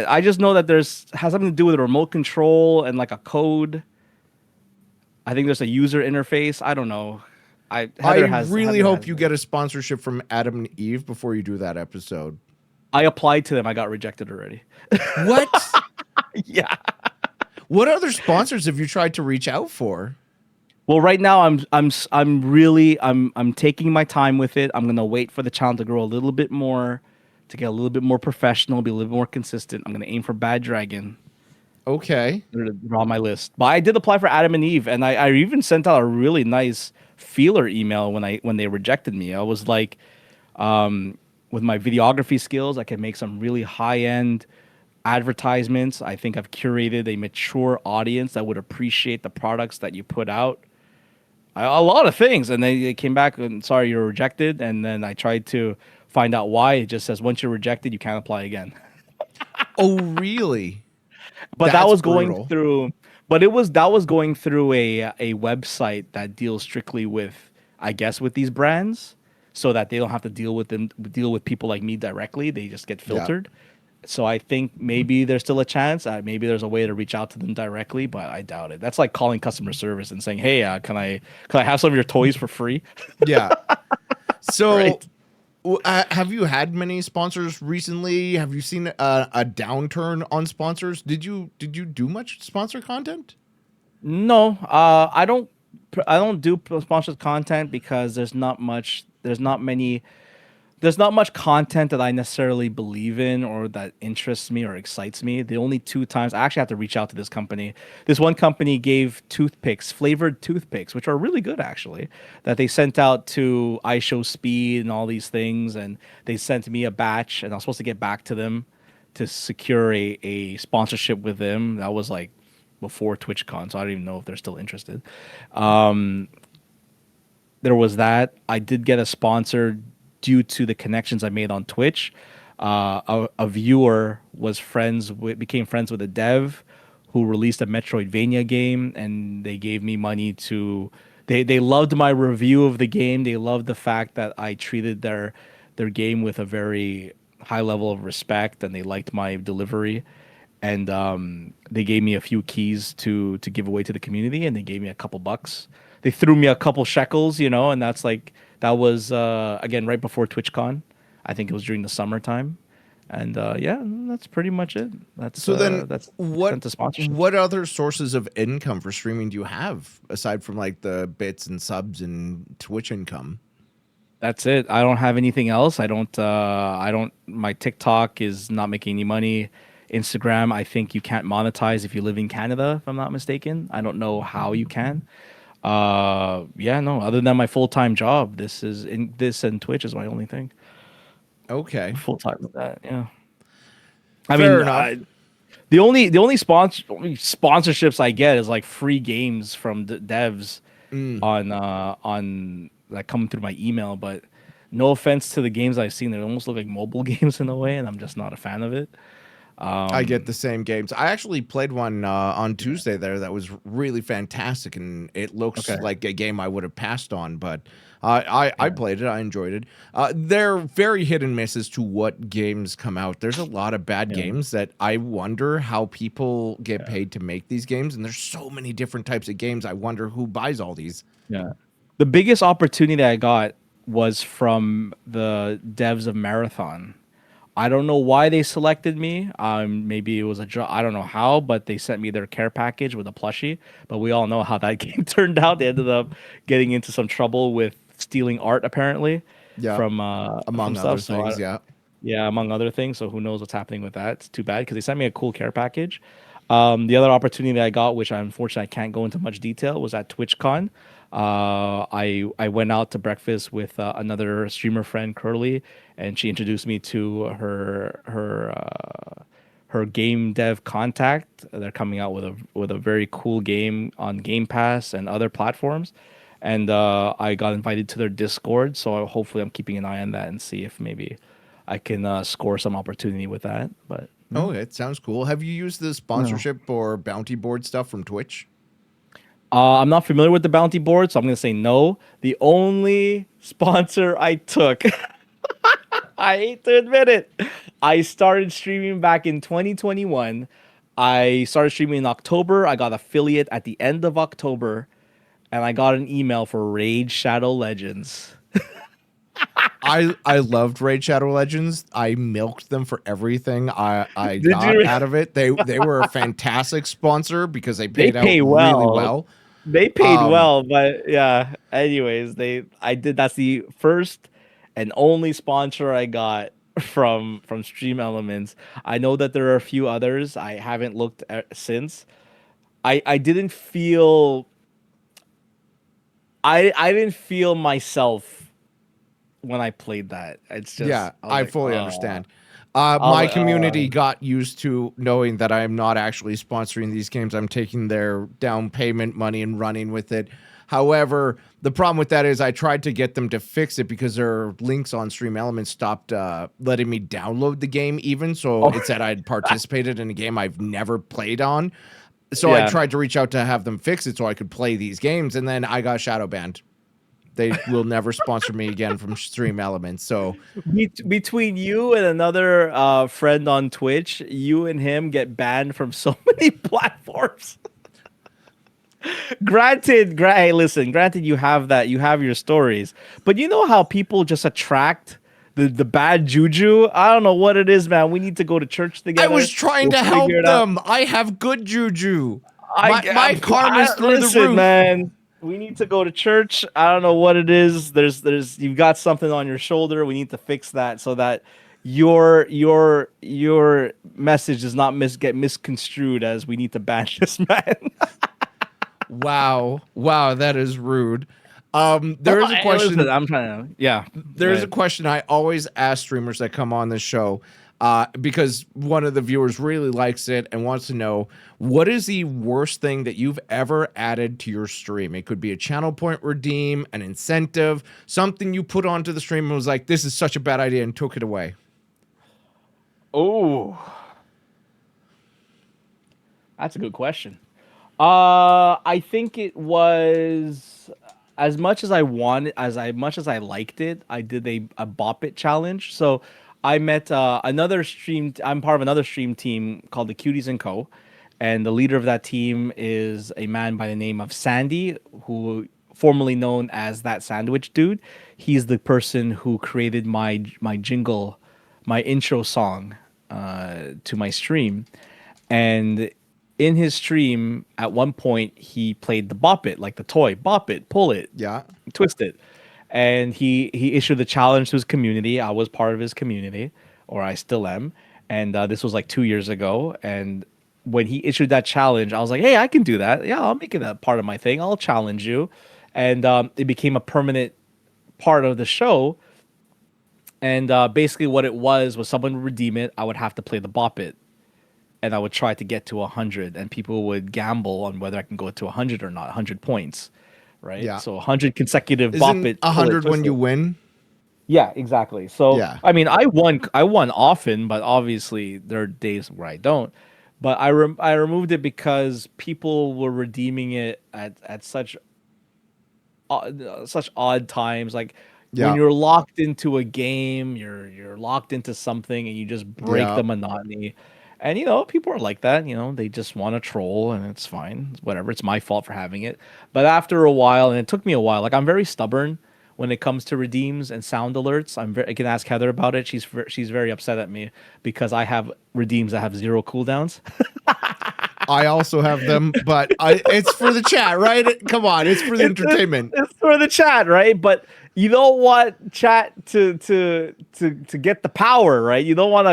I just know that has something to do with a remote control and like a code. I think there's a user interface. I don't know. I really hope you get a sponsorship from Adam and Eve before you do that episode. I applied to them. I got rejected already. What? Yeah. What other sponsors have you tried to reach out for? Well, right now I'm taking my time with it. I'm gonna wait for the channel to grow a little bit more, to get a little bit more professional, be a little bit more consistent. I'm gonna aim for Bad Dragon. Okay. They're on my list. But I did apply for Adam and Eve, and I even sent out a really nice feeler email when they rejected me. I was like, with my videography skills, I can make some really high-end advertisements. I think I've curated a mature audience that would appreciate the products that you put out. A lot of things. And they came back and, sorry, you're rejected. And then I tried to find out why. It just says, once you're rejected, you can't apply again. Oh, really? But that was going through, that was going through a website that deals strictly with, I guess, with these brands, so that they don't have to deal with people like me directly. They just get filtered. So I think maybe there's still a chance. Maybe there's a way to reach out to them directly, but I doubt it. That's like calling customer service and saying, "Hey, can I have some of your toys for free?" Yeah. So Right. have you had many sponsors recently? Have you seen a downturn on sponsors? Did you do much sponsor content? No, I don't do sponsored content because there's not much content that I necessarily believe in or that interests me or excites me. The only two times I actually have to reach out to this company. This one company gave toothpicks, flavored toothpicks, which are really good actually, that they sent out to iShow Speed and all these things, and they sent me a batch, and I was supposed to get back to them to secure a sponsorship with them. That was like before TwitchCon, so I don't even know if they're still interested. There was that. I did get a sponsor due to the connections I made on Twitch. A viewer became friends with a dev who released a Metroidvania game, and they gave me money to. They loved my review of the game. They loved the fact that I treated their game with a very high level of respect, and they liked my delivery. And they gave me a few keys to give away to the community, and they gave me a couple bucks. They threw me a couple shekels, and that's like that was again right before TwitchCon. I think it was during the summertime, and yeah, that's pretty much it. So then That's what extent to sponsorships. what other sources of income for streaming do you have aside from like the bits and subs and Twitch income? That's it. I don't have anything else. I don't. My TikTok is not making any money. Instagram, I think you can't monetize if you live in Canada, if I'm not mistaken. I don't know how you can. Yeah, no. Other than my full time job, this and Twitch is my only thing. Okay. Full time with that. Yeah. I Fair mean, enough. the only sponsorships I get is like free games from devs Mm. on that come through my email. But no offense to the games I've seen, they almost look like mobile games in a way, and I'm just not a fan of it. I get the same games. I actually played one on Tuesday there that was really fantastic, and it looks Okay. like a game I would have passed on, but I played it. I enjoyed it. They're very hit and miss as to what games come out. There's a lot of bad Yeah. games that I wonder how people get Yeah. paid to make these games, and there's so many different types of games. I wonder who buys all these. Yeah. The biggest opportunity I got was from the devs of Marathon. I don't know why they selected me. Maybe it was a job. I don't know how, but they sent me their care package with a plushie. But we all know how that game turned out. They ended up getting into some trouble with stealing art, apparently, Yeah, from among stuff. other things. Yeah. Yeah, among other things. So who knows what's happening with that? It's too bad because they sent me a cool care package. The other opportunity I got, which unfortunately I can't go into much detail, was at TwitchCon. I went out to breakfast with another streamer friend, Curly, and she introduced me to her game dev contact. They're coming out with a very cool game on Game Pass and other platforms. And I got invited to their Discord, so hopefully I'm keeping an eye on that and see if maybe I can score some opportunity with that. But Oh, it sounds cool. Have you used the no. sponsorship or bounty board stuff from Twitch? I'm not familiar with the bounty board, so I'm going to say no. The only sponsor I took, I hate to admit it, I started streaming back in 2021. I started streaming in October. I got affiliate at the end of October, and I got an email for Raid Shadow Legends. I loved Raid Shadow Legends. I milked them for everything I Did got you? out of it. They were a fantastic sponsor because they They paid out pay really well. well. They paid Um, well, but yeah. Anyways, I did. That's the first and only sponsor I got from Stream Elements. I know that there are a few others. I haven't looked at since. I didn't feel I didn't feel myself when I played that. It's just yeah, I fully understand. I was My like, community got used to knowing that I am not actually sponsoring these games. I'm taking their down payment money and running with it. However, the problem with that is I tried to get them to fix it because their links on Stream Elements stopped letting me download the game even. So oh, it said I'd participated in a game I've never played on. So I yeah. tried to reach out to have them fix it so I could play these games, and then I got shadow banned. they will never sponsor me again from Stream Elements. So Between you and another friend on Twitch, you and him get banned from so many platforms. Hey, listen, granted you have your stories, but you know how people just attract the bad juju? I don't know what it is, man. We need to go to church together. I was trying to help them. I have good juju. My karma's through the roof. Man. We need to go to church. I don't know what it is. You've got something on your shoulder. We need to fix that so that your message does not get misconstrued as we need to ban this man. Wow, that is rude. There is a question. Listen, I'm trying to. Yeah, there's a question I always ask streamers that come on this show, because one of the viewers really likes it and wants to know, what is the worst thing that you've ever added to your stream? It could be a channel point redeem, an incentive, something you put onto the stream and was like, this is such a bad idea, and took it away. Oh, that's a good question. I think it was, as much as I liked it, I did a Bop It challenge. So I met another stream. I'm part of another stream team called the Cuties and Co. And the leader of that team is a man by the name of Sandy, who formerly known as That Sandwich Dude. He's the person who created my jingle, my intro song to my stream. And in his stream, at one point, he played the Bop It, like the toy. Bop it, pull it, twist it. And he issued the challenge to his community. I was part of his community, or I still am. And this was like 2 years ago. And when he issued that challenge, I was like, hey, I can do that. Yeah, I'll make it a part of my thing. I'll challenge you. And it became a permanent part of the show. And basically what it was someone would redeem it. I would have to play the Bop It. And I would try to get to 100, and people would gamble on whether I can go to 100 or not, 100 points, right? Yeah. So 100 consecutive Bop It. 100 when you win? Yeah, exactly. So, yeah. I mean, I won often, but obviously there are days where I don't. But I removed it because people were redeeming it at such odd times. Like, when you're locked into a game, you're locked into something, and you just break the monotony. And, people are like that, they just want to troll, and it's fine. Whatever. It's my fault for having it. But after a while, and it took me a while, like, I'm very stubborn when it comes to redeems and sound alerts. I can ask Heather about it. She's very upset at me because I have redeems that have 0 cooldowns. I also have them, but it's for the chat, right? Come on, it's for the entertainment. It's for the chat, right? But you don't want chat to get the power, right? You don't want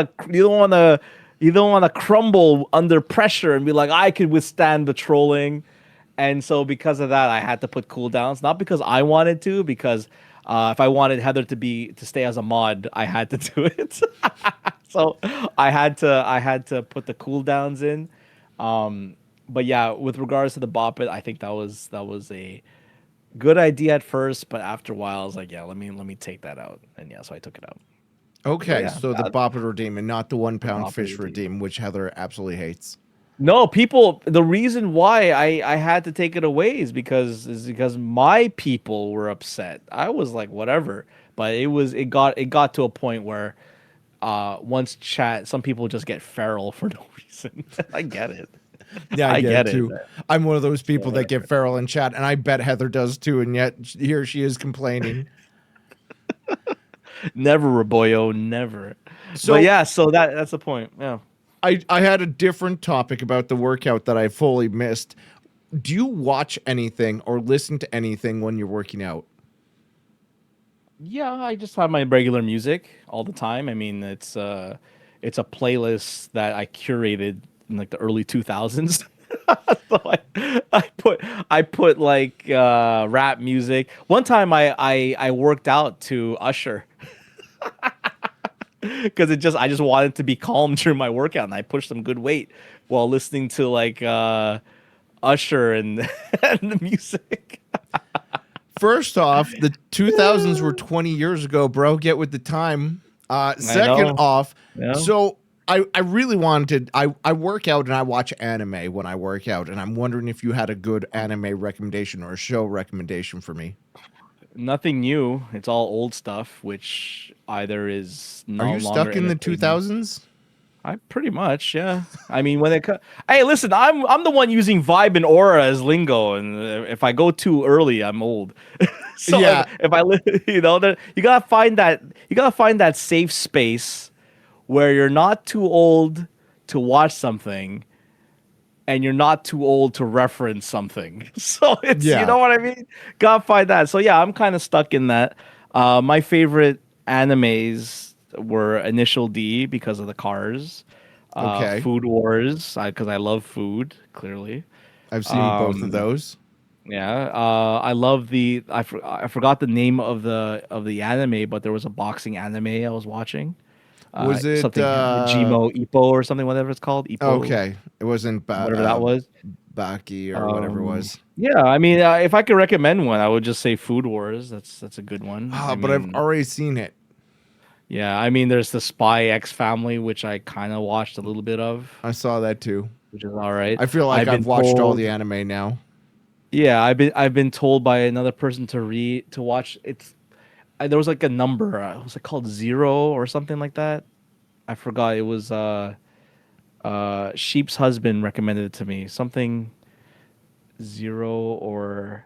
to crumble under pressure and be like, I could withstand the trolling. And so because of that, I had to put cooldowns, not because I wanted to, because if I wanted Heather to stay as a mod, I had to do it. So I had to put the cooldowns in. But yeah, with regards to the Bop It, I think that was a good idea at first, but after a while I was like, yeah, let me take that out. And yeah, so I took it out. Okay, so the Bop It redeem and not the 1 pound fish redeem, which Heather absolutely hates. No, the reason why I had to take it away is because my people were upset. I was like, whatever, but it got to a point where once chat, some people just get feral for no reason. I get it. Yeah, I get it too. I'm one of those people that get feral in chat, and I bet Heather does too, and yet here she is complaining. Never, Roboyo, never. So yeah, so that's the point. Yeah. I had a different topic about the workout that I fully missed. Do you watch anything or listen to anything when you're working out? Yeah, I just have my regular music all the time. I mean, it's a playlist that I curated in like the early 2000s. So I put like rap music. One time I worked out to Usher. Because I just wanted to be calm during my workout, and I pushed some good weight while listening to like Usher and, and the music. First off, the 2000s were 20 years ago, bro. Get with the time. Second off, so I really wanted. I work out and I watch anime when I work out, and I'm wondering if you had a good anime recommendation or a show recommendation for me. Nothing new. It's all old stuff, which either is Are no you longer stuck in the entertaining. 2000s? I pretty much, yeah. I mean, hey, listen, I'm the one using vibe and aura as lingo, and if I go too early, I'm old. So Yeah. if you gotta find that safe space where you're not too old to watch something, and you're not too old to reference something. So it's, you Yeah. know what I mean? Gotta find that. So yeah, I'm kind of stuck in that. My favorite animes were Initial D because of the cars, Okay. Food Wars because I love food clearly. I've seen both of Um, those. yeah, I love I forgot the name of the anime, but there was a boxing anime I was watching. Was it Something Jimo Ippo or something, whatever it's called, Ippo, okay. It wasn't whatever that was. Baki or whatever it was. Yeah, I mean, if I could recommend one, I would just say Food Wars. That's a good one. Ah, I but I've mean, already seen it. yeah, I mean, there's the Spy X Family, which I kind of watched a little bit of, I saw that too. which is all right. I feel like I've I've been watched all the told, anime now. yeah, I've been told by another person to watch. There was like a number. Was it called Zero or something like that? I forgot. It was Sheep's husband recommended it to me. Something Zero, or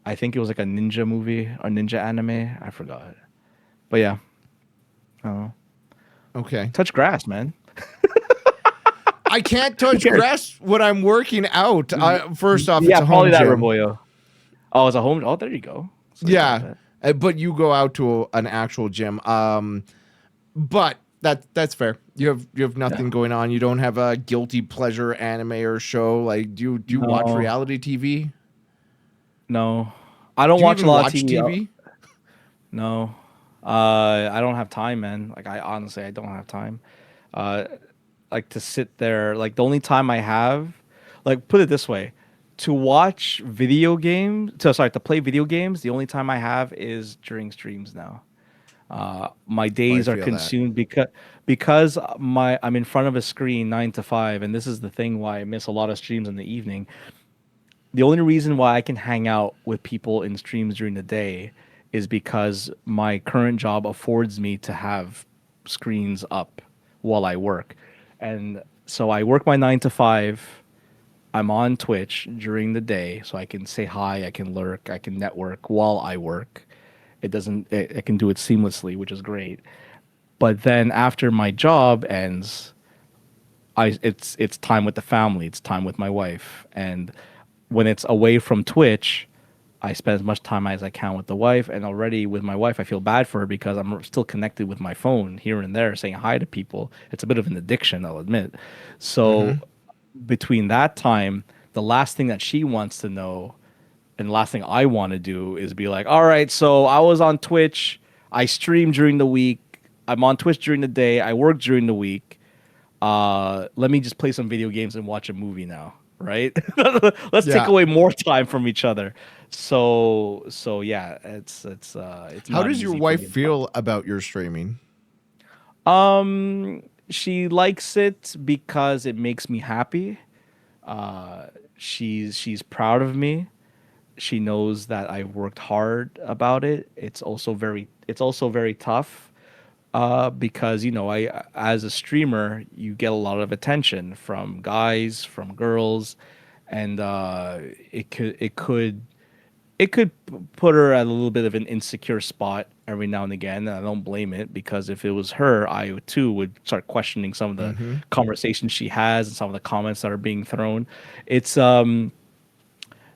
I think it was like a ninja movie or ninja anime. I forgot. But yeah, oh, Okay. touch grass, man. I can't Who touch cares? grass when I'm working out. First off, it's Yeah, a probably home that gym. Raboyo. Oh, it's a home. Oh, there you go. So you got Yeah, that. but you go out to an actual gym. But that's fair. You have Yeah. nothing going on. You don't have a guilty pleasure anime or show. Like, do you watch No, reality TV? no, I don't Do you watch a even lot of watch TV. TV? No, I don't have time, man. Like I honestly, I don't have time. Uh, like to sit there. Like the only time I have, like put it this way, to watch video games. To play video games. The only time I have is during streams now. My Oh, I days are feel that. consumed I'm in front of a screen 9 to 5, and this is the thing why I miss a lot of streams in the evening. The only reason why I can hang out with people in streams during the day is because my current job affords me to have screens up while I work. And so I work my 9 to 5. I'm on Twitch during the day, so I can say hi, I can lurk, I can network while I work. I can do it seamlessly, which is great. But then after my job ends, it's time with the family, it's time with my wife. And when it's away from Twitch, I spend as much time as I can with the wife. And already with my wife, I feel bad for her because I'm still connected with my phone here and there, saying hi to people. It's a bit of an addiction, I'll admit. So Mm-hmm. between that time, the last thing that she wants to know and the last thing I want to do is be like, all right, so I was on Twitch, I stream during the week, I'm on Twitch during the day, I work during the week. Let me just play some video games and watch a movie now, right? Let's take Yeah. away more time from each other. So yeah, it's How not does your easy for wife me. feel about your streaming? She likes it because it makes me happy. Uh, she's proud of me. She knows that I've worked hard about it. It's also very tough because I as a streamer you get a lot of attention from guys, from girls, and it could put her at a little bit of an insecure spot every now and again. And I don't blame it because if it was her, I too would start questioning some of the Mm-hmm. conversations she has and some of the comments that are being thrown. It's um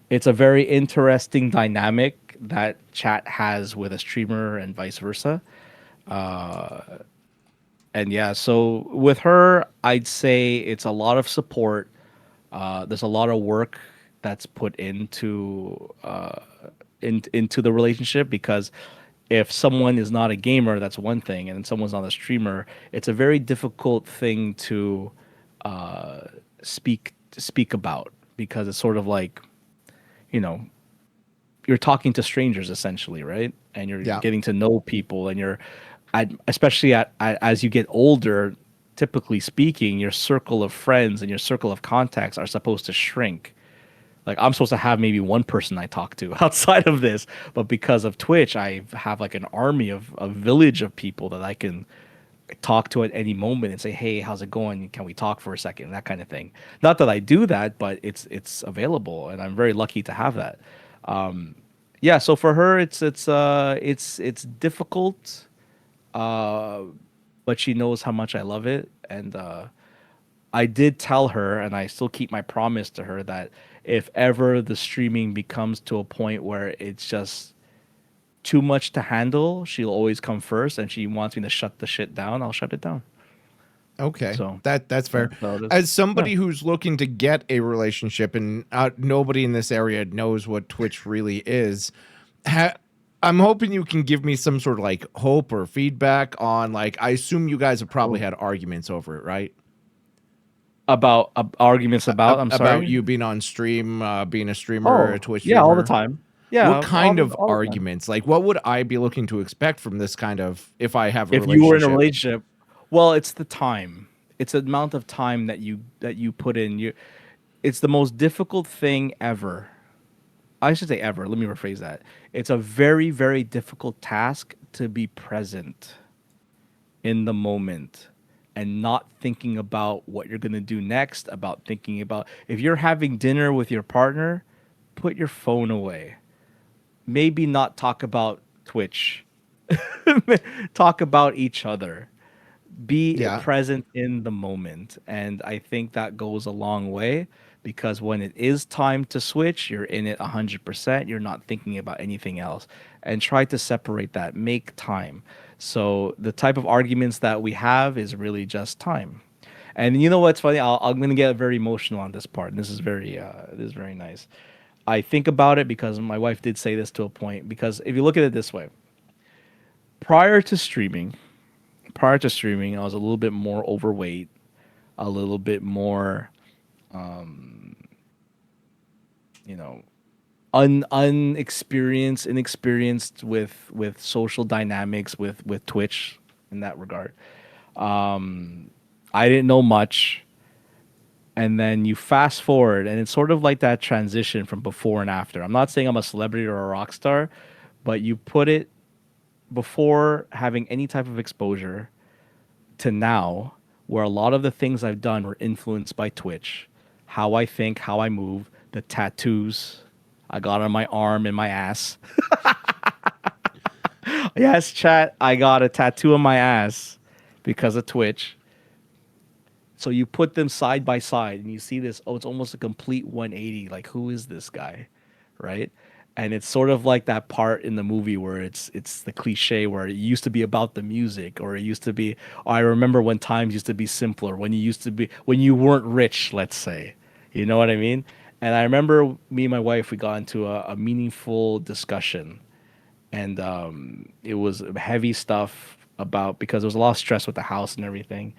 it's a very interesting dynamic that chat has with a streamer and vice versa. And yeah, so with her, I'd say it's a lot of support. There's a lot of work that's put into the relationship because if someone is not a gamer, that's one thing, and someone's not a streamer, it's a very difficult thing to speak about because it's sort of like you know you're talking to strangers essentially, right? And you're Yeah. getting to know people, and especially as you get older. Typically speaking, your circle of friends and your circle of contacts are supposed to shrink, Like I'm supposed to have maybe one person I talk to outside of this, but because of Twitch, I have like an army of a village of people that I can talk to at any moment and say, "Hey, how's it going? Can we talk for a second?" That kind of thing. Not that I do that, but it's available, and I'm very lucky to have that. Yeah, so for her, it's difficult, uh, but she knows how much I love it, and I did tell her, and I still keep my promise to her that if ever the streaming becomes to a point where it's just too much to handle, she'll always come first, and she wants me to shut the shit down. I'll shut it down. Okay, So that's yeah, fair. so this, As yeah. somebody who's looking to get a relationship, and nobody in this area knows what Twitch really is, I'm hoping you can give me some sort of like hope or feedback on like. I assume you guys have probably Oh. had arguments over it, right? About arguments about. I'm About sorry. you being on stream, being a streamer, a Oh Twitch yeah, all the streamer. time. What Yeah, kind of all the time. arguments? Like, what would I be looking to expect from this kind of if I have a If you were in a relationship? relationship, well, it's the time. It's the amount of time that you put in. It's the most difficult thing ever. I should say ever. Let me rephrase that. It's a very, very difficult task to be present in the moment and not thinking about what you're going to do next, about thinking about if you're having dinner with your partner, put your phone away. Maybe not talk about Twitch. Talk about each other. Be Yeah. present in the moment. And I think that goes a long way because when it is time to switch, you're in it 100%. You're not thinking about anything else. And try to separate that, make time. So the type of arguments that we have is really just time. And you know what's funny? I'm gonna get very emotional on this part, and this is very nice. I think about it because my wife did say this to a point. Because if you look at it this way, prior to streaming, prior to streaming, I was a little bit more overweight, a little bit more, you know, inexperienced with social dynamics with Twitch in that regard. I didn't know much, and then you fast forward, and it's sort of like that transition from before and after. I'm not saying I'm a celebrity or a rock star, but you put it before having any type of exposure to now, where a lot of the things I've done were influenced by Twitch, how I think, how I move, the tattoos I got on my arm and my ass. Yes, chat, I got a tattoo on my ass because of Twitch. So you put them side by side and you see this, oh, it's almost a complete 180. Like, who is this guy? Right? And it's sort of like that part in the movie where it's the cliche where it used to be about the music, or it used to be, oh, I remember when times used to be simpler, when you used to be when you weren't rich, let's say. You know what I mean? And I remember me and my wife, we got into a meaningful discussion, and it was heavy stuff about because there was a lot of stress with the house and everything.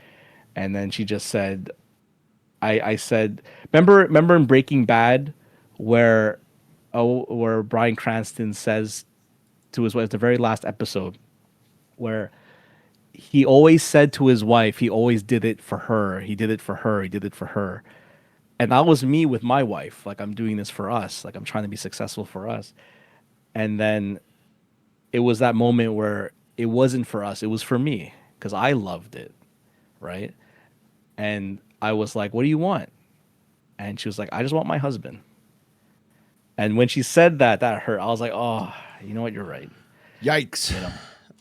And then she just said, I said, remember in Breaking Bad, where where Bryan Cranston says to his wife, the very last episode, where he always said to his wife, he always did it for her. He did it for her. He did it for her. And that was me with my wife. Like, I'm doing this for us. Like, I'm trying to be successful for us. And then it was that moment where it wasn't for us. It was for me because I loved it. Right. And I was like, what do you want? And she was like, I just want my husband. And when she said that, that hurt. I was like, oh, you know what? You're right. Yikes. You know,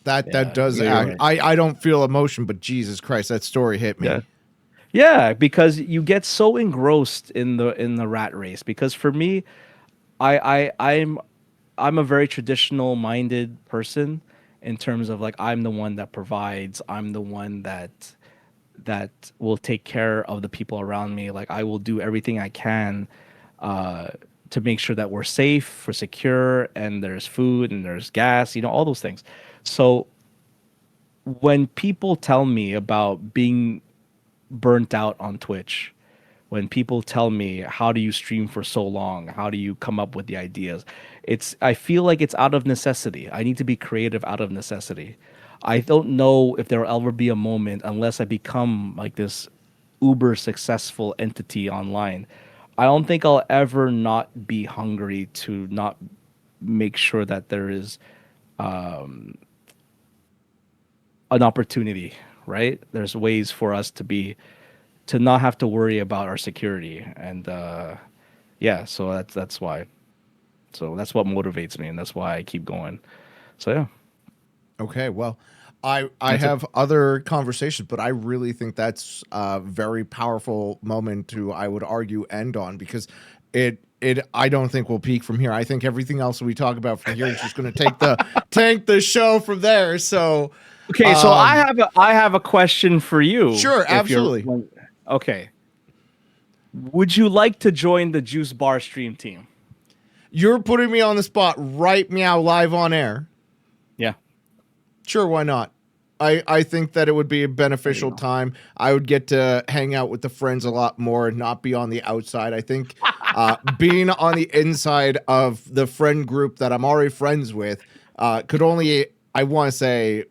That yeah, does you're act. right. I don't feel emotion, but Jesus Christ, that story hit Yeah. me. Yeah, because you get so engrossed in the rat race. Because for me, I'm a very traditional minded person in terms of like I'm the one that provides. I'm the one that will take care of the people around me. Like I will do everything I can uh, to make sure that we're safe, we're secure, and there's food and there's gas. You know, all those things. So when people tell me about being burnt out on Twitch, when people tell me how do you stream for so long, how do you come up with the ideas, it's I feel like it's out of necessity. I need to be creative out of necessity. I don't know if there will ever be a moment unless I become like this uber successful entity online. I don't think I'll ever not be hungry to not make sure that there is um, an opportunity, right? There's ways for us to not have to worry about our security, and yeah, so that's why. So that's what motivates me, and that's why I keep going. So yeah, Okay, well, I that's it. have other conversations, but I really think that's a very powerful moment to, I would argue, end on, because it I don't think we'll peak from here. I think everything else we talk about from here is just going to take the show from there. So, Okay, so I have a question for you. sure, If you're absolutely. okay, would you like to join the Juice Bar stream team? You're putting me on the spot right meow live on air. Yeah. Sure, why not? I think that it would be a There you beneficial go. time. I would get to hang out with the friends a lot more and not be on the outside. I think being on the inside of the friend group that I'm already friends with could only, I want to say,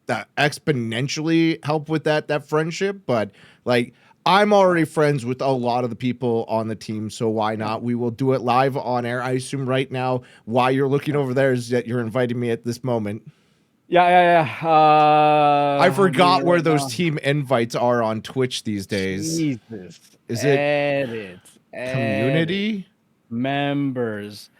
that exponentially help with that friendship. But like, I'm already friends with a lot of the people on the team, so why Yeah. not? We will do it live on air. I assume right now, why you're looking over there is that you're inviting me at this moment. Yeah. I I'm doing it forgot where right those now. team invites are on Twitch these days. Jesus. Is it Edit. community? Members.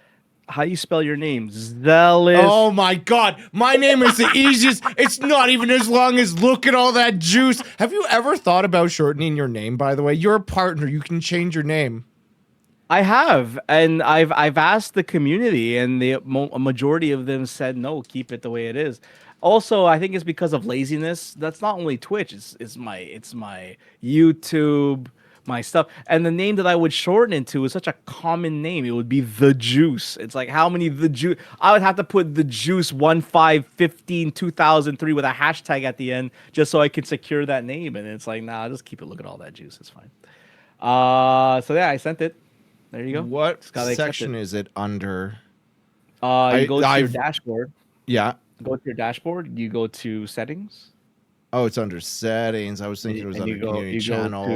How do you spell your name? Zealous. Oh my god, my name is the easiest. It's not even as long as look at all that juice. Have you ever thought about shortening your name, by the way? You're a partner, you can change your name. I have, and I've asked the community, and a majority of them said no, keep it the way it is. Also, I think it's because of laziness. That's not only Twitch; it's my YouTube, my stuff, and the name that I would shorten into is such a common name. It would be the Juice. It's like how many the Juice? I would have to put the Juice 1515 2003 with a hashtag at the end just so I could secure that name. And it's like, nah, just keep it. Look at all that juice. It's fine. So yeah, I sent it. There you go. What Just gotta accept section it. is it under? You I go to your I've dashboard. yeah. Go to your dashboard. You go to settings, Oh, it's under settings. I was thinking it was and under community channel.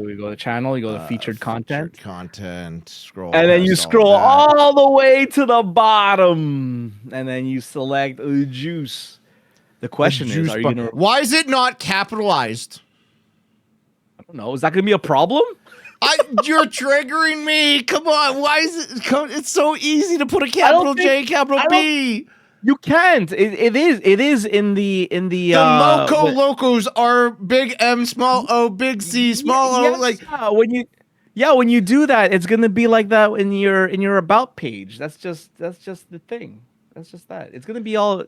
you go to channel. You go to featured Featured content, content. Scroll and then you past all of scroll that. all the way to the bottom, and then you select juice. The The question is, juice are you bar. gonna? Why is it not capitalized? I don't know. Is that gonna be a problem? You're triggering me. Come on. Why is it? It's so easy to put a I don't capital think. J, capital I don't. B. You can't. It is in the The Moco when, Locos are big M, small O, big C, small O. yes, Like, when you do that, it's gonna be like that in your about page. That's just the thing. That's just that. It's gonna be all.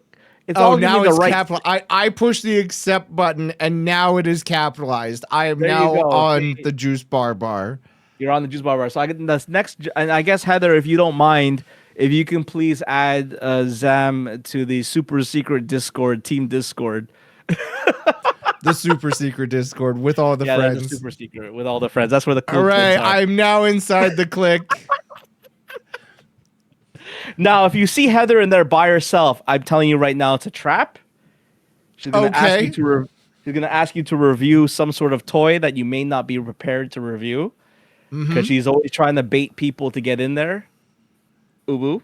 It's oh, all gonna now be the it's right. capital. I pushed the accept button and now it is capitalized. I am There you now go. on See, the juice bar. you're on the juice bar. So I get this next, and I guess Heather, if you don't mind, if you can please add Zam to the super secret Discord team Discord. The super secret Discord with all the Yeah, there's a friends. super secret with all the friends. That's where the All cool right, kids are. I'm now inside the click. Now, if you see Heather in there by herself, I'm telling you right now, it's a trap. She's gonna ask you Okay. to she's gonna ask you to review some sort of toy that you may not be prepared to review because she's always trying to bait people to get in there. Ubu.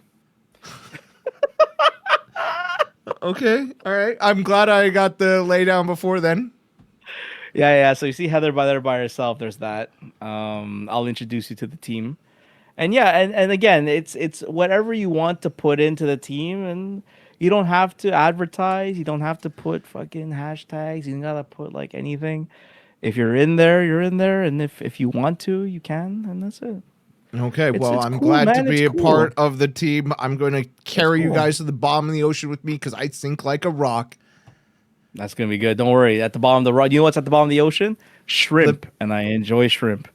Okay. All right. I'm glad I got the lay down before then. Yeah. So you see Heather by there by herself. There's that. I'll introduce you to the team. And yeah, and again, it's whatever you want to put into the team, and you don't have to advertise. You don't have to put fucking hashtags. You don't gotta put like anything. If you're in there, you're in there, and if you want to, you can, and that's it. Okay, It's well, it's I'm cool, glad to man. It's be a cool. part of the team. I'm going to It's carry you cool. guys to the bottom of the ocean with me because I sink like a rock. That's gonna be good. Don't worry. At the bottom of the road, you know what's at the bottom of the ocean? Shrimp, and I enjoy shrimp.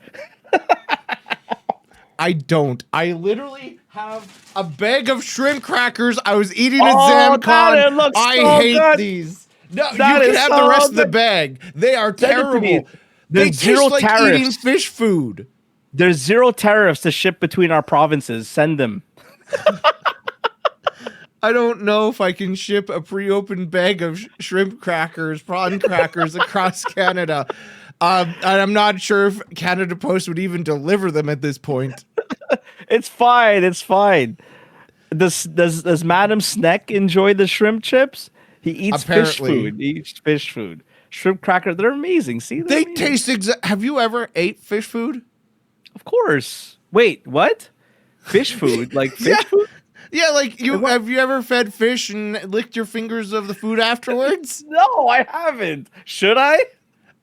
I don't. I literally have a bag of shrimp crackers I was eating at Oh, ZamCon. it looks I so hate good. these. No, you That can is have the so rest of the good. bag. They are Send it to me. terrible. They There's zero taste like eating tariffs. fish food. There's zero tariffs to ship between our provinces. Send them. I don't know if I can ship a pre-opened bag of shrimp crackers, prawn crackers across Canada. And I'm not sure if Canada Post would even deliver them at this point. It's fine. It's fine. Does Madam Sneck enjoy the shrimp chips? He eats fish Apparently. food. He eats fish food. Shrimp cracker. They're amazing. See, They amazing. taste Have you ever ate fish food? Of course. Wait, what? Fish food? Like fish food? Yeah, like have you ever fed fish and licked your fingers of the food afterwards? No, I haven't. Should I?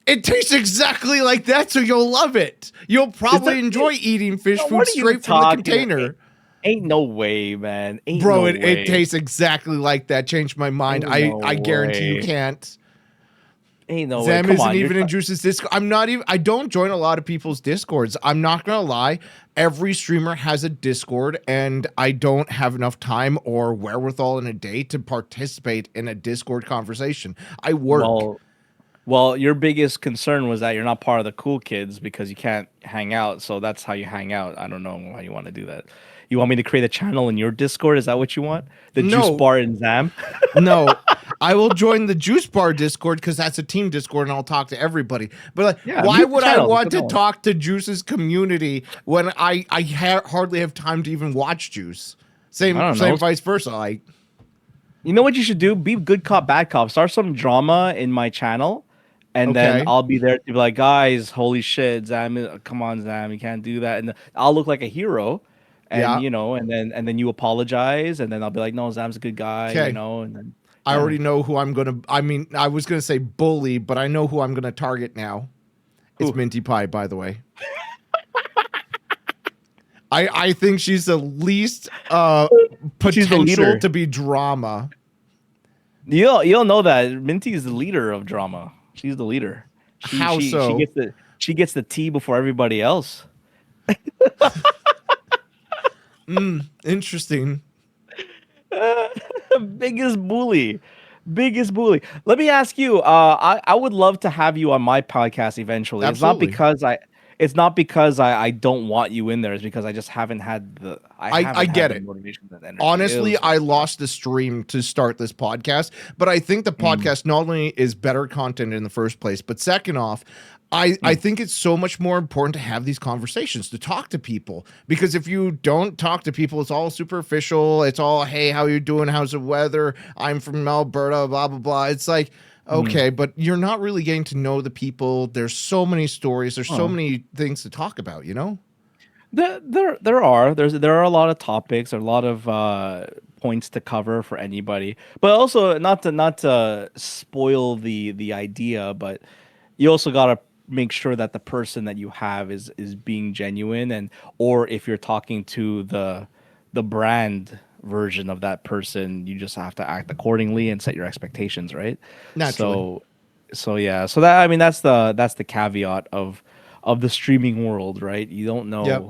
It tastes exactly like that, so you'll love it. You'll probably enjoy eating fish food What are you straight from the talking? container. Ain't no way, man. Ain't Bro, no it way. tastes exactly like that. Changed my mind. Ain't I no guarantee you way. can't. Ain't no way. Zam Come isn't on, even in Juice's Discord. I don't join a lot of people's Discords. I'm not gonna lie. Every streamer has a Discord, and I don't have enough time or wherewithal in a day to participate in a Discord conversation. I work. Well, your biggest concern was that you're not part of the cool kids because you can't hang out. So that's how you hang out. I don't know why you want to do that. You want me to create a channel in your Discord? Is that what you want? The Juice Bar and Zam? No, I will join the Juice Bar Discord because that's a team Discord and I'll talk to everybody. But like, Yeah, why would I want to going. talk to Juice's community when I hardly have time to even watch Juice? Same vice versa. Like, you know what you should do? Be good cop, bad cop. Start some drama in my channel. And then I'll be there to be like, guys, holy shit, Zam, come on, Zam, you can't do that. And I'll look like a hero. And you know, and then you apologize, and then I'll be like, no, Zam's a good guy, you know, and then I already know who I'm gonna. I mean, I was gonna say bully, but I know who I'm gonna target now. Who? It's Minty Pie, by the way. I think she's the least potential to be drama. You'll know that Minty is the leader of drama. She's the leader. How so? She gets the tea before everybody else. Interesting. Biggest bully. Let me ask you. I would love to have you on my podcast eventually. Absolutely. It's not because I don't want you in there. It's because I just haven't had the. I get it. Honestly, I lost the stream to start this podcast, but I think the podcast not only is better content in the first place, but second off, I think it's so much more important to have these conversations, to talk to people, because if you don't talk to people, it's all superficial. It's all, hey, how you doing? How's the weather? I'm from Alberta, blah, blah, blah. It's like, okay, but you're not really getting to know the people. There's so many stories. There's so many things to talk about, you know? There are a lot of topics, there are a lot of points to cover for anybody, but also not to spoil the idea, but you also gotta make sure that the person that you have is being genuine, and or if you're talking to the brand version of that person, you just have to act accordingly and set your expectations, right? Naturally. So yeah, so that, I mean, that's the caveat of the streaming world, right? You don't know. Yep.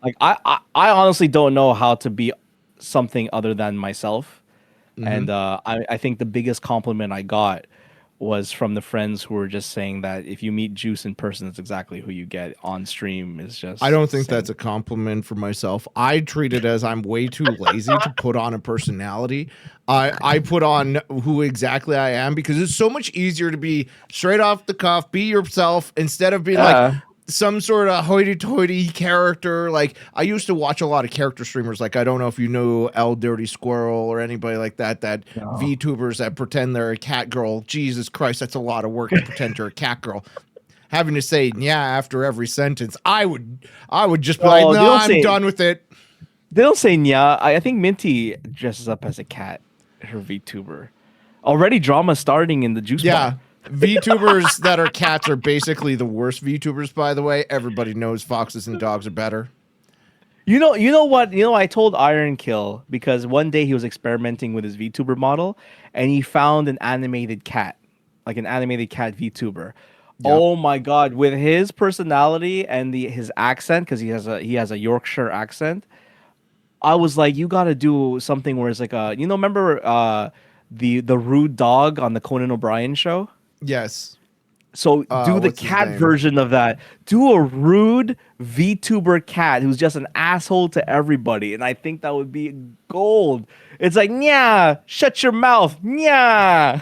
Like I honestly don't know how to be something other than myself. And I think the biggest compliment I got was from the friends who were just saying that if you meet Juice in person, it's exactly who you get on stream. Is just, I don't think that's a compliment for myself. I treat it as I'm way too lazy to put on a personality. I put on who exactly I am because it's so much easier to be straight off the cuff, be yourself, instead of being like some sort of hoity-toity character. Like, I used to watch a lot of character streamers. Like, I don't know if you know El Dirty Squirrel or anybody like that, VTubers that pretend they're a cat girl. Jesus Christ, that's a lot of work to pretend you're a cat girl. Having to say yeah after every sentence. I would just be like, no, I'm done with it. They don't say yeah. I think Minty dresses up as a cat, her VTuber. Already drama starting in the Juice Bar. VTubers that are cats are basically the worst VTubers, by the way. Everybody knows foxes and dogs are better. You know what? I told Iron Kill because one day he was experimenting with his VTuber model and he found an animated cat, like an animated cat VTuber. Yep. Oh my God, with his personality and his accent, because he has a Yorkshire accent. I was like, you got to do something where it's like remember the rude dog on the Conan O'Brien show? Yes. So do the cat version of that. Do a rude VTuber cat who's just an asshole to everybody, and I think that would be gold. It's like, yeah, shut your mouth, yeah.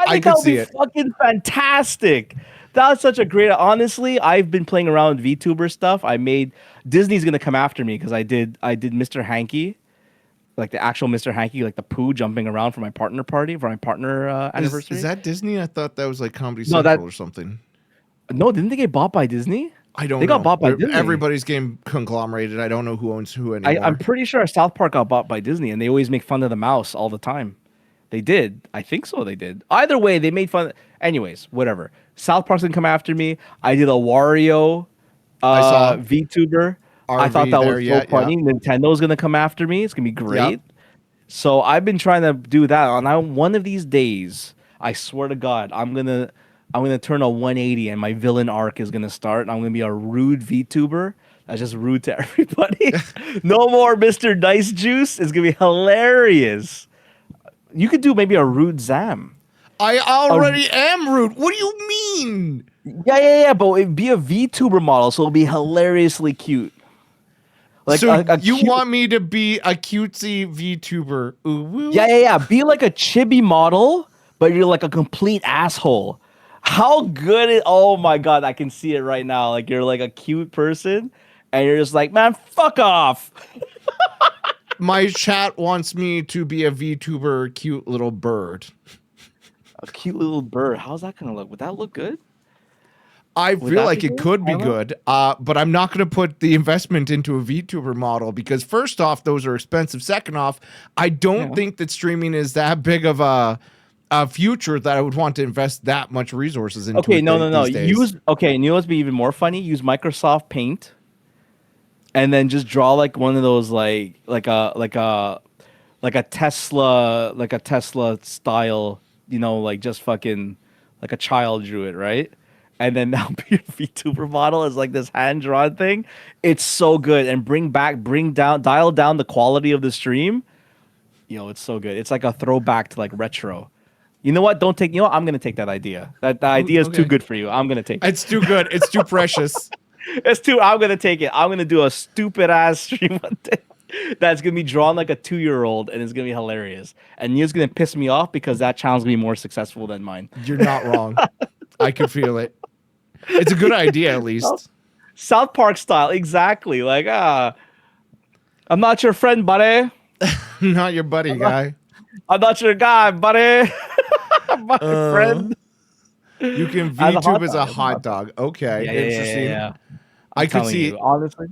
I think that could would be see it. fucking fantastic. That was such a great. Honestly, I've been playing around with VTuber stuff. I made Disney's gonna come after me because I did Mr. Hanky, like the actual Mr. Hanky, like the poo jumping around for my partner party for my partner anniversary. Is that Disney? I thought that was like Comedy No, that Central or something. no, didn't they get bought by Disney? I don't They got know. bought by Disney. Everybody's getting conglomerated. I don't know who owns who anymore. I'm pretty sure South Park got bought by Disney, and they always make fun of the mouse all the time. They did. I think so. They did. Either way, they made fun. Anyways, whatever. South Park's gonna come after me. I did a Wario I saw VTuber. I RV thought that there, was yeah, so funny. Nintendo's gonna come after me. It's gonna be great. Yep. So I've been trying to do that. On one of these days, I swear to God, I'm gonna turn a 180, and my villain arc is gonna start. And I'm gonna be a rude VTuber. That's just rude to everybody. No more Mr. Nice Juice. It's gonna be hilarious. You could do maybe a rude Zam. I already am rude. What do you mean? Yeah. But it'd be a VTuber model, so it'll be hilariously cute. Like so you cute, want me to be a cutesy VTuber? Ooh, woo. Yeah. Be like a chibi model, but you're like a complete asshole. How good it? Oh my God, I can see it right now. Like you're like a cute person, and you're just like, man, fuck off. My chat wants me to be a VTuber, cute little bird. A cute little bird. How's that gonna look? Would that look good? I Would feel that like be it good? could I be don't know. good, but I'm not going to put the investment into a VTuber model because first off, those are expensive. Second off, I don't think that streaming is that big of a future that I would want to invest that much resources into. Okay, it no. these days. And you know what's be even more funny? Use Microsoft Paint, and then just draw like one of those like a Tesla style, like just fucking like a child drew it, right? And then now be your VTuber model is like this hand drawn thing. It's so good, and dial down the quality of the stream. It's so good. It's like a throwback to like retro. You know what? Don't take. You know what? I'm gonna take that idea. That the idea is too okay. good for you. I'm gonna take it. It's too good. It's too precious. I'm gonna take it. I'm gonna do a stupid ass stream one day that's gonna be drawn like a 2-year-old, and it's gonna be hilarious. And you're gonna piss me off because that channel's gonna be more successful than mine. You're not wrong. I can feel it. It's a good idea, at least. South Park style, exactly. Like, I'm not your friend, buddy. Not your buddy, guy. I'm not your guy, buddy. I'm my friend. You can As a hot VTube as a dog. hot dog. Okay, interesting. Yeah. I could see. Honestly,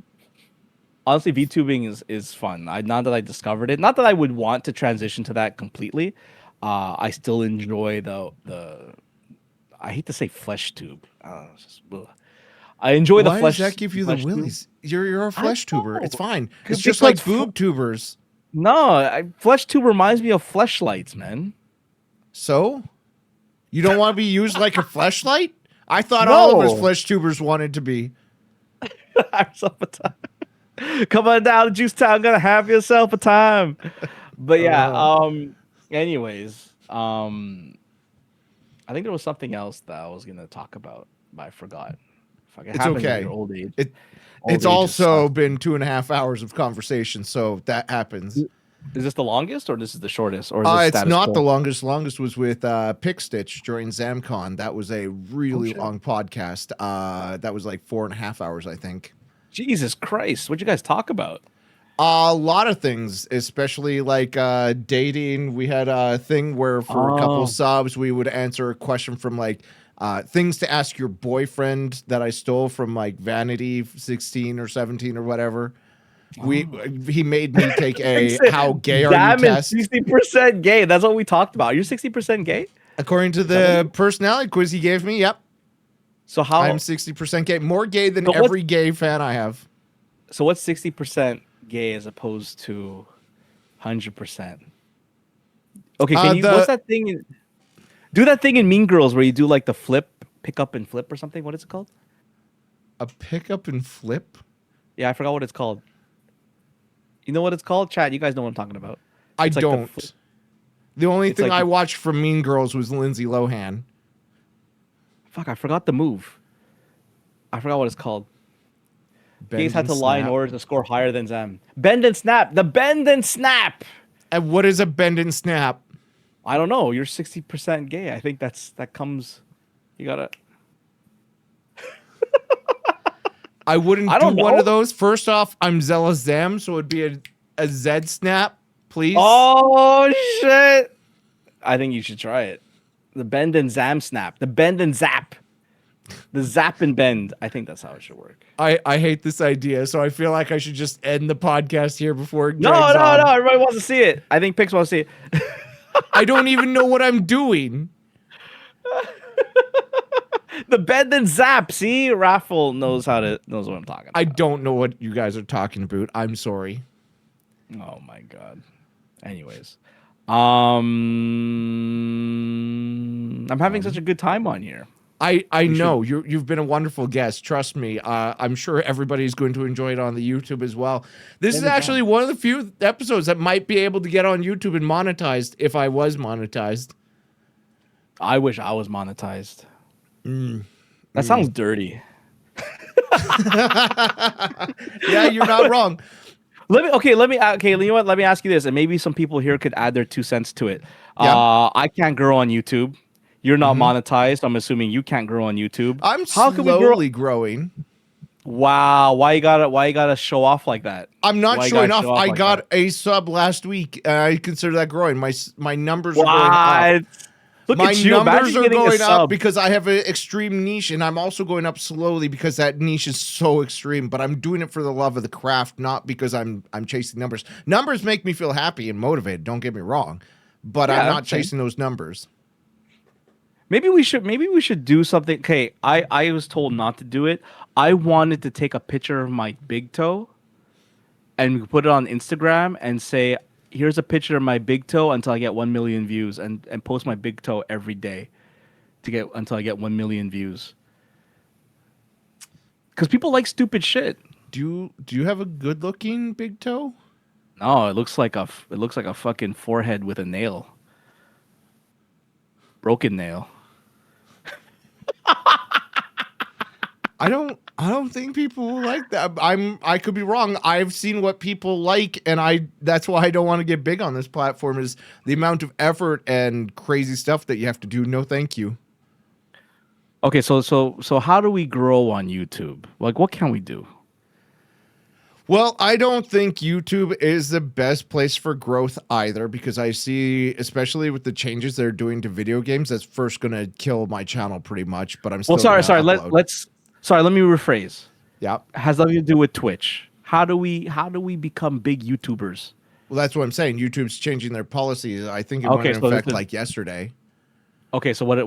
VTubing is fun. Now that I discovered it, not that I would want to transition to that completely. I still enjoy the. I hate to say flesh tube. I enjoy the Why flesh. does that give you the willies? You're a flesh tuber. It's fine. It's Because just like boob tubers. No, flesh tube reminds me of fleshlights, man. So, you don't want to be used like a fleshlight? I thought all of us No. flesh tubers wanted to be. Have yourself a time. Come on down to Juice Town, gonna have yourself a time. But yeah, anyways, I think there was something else that I was gonna talk about, but I forgot. Fuck, it It's happens in okay. your old age. It's Old age also is been 2.5 hours of conversation, so that happens. Is this the longest or this is the shortest? Or is this It's status not quo? the longest. Longest was with Pick Stitch during ZamCon. That was a really long podcast. That was like 4.5 hours, I think. Jesus Christ! What'd you guys talk about? A lot of things, especially like dating. We had a thing where for a couple subs, we would answer a question from like things to ask your boyfriend that I stole from like Vanity 16 or 17 or whatever. He made me take a how gay are you test. 60% gay. That's what we talked about. You're 60% gay. According to the personality quiz he gave me, yep. So how? I'm 60% gay. More gay than So every gay fan I have. So what's 60% gay as opposed to 100%? Okay, what's that thing? Do that thing in Mean Girls where you do like the pick up and flip or something. What is it called? A pick up and flip? Yeah, I forgot what it's called. You know what it's called? Chat, you guys know what I'm talking about. I It's like don't. The only thing like I watched from Mean Girls was Lindsay Lohan. Fuck, I forgot the move. I forgot what it's called. Bend Gays had and to lie in snap. order to score higher than Zam. Bend and snap. The bend and snap. And what is a bend and snap? I don't know. You're 60% gay. I think that comes. You gotta. I wouldn't I do don't one know. of those. First off, I'm zealous Zam, so it'd be a Z snap, please. Oh shit! I think you should try it. The bend and zam snap. The bend and zap. The zap and bend. I think that's how it should work. I hate this idea, so I feel like I should just end the podcast here before it No, drags no, on. no. Everybody wants to see it. I think Pix wants to see it. I don't even know what I'm doing. The bend and zap. See, Raffle knows knows what I'm talking about. I don't know what you guys are talking about. I'm sorry. Oh my god. Anyways, I'm having such a good time on here. I know you've been a wonderful guest. Trust me. I'm sure everybody's going to enjoy it on the YouTube as well. This is actually one of the few episodes that might be able to get on YouTube and monetized if I was monetized. I wish I was monetized. That sounds dirty. Yeah, you're not wrong. Let me you know what? Let me ask you this, and maybe some people here could add their 2 cents to it. Yeah. I can't grow on YouTube. You're not monetized. I'm assuming you can't grow on YouTube. I'm How slowly growing. Wow, why you gotta show off like that? I'm not Why you showing gotta off. show I like got that? a sub last week, and I consider that growing. My numbers are going up. Look My at you. numbers Imagine are getting a going up sub. because I have an extreme niche, and I'm also going up slowly because that niche is so extreme. But I'm doing it for the love of the craft, not because I'm chasing numbers. Numbers make me feel happy and motivated. Don't get me wrong, but I'm not chasing those numbers. Maybe we should do something. Okay, I was told not to do it. I wanted to take a picture of my big toe and put it on Instagram and say, here's a picture of my big toe until I get 1 million views, and post my big toe every day until I get 1 million views. Because people like stupid shit. Do you have a good looking big toe? No, it looks like a fucking forehead with a nail. Broken nail. I don't think people will like that. I could be wrong. I've seen what people like, and that's why I don't want to get big on this platform is the amount of effort and crazy stuff that you have to do. No, thank you. Okay, so how do we grow on YouTube? Like, what can we do? Well, I don't think YouTube is the best place for growth either, because I see, especially with the changes they're doing to video games, that's first going to kill my channel pretty much. But I'm still sorry. upload. Let me rephrase. Yeah, It has nothing to do with Twitch. How do we become big YouTubers? well, that's what I'm saying. YouTube's changing their policies. I think it went in effect like yesterday. Okay, so what's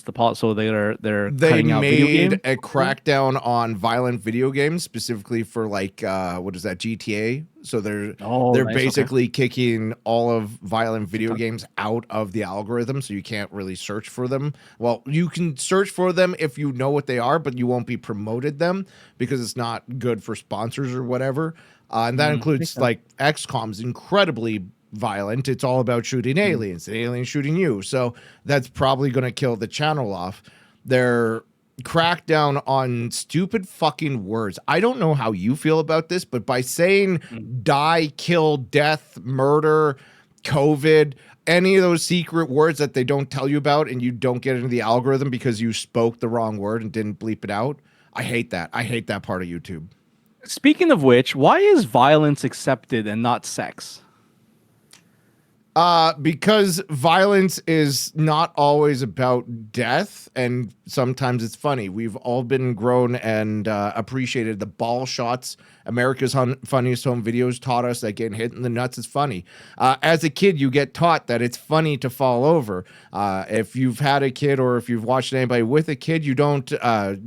the policy? So they They cutting out video made game? a crackdown on violent video games, specifically for like what is that, GTA? So they're Nice, basically kicking all of violent video games out of the algorithm, so you can't really search for them. Well, you can search for them if you know what they are, but you won't be promoted them because it's not good for sponsors or whatever. And that includes like XCOM's incredibly violent. It's all about shooting aliens and aliens shooting you. So that's probably going to kill the channel off. They're crackdown on stupid fucking words. I don't know how you feel about this, but by saying die, kill, death, murder, COVID, any of those secret words that they don't tell you about and you don't get into the algorithm because you spoke the wrong word and didn't bleep it out. I hate that. I hate that part of YouTube. Speaking of which, why is violence accepted and not sex? Because violence is not always about death, and sometimes it's funny. We've all been grown and appreciated the ball shots. America's Funniest Home Videos taught us that getting hit in the nuts is funny. As a kid, you get taught that it's funny to fall over. If you've had a kid or if you've watched anybody with a kid, you don't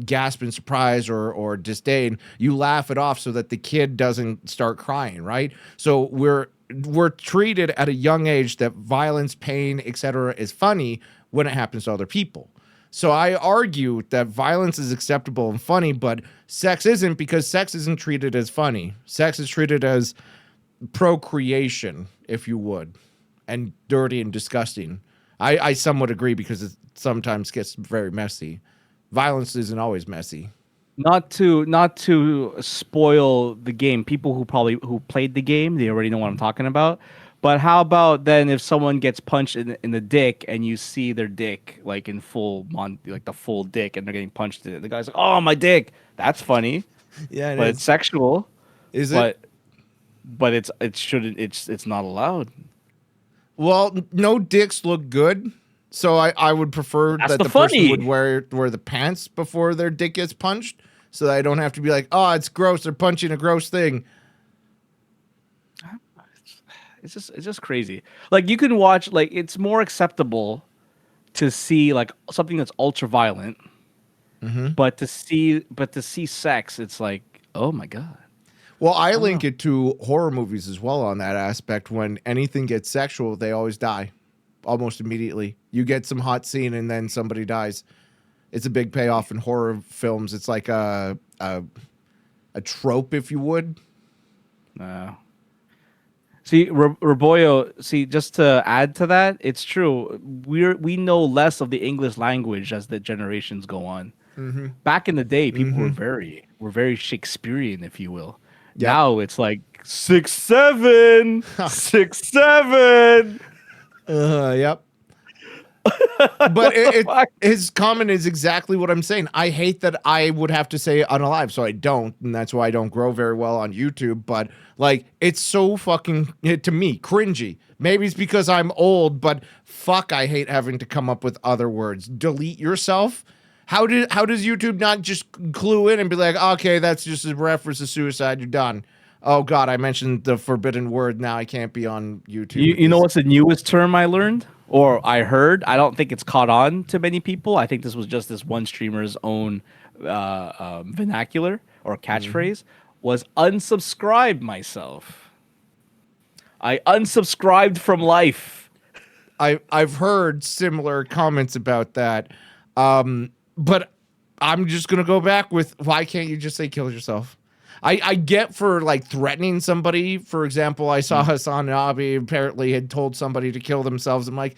gasp in surprise or disdain. You laugh it off so that the kid doesn't start crying, right? So we're treated at a young age that violence, pain, etc. is funny when it happens to other people. So I argue that violence is acceptable and funny, but sex isn't, because sex isn't treated as funny. Sex is treated as procreation, if you would, and dirty and disgusting. I somewhat agree because it sometimes gets very messy. Violence isn't always messy. Not to spoil the game. People who played the game, they already know what I'm talking about. But how about then if someone gets punched in the dick and you see their dick like in like the full dick and they're getting punched in it, the guy's like, "Oh, my dick." That's funny, Yeah, it but it's is. sexual. Is it? But it shouldn't. It's not allowed. Well, no dicks look good. So I would prefer That's that the the person funny. would wear the pants before their dick gets punched, so that I don't have to be like, oh, it's gross. They're punching a gross thing. It's just crazy. Like you can watch like it's more acceptable to see like something that's ultra violent, but to see sex, it's like, oh my god. Well, I link it to horror movies as well on that aspect. When anything gets sexual, they always die almost immediately. You get some hot scene and then somebody dies. It's a big payoff in horror films. It's like a trope, if you would. See, Roboyo, see, just to add to that, it's true. We know less of the English language as the generations go on. Back in the day, people were very Shakespearean, if you will. Yep. Now it's like 6'7", 6'7". Yep. But his comment is exactly what I'm saying. I hate that I would have to say unalive, so I don't, and that's why I don't grow very well on YouTube. But like, it's so fucking, to me, cringy. Maybe it's because I'm old, but fuck, I hate having to come up with other words. Delete yourself. How does YouTube not just clue in and be like, okay, that's just a reference to suicide, you're done. Oh God, I mentioned the forbidden word. Now I can't be on YouTube. You know what's the newest term I learned or I heard? I don't think it's caught on to many people. I think this was just this one streamer's own vernacular or catchphrase. Was unsubscribe myself. I unsubscribed from life. I've heard similar comments about that. But I'm just going to go back with, why can't you just say kill yourself? I get for like threatening somebody. For example, I saw Hassan Abi apparently had told somebody to kill themselves. I'm like,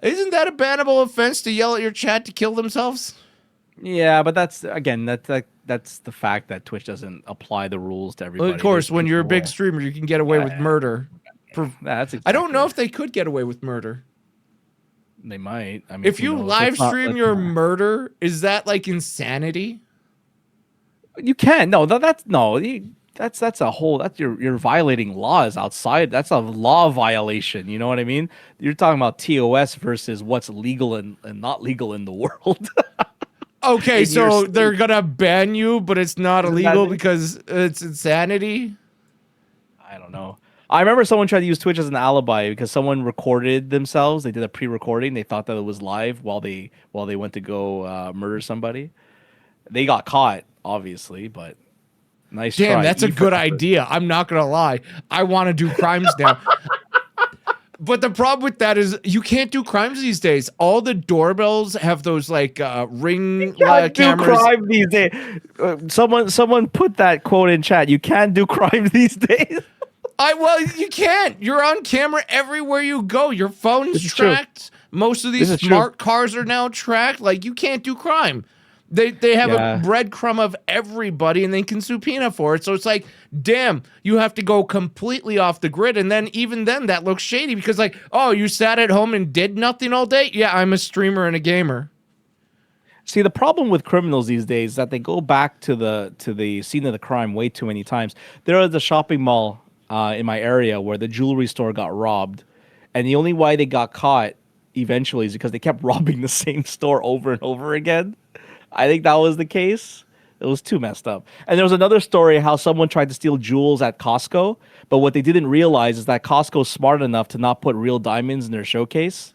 isn't that a bannable offense to yell at your chat to kill themselves? Yeah, but that's again that's the fact that Twitch doesn't apply the rules to everybody. Well, of course, when you're a big streamer, you can get away with murder. That's exactly I don't know if they could get away with murder. They might. I mean, if you live stream your murder, is that like insanity? You can. No, that's a whole. That's you're violating laws outside. That's a law violation. You know what I mean? You're talking about TOS versus what's legal and not legal in the world. Okay, so they're gonna ban you, but it's not illegal because it's insanity. I don't know. I remember someone tried to use Twitch as an alibi because someone recorded themselves. They did a pre-recording. They thought that it was live while they went to go murder somebody. They got caught, obviously, but nice try. Damn, that's a good idea. I'm not gonna lie. I want to do crimes now. But the problem with that is you can't do crimes these days. All the doorbells have those like ring cameras. Do crime these days. Someone put that quote in chat. You can't do crime these days. Well, you can't. You're on camera everywhere you go. Your phone's tracked. Most of these smart cars are now tracked. Like, you can't do crime. They have a breadcrumb of everybody, and they can subpoena for it. So it's like, damn, you have to go completely off the grid. And then even then, that looks shady because, like, oh, you sat at home and did nothing all day? Yeah, I'm a streamer and a gamer. See, the problem with criminals these days is that they go back to the scene of the crime way too many times. There was a shopping mall in my area where the jewelry store got robbed, and the only why they got caught eventually is because they kept robbing the same store over and over again. I think that was the case. It was too messed up. And there was another story how someone tried to steal jewels at Costco, but what they didn't realize is that Costco's smart enough to not put real diamonds in their showcase.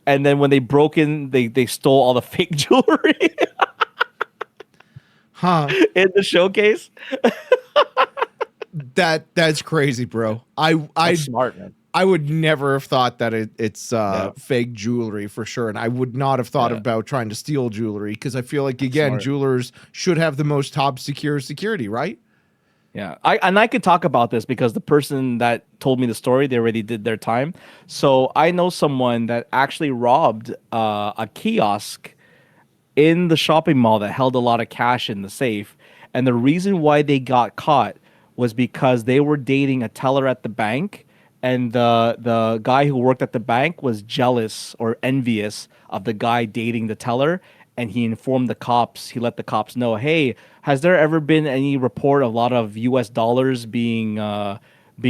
And then when they broke in, they stole all the fake jewelry in the showcase. That's crazy, bro. That's smart, man. I would never have thought that it's fake jewelry for sure, and I would not have thought about trying to steal jewelry because I feel like jewelers should have the most top security, right? Yeah, I could talk about this because the person that told me the story, they already did their time. So I know someone that actually robbed a kiosk in the shopping mall that held a lot of cash in the safe, and the reason why they got caught was because they were dating a teller at the bank, and the guy who worked at the bank was jealous or envious of the guy dating the teller, and he informed the cops. He let the cops know, hey, has there ever been any report of a lot of U.S. dollars being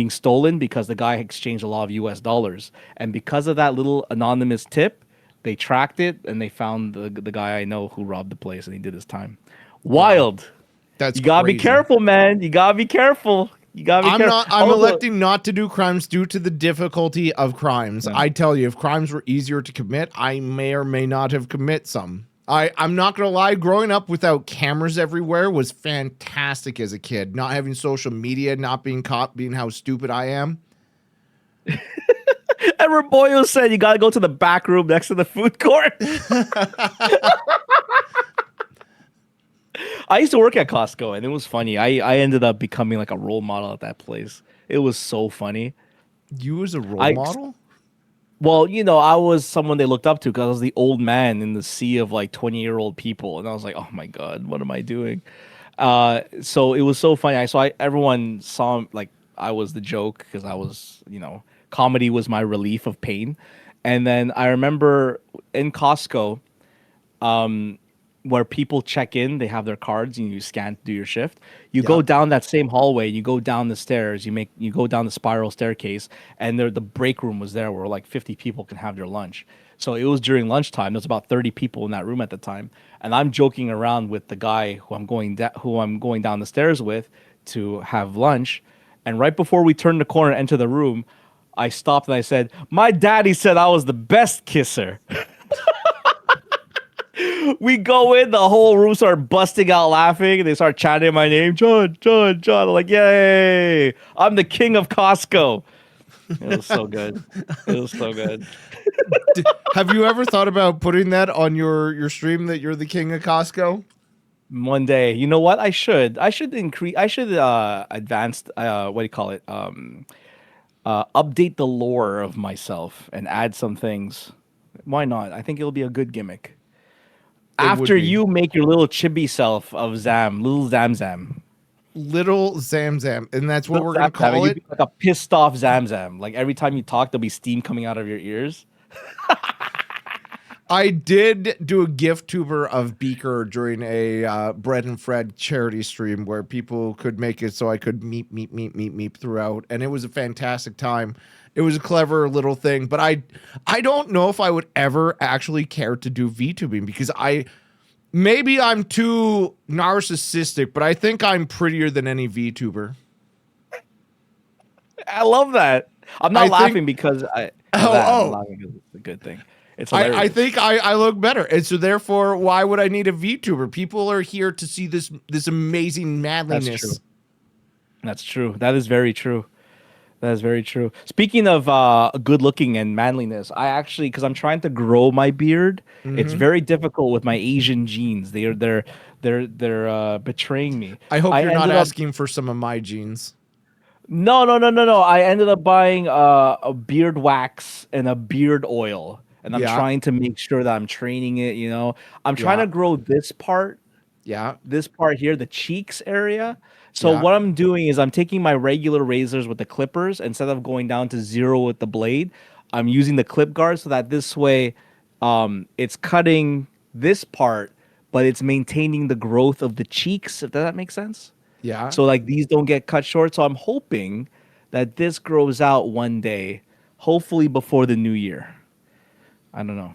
stolen because the guy exchanged a lot of U.S. dollars, and because of that little anonymous tip, they tracked it and they found the guy I know who robbed the place, and he did his time. Wow, Wild. that's You gotta be crazy. careful, man. You gotta be careful. You gotta be careful. I'm Also, electing not to do crimes due to the difficulty of crimes. yeah. I tell you, if crimes were easier to commit, I may or may not have commit some. I'm not gonna lie, growing up without cameras everywhere was fantastic as a kid. Not having social media, not being caught being how stupid I am. Edward Boyle said you gotta go to the back room next to the food court. I used to work at Costco, and it was funny. I ended up becoming like a role model at that place. It was so funny. You as a role I model? Well, I was someone they looked up to because I was the old man in the sea of like 20-year-old people, and I was like, oh my god, what am I doing? So it was so funny. Everyone saw like I was the joke because I was, comedy was my relief of pain. And then I remember in Costco, where people check in, they have their cards and you scan to do your shift. You go down that same hallway, you go down the stairs, you go down the spiral staircase, and the break room was there where like 50 people can have their lunch. So it was during lunchtime. There's about 30 people in that room at the time, and I'm joking around with the guy who I'm going down the stairs with to have lunch. And right before we turned the corner and enter the room, I stopped and I said, "My daddy said I was the best kisser." We go in, the whole room start busting out laughing, and they start chanting my name, John, John, John. I'm like, yay! I'm the king of Costco. It was so good. It was so good. Have you ever thought about putting that on your stream that you're the king of Costco? One day, you know what? I should increase. I should advance. What do you call it? Update the lore of myself and add some things. Why not? I think it'll be a good gimmick. After you make your little chibi self of Zam, little Zam Zam. Little Zam Zam, and that's what Little we're going to call it? Like a pissed off Zam Zam. Like every time you talk, there'll be steam coming out of your ears. I did do a gift tuber of Beaker during a Bread and Fred charity stream where people could make it so I could meep throughout, and it was a fantastic time. It was a clever little thing, but I don't know if I would ever actually care to do VTubing because maybe I'm too narcissistic, but I think I'm prettier than any VTuber. I love that. I'm not laughing because I'm laughing because it's a good thing. It's hilarious. I think I look better, and so therefore, why would I need a VTuber? People are here to see this amazing manliness. That's true. That is very true. That is very true. Speaking of good looking and manliness, I actually, because I'm trying to grow my beard, it's very difficult with my Asian genes. They're betraying me. I hope you're not asking for some of my genes. No. I ended up buying a beard wax and a beard oil, and I'm trying to make sure that I'm training it. I'm trying to grow this part. Yeah, this part here, the cheeks area. So what I'm doing is I'm taking my regular razors with the clippers instead of going down to 0 with the blade. I'm using the clip guard so that this way, it's cutting this part, but it's maintaining the growth of the cheeks. If that makes sense. Yeah. So like these don't get cut short. So I'm hoping that this grows out one day, hopefully before the new year. I don't know.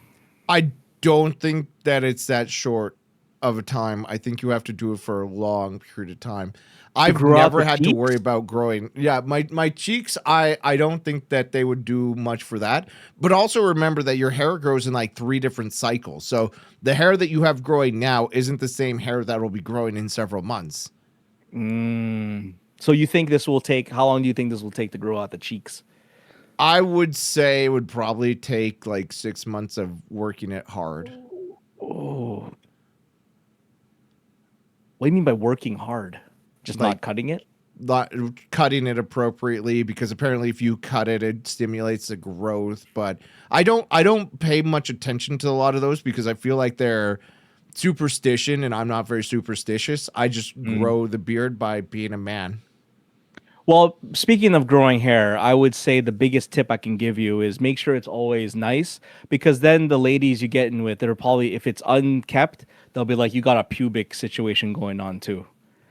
I don't think that it's that short of a time. I think you have to do it for a long period of time. I've never had to worry about growing. Yeah, my cheeks, I don't think that they would do much for that. But also remember that your hair grows in like 3 different cycles. So the hair that you have growing now isn't the same hair that will be growing in several months. So you think this will take, how long do you think this will take to grow out the cheeks? I would say it would probably take like 6 months of working it hard. Oh. What do you mean by working hard? Just like, not cutting it? Not cutting it appropriately, because apparently if you cut it, it stimulates the growth. But I don't pay much attention to a lot of those because I feel like they're superstition, and I'm not very superstitious. I just grow the beard by being a man. Well, speaking of growing hair, I would say the biggest tip I can give you is make sure it's always nice, because then the ladies you get in with, they're probably, if it's unkept, they'll be like, you got a pubic situation going on too.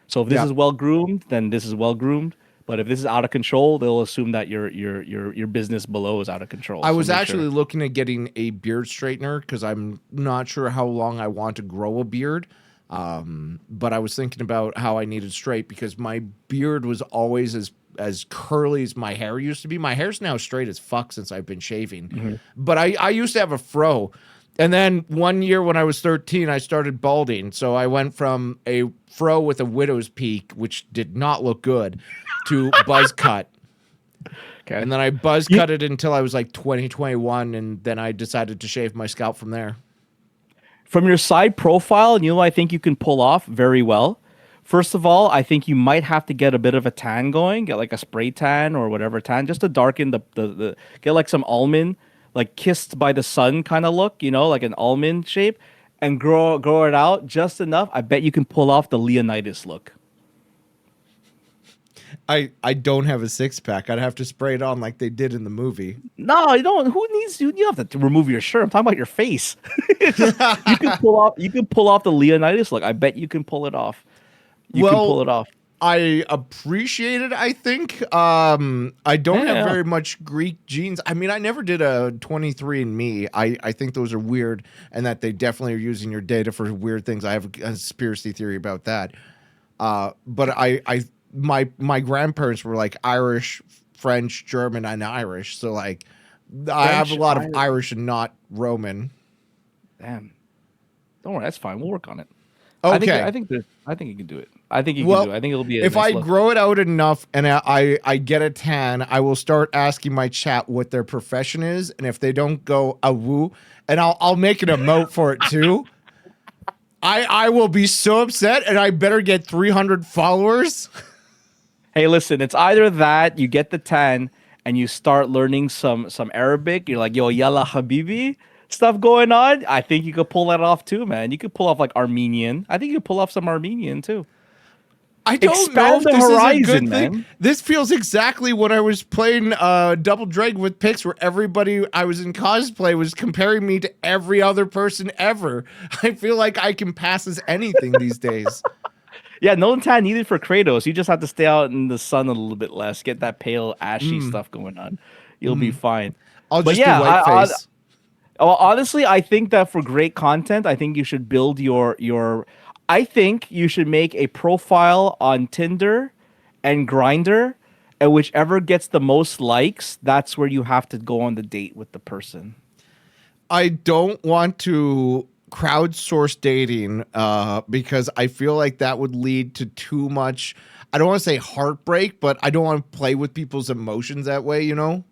So if this Yeah. is well groomed, then this is well groomed. But if this is out of control, they'll assume that your business below is out of control. I So was make actually sure. looking at getting a beard straightener because I'm not sure how long I want to grow a beard. But I was thinking about how I needed straight because my beard was always as curly as my hair used to be. My hair's now straight as fuck since I've been shaving. Mhm. But I used to have a fro. And then one year when I was 13, I started balding. So I went from a fro with a widow's peak, which did not look good, to buzz cut. Okay. And then I buzz cut it until I was like 2021, and then I decided to shave my scalp from there. From your side profile, you know, I think you can pull off very well. First of all, I think you might have to get a bit of a tan going, get like a spray tan or whatever tan, just to darken the get like some almond, like kissed by the sun kind of look, you know, like an almond shape, and grow it out just enough. I bet you can pull off the Leonidas look. I don't have a six pack. I'd have to spray it on like they did in the movie. No, you don't. Who needs you? You have to remove your shirt. I'm talking about your face. You can pull off. You can pull off the Leonidas look. I bet you can pull it off. You can pull it off. I appreciate it, I think. I don't have very much Greek genes. I mean, I never did a 23andMe. I think those are weird and that they definitely are using your data for weird things. I have a conspiracy theory about that. But my grandparents were like Irish, French, German, and Irish. So like I have a lot of Irish and not Roman. Damn. Don't worry, that's fine. We'll work on it. Okay. I think you can do it. I think you can do it. I think it'll be if I grow it out enough and I get a tan, I will start asking my chat what their profession is, and if they don't go a woo, and I'll make an emote for it too. I will be so upset, and I better get 300 followers. Hey, listen, it's either that you get the tan and you start learning some Arabic. You're like, yo, yalla habibi stuff going on. I think you could pull that off too, man. You could pull off like Armenian. I think you could pull off some Armenian too. I don't know if the this horizon, is a good man. thing. This feels exactly when I was playing Double Dragon with Pix, where everybody I was in cosplay was comparing me to every other person ever. I feel like I can pass as anything these days. Yeah, no tan needed for Kratos. You just have to stay out in the sun a little bit less. Get that pale, ashy stuff going on. You'll be fine. I'll just do white face. Honestly, I think that for great content, I think you should build your. I think you should make a profile on Tinder and Grindr, and whichever gets the most likes, that's where you have to go on the date with the person. I don't want to crowdsource dating because I feel like that would lead to too much. I don't want to say heartbreak, but I don't want to play with people's emotions that way, you know?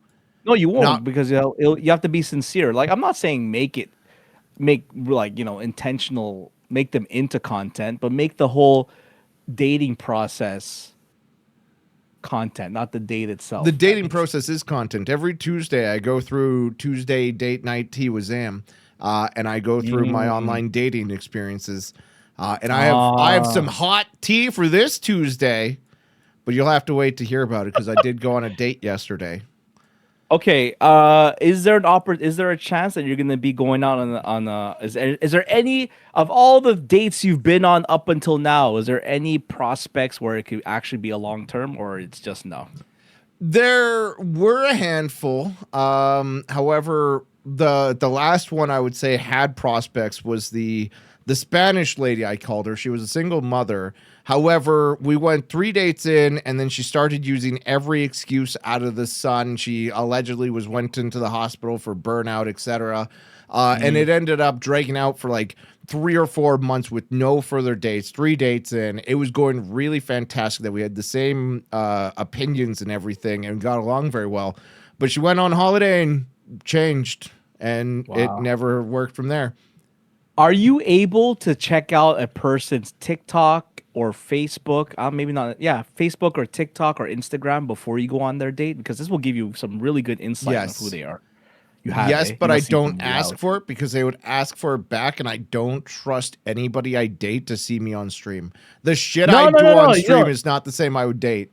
No, you won't, because you have to be sincere. Like, I'm not saying make like, you know, intentional, make them into content, but make the whole dating process content, not the date itself. The dating process is content. Every Tuesday, I go through Tuesday date night tea with Zam, and I go through my online dating experiences. And I have some hot tea for this Tuesday, but you'll have to wait to hear about it because I did go on a date yesterday. Okay, is there a chance that you're gonna be going out on is there any of all the dates you've been on up until now? Is there any prospects where it could actually be a long term, or it's just no? There were a handful. However, the last one I would say had prospects was the Spanish lady, I called her. She was a single mother. However, we went 3 dates in, and then she started using every excuse out of the sun. She allegedly went into the hospital for burnout, etc. And it ended up dragging out for like 3 or 4 months with no further dates. 3 dates in. It was going really fantastic that we had the same opinions and everything and got along very well. But she went on holiday and changed, and it never worked from there. Are you able to check out a person's TikTok or Facebook? Maybe not. Yeah, Facebook or TikTok or Instagram before you go on their date, because this will give you some really good insight on who they are. You have, yes, but I don't ask for it because they would ask for it back, and I don't trust anybody I date to see me on stream. The shit I do on stream is not the same I would date.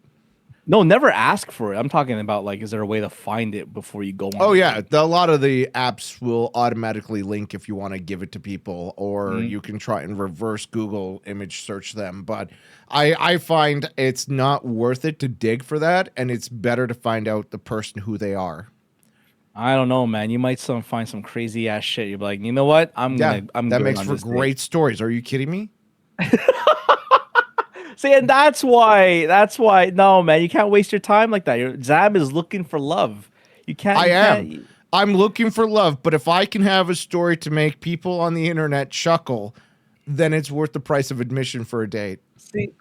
No, never ask for it. I'm talking about like, is there a way to find it before you go on? Oh the yeah, date? a lot of the apps will automatically link if you want to give it to people, or Mhm. you can try and reverse Google image search them. But I find it's not worth it to dig for that, and it's better to find out the person who they are. I don't know, man. You might find some crazy ass shit. You're like, you know what? Yeah, I'm that going makes on for this date. great stories. Are you kidding me? See, and that's why. No, man, you can't waste your time like that. Zam is looking for love. You can't. I You am. can't. I'm looking for love, but if I can have a story to make people on the internet chuckle, then it's worth the price of admission for a date.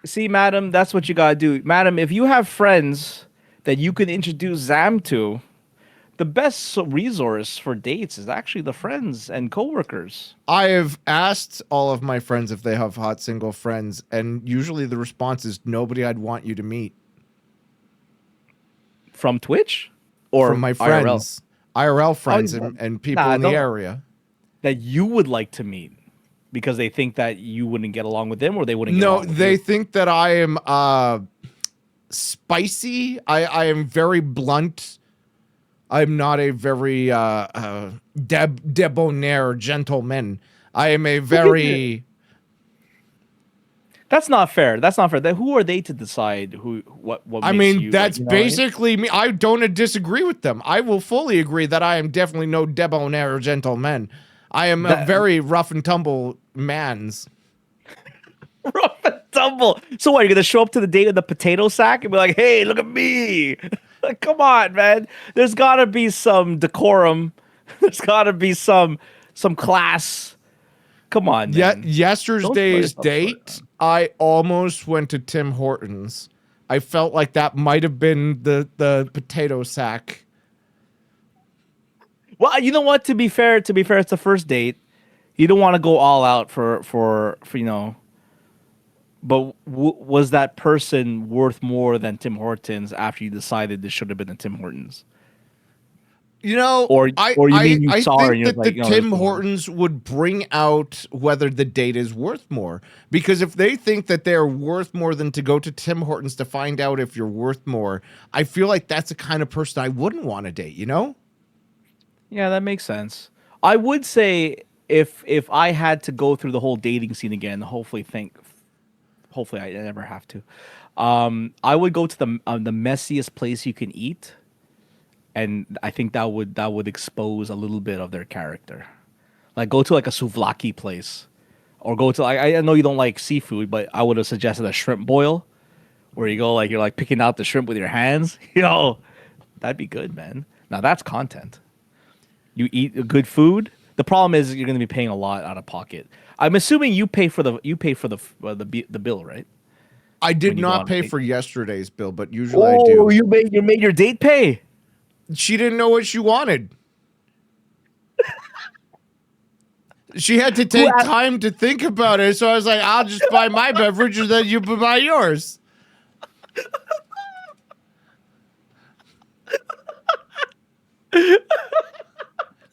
See, madam, that's what you gotta do, madam. If you have friends that you can introduce Zam to, the best resource for dates is actually the friends and coworkers I have asked all of my friends if they have hot single friends, and usually the response is nobody I'd want you to meet from Twitch from or my IRL. friends, IRL Oh, friends, and people nah, in the don't area. that you would like to meet because they think that you wouldn't get along with them or they wouldn't get No, along with they you. think that I am spicy. I am very blunt. I'm not a very debonair gentleman. I am a very That's not fair. That's not fair. Who are they to decide what I makes mean, you like? that's You know what I mean? basically me. I don't disagree with them. I will fully agree that I am definitely no debonair gentleman. I am a That very rough and tumble man's. rough and tumble. So what? You're gonna show up to the date with the potato sack and be like, "Hey, look at me!" Like, come on, man. There's gotta be some decorum. There's gotta be some class. Come on, Yet man. Don't sell yesterday's yourself short, date, man. I almost went to Tim Hortons. I felt like that might have been the potato sack. Well, you know what? To be fair, it's the first date. You don't want to go all out for you know. But was that person worth more than Tim Hortons after you decided this should have been a Tim Hortons? You know, Or I, or you I mean you I saw her think and you're that the like, no, there's Tim more. Hortons would bring out whether the date is worth more. Because if they think that they're worth more than to go to Tim Hortons to find out if you're worth more, I feel like that's the kind of person I wouldn't want to date, you know? Yeah, that makes sense. I would say if I had to go through the whole dating scene again, hopefully I never have to. I would go to the messiest place you can eat, and I think that would expose a little bit of their character. Like go to like a souvlaki place, or go to like I know you don't like seafood, but I would have suggested a shrimp boil, where you go like you're like picking out the shrimp with your hands. That'd be good, man. Now that's content. You eat good food. The problem is you're going to be paying a lot out of pocket. I'm assuming you pay for the bill, right? I did When you go not on a pay date. for yesterday's bill, but usually I Oh, do. you made your date pay. She didn't know what she wanted. She had to Who take asked? time to think about it. So I was like, I'll just buy my beverage and then you buy yours.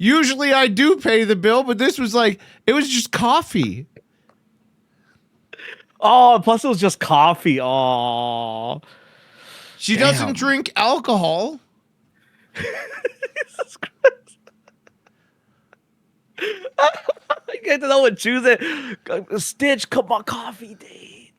Usually I do pay the bill, but this was like, it was just coffee. Oh, plus it was just coffee. Oh, She doesn't damn. drink alcohol. Jesus Christ. You get to know what choose it. Stitch, come on, coffee date.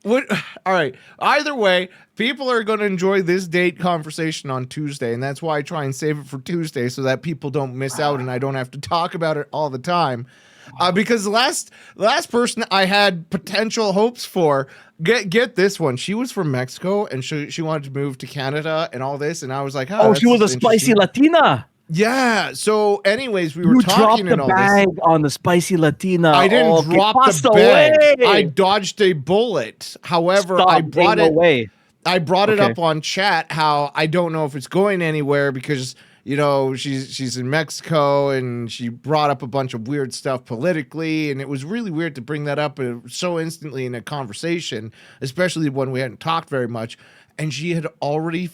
What? All right. Either way, people are going to enjoy this date conversation on Tuesday, and that's why I try and save it for Tuesday so that people don't miss out and I don't have to talk about it all the time. Because the last person I had potential hopes for, get this one. She was from Mexico and she wanted to move to Canada and all this, and I was like, oh, Oh, she was that's a spicy interesting. Latina. Yeah. So, anyways, we were You dropped talking the and all this. bag on the spicy Latina. I didn't Okay, drop the passed bag. I away. dodged a bullet. However, I Stop. Ain't brought no it. way. I brought it Okay. up on chat how I don't know if it's going anywhere because she's in Mexico and she brought up a bunch of weird stuff politically, and it was really weird to bring that up so instantly in a conversation, especially when we hadn't talked very much, and she had already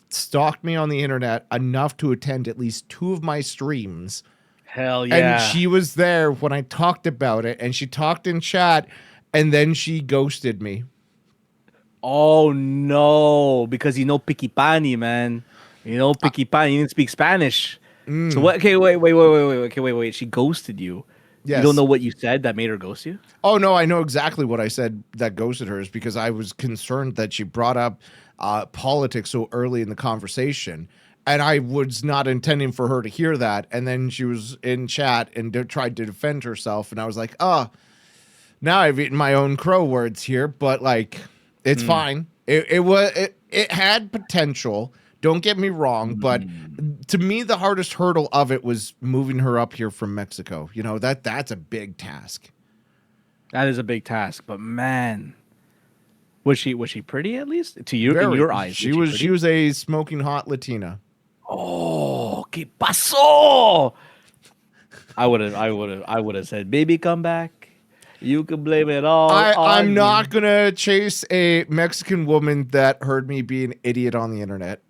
stalked me on the internet enough to attend at least 2 of my streams. Hell And yeah. she was there when I talked about it, and she talked in chat, and then she ghosted me. Oh no, because Pikipani, man. Pikipani. You didn't speak Spanish. So what? Okay, wait. Okay, wait. She ghosted you. You don't Yes. know what you said that made her ghost you? Oh no, I know exactly what I said that ghosted her is because I was concerned that she brought up politics so early in the conversation, and I was not intending for her to hear that. And then she was in chat and tried to defend herself, and I was like, oh, now I've eaten my own crow words here, but like, it's fine. It had potential. Don't get me wrong, but to me, the hardest hurdle of it was moving her up here from Mexico. You know, that's a big task. That is a big task, but man, was she pretty at least to you in Very. your eyes? She Was was she she pretty? was a smoking hot Latina. Oh, ¿qué pasó? I would have said, baby, come back. You can blame it all I'm on me. not gonna chase a Mexican woman that heard me be an idiot on the internet.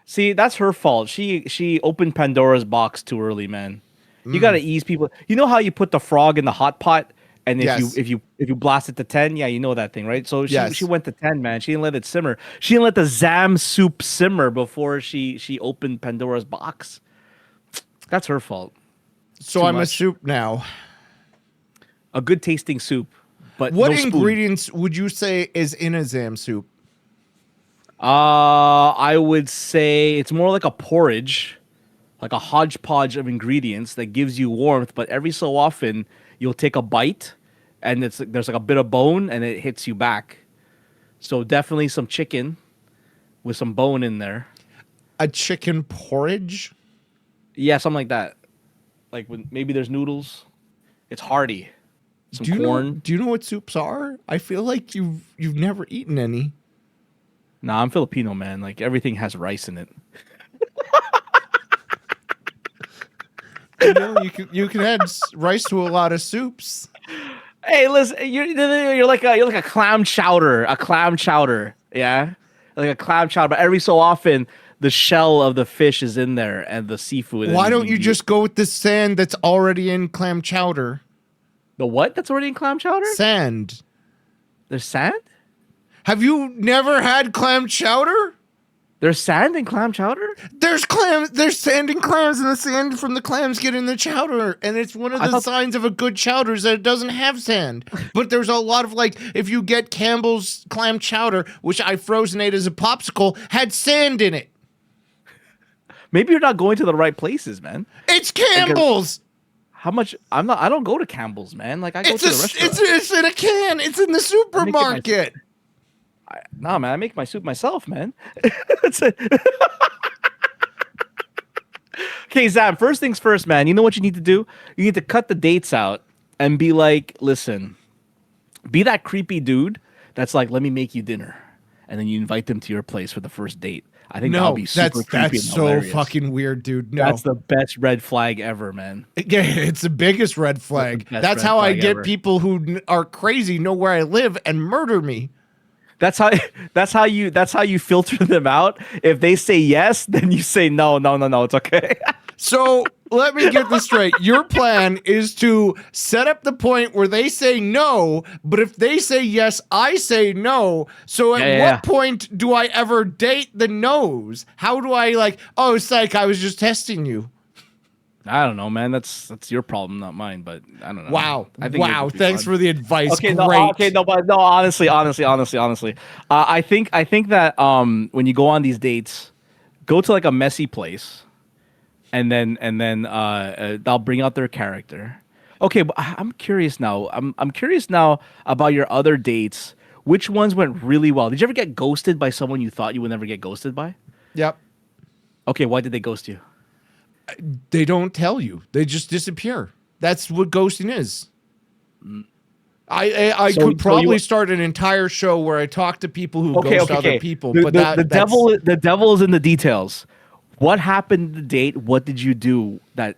See, that's her fault. She opened Pandora's box too early, man. You gotta ease people. You know how you put the frog in the hot pot, and Yes. if you blast it to 10, yeah, you know that thing, right? So she Yes. went to 10, man. She didn't let it simmer. She didn't let the Zam soup simmer before she opened Pandora's box. That's her fault. So Too I'm a much. soup now. A good tasting soup, but What no spoon. ingredients would you say is in a Zam soup? I would say it's more like a porridge, like a hodgepodge of ingredients that gives you warmth, but every so often you'll take a bite and there's like a bit of bone and it hits you back. So definitely some chicken with some bone in there. A chicken porridge? Yeah, something like that. Like when maybe there's noodles. It's hearty. Some corn. Do you know what soups are? I feel like you've never eaten any. Nah, I'm Filipino, man. Like everything has rice in it. You know, you can add rice to a lot of soups. Hey, listen, you're like a clam chowder, yeah, like a clam chowder. But every so often, the shell of the fish is in there and the seafood. Why and don't you just go with the sand that's already in clam chowder? the what that's already in clam chowder? Sand. There's sand. Have you never had clam chowder? There's sand in clam chowder. There's sand in clams, and the sand from the clams get in the chowder, and it's one of the signs of a good chowder is that it doesn't have sand. But there's a lot of like, if you get Campbell's clam chowder, which I frozen ate as a popsicle, had sand in it. Maybe you're not going to the right places, man. It's Campbell's. How much? I don't go to Campbell's, man. Like I go to the restaurant. It's in a can. It's in the supermarket. Nah, man. I make my soup myself, man. Okay, Zam, first things first, man. You know what you need to do? You need to cut the dates out and be like, listen, be that creepy dude that's like, let me make you dinner. And then you invite them to your place for the first date. I think that'll be super creepy. That's and so hilarious. fucking weird, dude. No. That's the best red flag ever, man. Yeah, it's the biggest red flag. That's how I get people who are crazy know where I live and murder me. That's how you filter them out. If they say yes, then you say no, it's okay. So let me get this straight. Your plan is to set up the point where they say no, but if they say yes, I say no. So at what point do I ever date the no's? How do I like, oh, it's like I was just testing you. I don't know, man. That's your problem, not mine. But I don't know. Wow. I think Thanks for the advice. Okay, Great. but no. Honestly. I think that when you go on these dates, go to like a messy place, and then they'll bring out their character. Okay, but I'm curious now. I'm curious now about your other dates. Which ones went really well? Did you ever get ghosted by someone you thought you would never get ghosted by? Yep. Okay, why did they ghost you? They don't tell you. They just disappear. That's what ghosting is. I could probably start an entire show where I talk to people who ghost other people. But the devil is in the details. What happened to the date? What did you do that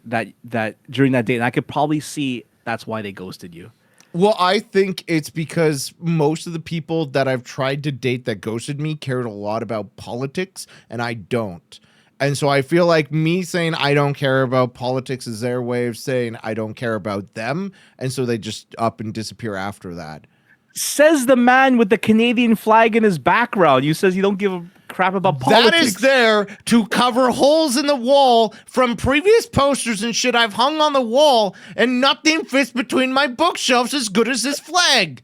during that date? And I could probably see that's why they ghosted you. Well, I think it's because most of the people that I've tried to date that ghosted me cared a lot about politics, and I don't. And so I feel like me saying I don't care about politics is their way of saying I don't care about them. And so they just up and disappear after that. Says the man with the Canadian flag in his background. You says you don't give a crap about politics. That is there to cover holes in the wall from previous posters and shit I've hung on the wall, and nothing fits between my bookshelves as good as this flag.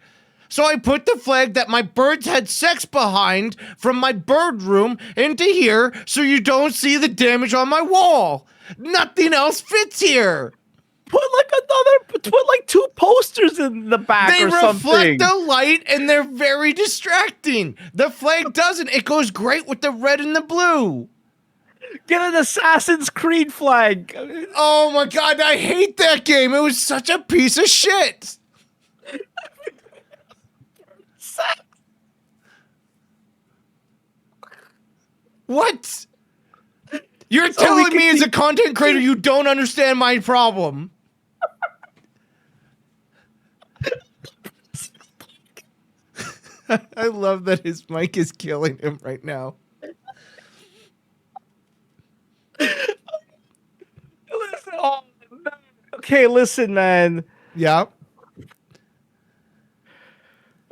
So I put the flag that my birds had sex behind from my bird room into here so you don't see the damage on my wall. Nothing else fits here. Put like 2 posters in the back They or something. reflect the light and they're very distracting. The flag doesn't. It goes great with the red and the blue. Get an Assassin's Creed flag. Oh my God, I hate that game. It was such a piece of shit. What? You're telling me as a content creator you don't understand my problem. I love that his mic is killing him right now. Listen, oh, man. Okay, listen, man. Yeah.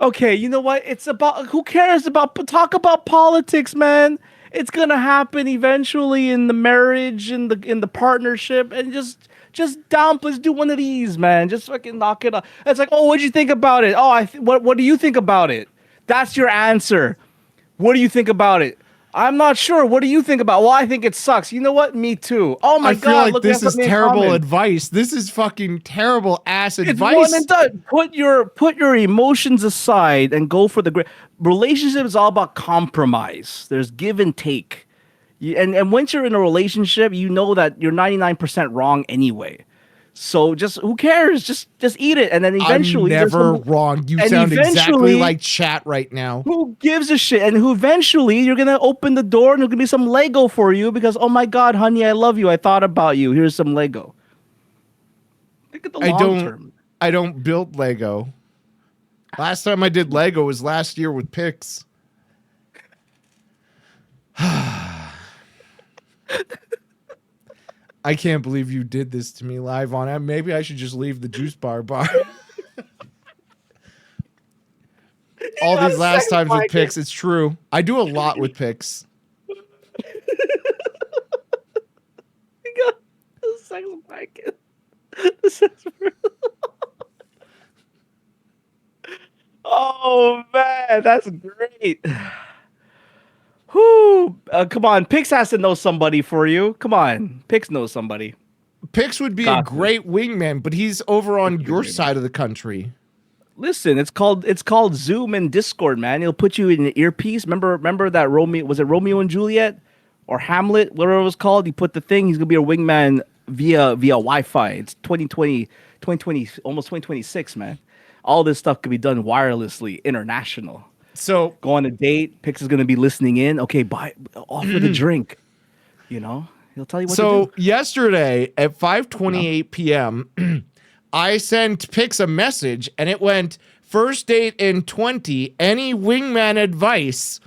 Okay, you know what? It's about who cares about talk about politics, man. It's gonna happen eventually in the marriage, in the partnership, and just please do one of these, man. Just fucking knock it off. It's like, oh, what'd you think about it? Oh, what do you think about it? That's your answer. What do you think about it? I'm not sure. What do you think about? Well, I think it sucks. You know what? Me too. Oh my God! I feel like look, this is terrible advice. This is fucking terrible ass advice. It's one and done. Put your emotions aside and go for the great. Relationship is all about compromise. There's give and take. And once you're in a relationship, you know that you're 99% wrong anyway. So just who cares? Just eat it, and then eventually I'm never wrong. You sound exactly like chat right now. Who gives a shit? And who eventually you're gonna open the door and there's gonna be some Lego for you because oh my God, honey, I love you. I thought about you. Here's some Lego. Think of the long term. I don't build Lego. Last time I did Lego was last year with Pix. I can't believe you did this to me live on it. Maybe I should just leave the juice bar. All these last times with Pix, it's true. I do a lot with Pix. You got a second blanket. Oh man, that's great. Whoo! Come on, Pix has to know somebody for you. Come on, Pix knows somebody. Pix would be a great wingman, but he's over on your side of the country. Listen, it's called Zoom and Discord, man. He'll put you in an earpiece. Remember that Romeo and Juliet or Hamlet, whatever it was called? He put the thing. He's gonna be a wingman via Wi-Fi. It's 2020, almost 2026, man. All this stuff could be done wirelessly, international. So go on a date. Pix is going to be listening in. Okay, offer the drink. You know, he'll tell you what to do. So yesterday at 5:28 p.m., I sent Pix a message, and it went, "First date in 20. Any wingman advice?"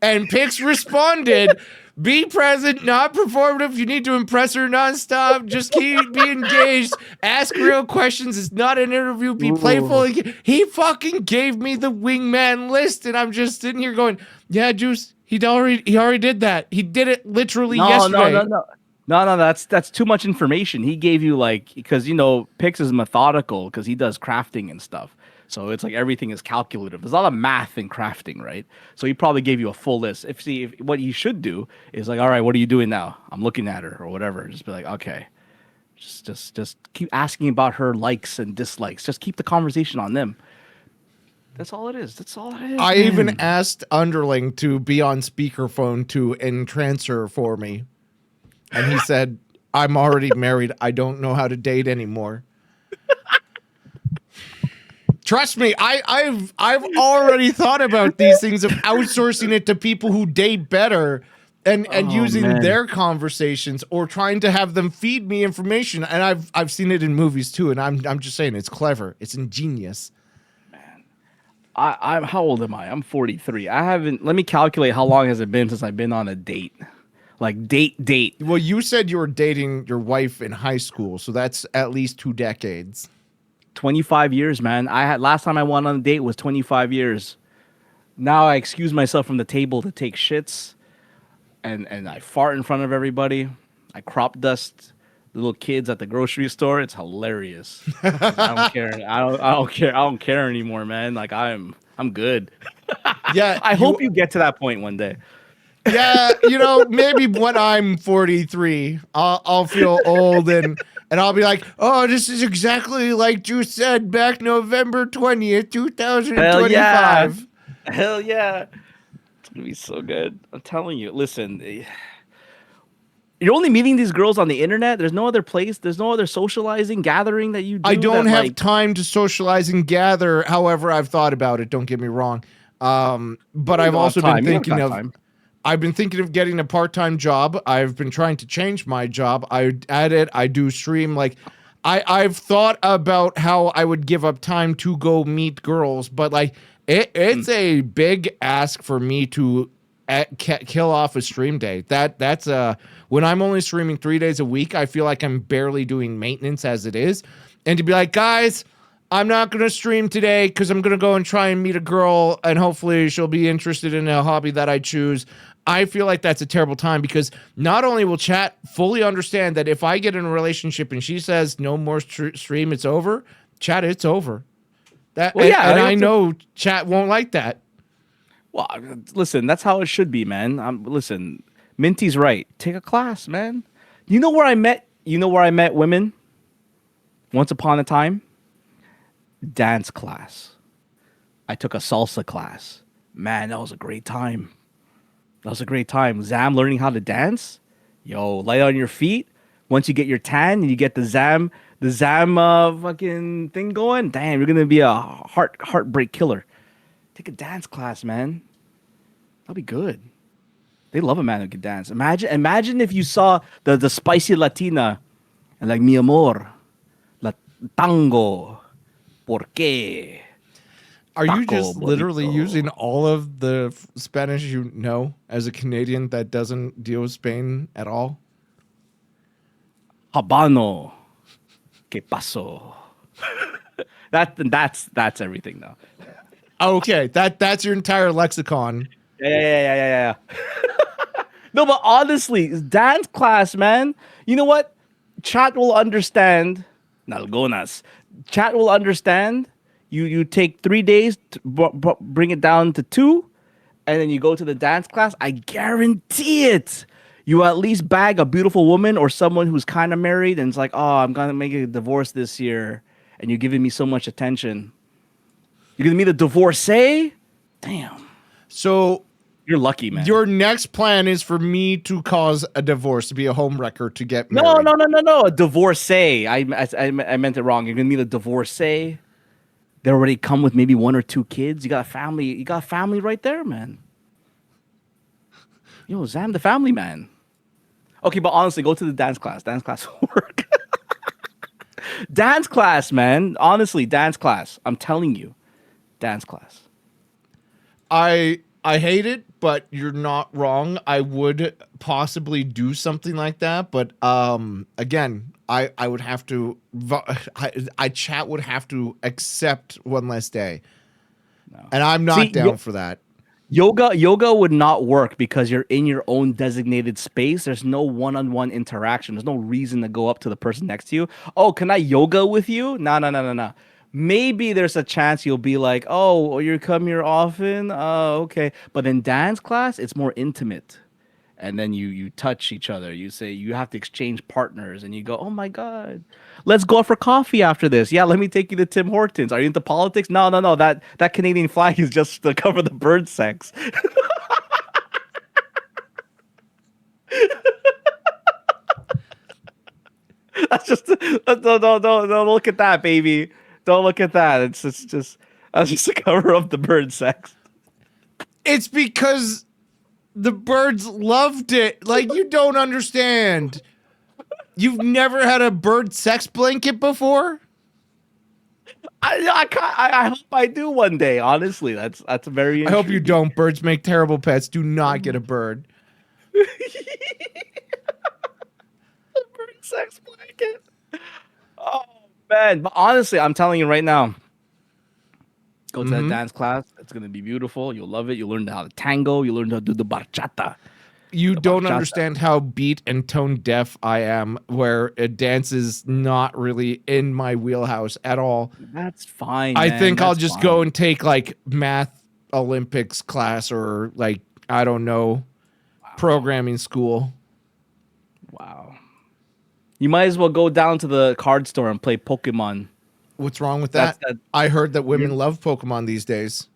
And Pix responded, "Be present, not performative. You need to impress her nonstop. Just be engaged. Ask real questions. It's not an interview. Be playful." He fucking gave me the wingman list, and I'm just sitting here going, "Yeah, Juice. He already did that. He did it literally yesterday." No. That's too much information. He gave you because Pix is methodical because he does crafting and stuff. So it's like everything is calculative. There's a lot of math in crafting, right? So he probably gave you a full list. If what you should do is like, all right, what are you doing now? I'm looking at her or whatever. Just be like, okay, just keep asking about her likes and dislikes. Just keep the conversation on them. That's all it is. I even asked Underling to be on speakerphone to entrance for me, and he said, "I'm already married. I don't know how to date anymore." Trust me, I've already thought about these things of outsourcing it to people who date better and using their conversations or trying to have them feed me information. And I've seen it in movies too, and I'm just saying it's clever. It's ingenious. Man. I'm how old am I? I'm 43. Let me calculate how long has it been since I've been on a date. Like date. Well, you said you were dating your wife in high school, so that's at least 2 decades. 25 years, man. I had last time I went on a date was 25 years. Now I excuse myself from the table to take shits, and I fart in front of everybody. I crop dust little kids at the grocery store. It's hilarious. 'Cause I don't care. I don't care. I don't care anymore, man. Like I'm good. Yeah, I hope you get to that point one day. yeah, maybe when I'm 43, I'll feel old and I'll be like, oh, this is exactly like Juice said back November 20th, Hell yeah. 2025. Hell yeah. It's gonna be so good. I'm telling you. Listen, you're only meeting these girls on the internet. There's no other place. There's no other socializing gathering that you do. I don't that, have like, time to socialize and gather. However, I've thought about it. Don't get me wrong. But I've also been thinking of. Time. I've been thinking of getting a part-time job. I've been trying to change my job. I do stream. Like, I've thought about how I would give up time to go meet girls, but like it's a big ask for me to kill off a stream day. That's when I'm only streaming 3 days a week, I feel like I'm barely doing maintenance as it is. And to be like, guys, I'm not going to stream today because I'm going to go and try and meet a girl and hopefully she'll be interested in a hobby that I choose. I feel like that's a terrible time because not only will chat fully understand that if I get in a relationship and she says no more stream, it's over, chat, it's over. I know chat won't like that. Well, listen, that's how it should be, man. Listen, Minty's right. Take a class, man. You know where I met women once upon a time? Dance class. I took a salsa class. Man, that was a great time. Zam learning how to dance. Yo, light on your feet. Once you get your tan and you get the Zam fucking thing going, damn, you're gonna be a heartbreak killer. Take a dance class, man. That'll be good. They love a man who can dance. Imagine if you saw the spicy Latina and like mi amor, la tango, por qué? Are you just Taco literally bonito. using all of the Spanish you know as a Canadian that doesn't deal with Spain at all? Habano, que pasó? That's everything though. Okay, that's your entire lexicon. Yeah. No, but honestly, dance class, man. You know what? Chat will understand. Nalgonas. Chat will understand. You take 3 days to bring it down to 2, and then you go to the dance class. I guarantee it. You at least bag a beautiful woman or someone who's kind of married and it's like, oh, I'm gonna make a divorce this year, and you're giving me so much attention. You're gonna meet a divorcee? Damn. So You're lucky, man. your next plan is for me to cause a divorce, to be a homewrecker, to get married. No. A divorcee. I meant it wrong. You're gonna meet a divorcee. They already come with maybe 1 or 2 kids. You got a family. You got a family right there, man. Yo, Zam, the family man. Okay, but honestly, go to the dance class. Dance class will work. Dance class, man. Honestly, dance class. I'm telling you, dance class. I hate it, but you're not wrong. I would possibly do something like that, but again, I would have to chat would have to accept one less day. No. And I'm not down for that. Yoga would not work because you're in your own designated space. There's no one-on-one interaction. There's no reason to go up to the person next to you. Oh, can I yoga with you? No. Maybe there's a chance you'll be like, oh, you come here often? Oh, okay. But in dance class, it's more intimate. And then you touch each other. You say you have to exchange partners, and you go, oh my God, let's go out for coffee after this. Yeah, let me take you to Tim Hortons. Are you into politics? No. That Canadian flag is just to cover the bird sex. That's just don't look at that, baby. Don't look at that. It's just that's just to cover up the bird sex. It's because the birds loved it. Like, you don't understand. You've never had a bird sex blanket before? I hope I do one day. Honestly, that's very. I hope you don't. Birds make terrible pets. Do not get a bird. Bird sex blanket. Oh man. But honestly, I'm telling you right now, go to that dance class. It's gonna be beautiful. You'll love it. You'll learn how to tango. You'll learn how to do the bachata. You don't understand how beat and tone deaf I am, where a dance is not really in my wheelhouse at all. That's fine. I man. think That's I'll just fine. go and take like math Olympics class or like, I don't know, programming school. Wow. You might as well go down to the card store and play Pokemon. What's wrong with that? I heard that women love Pokemon these days.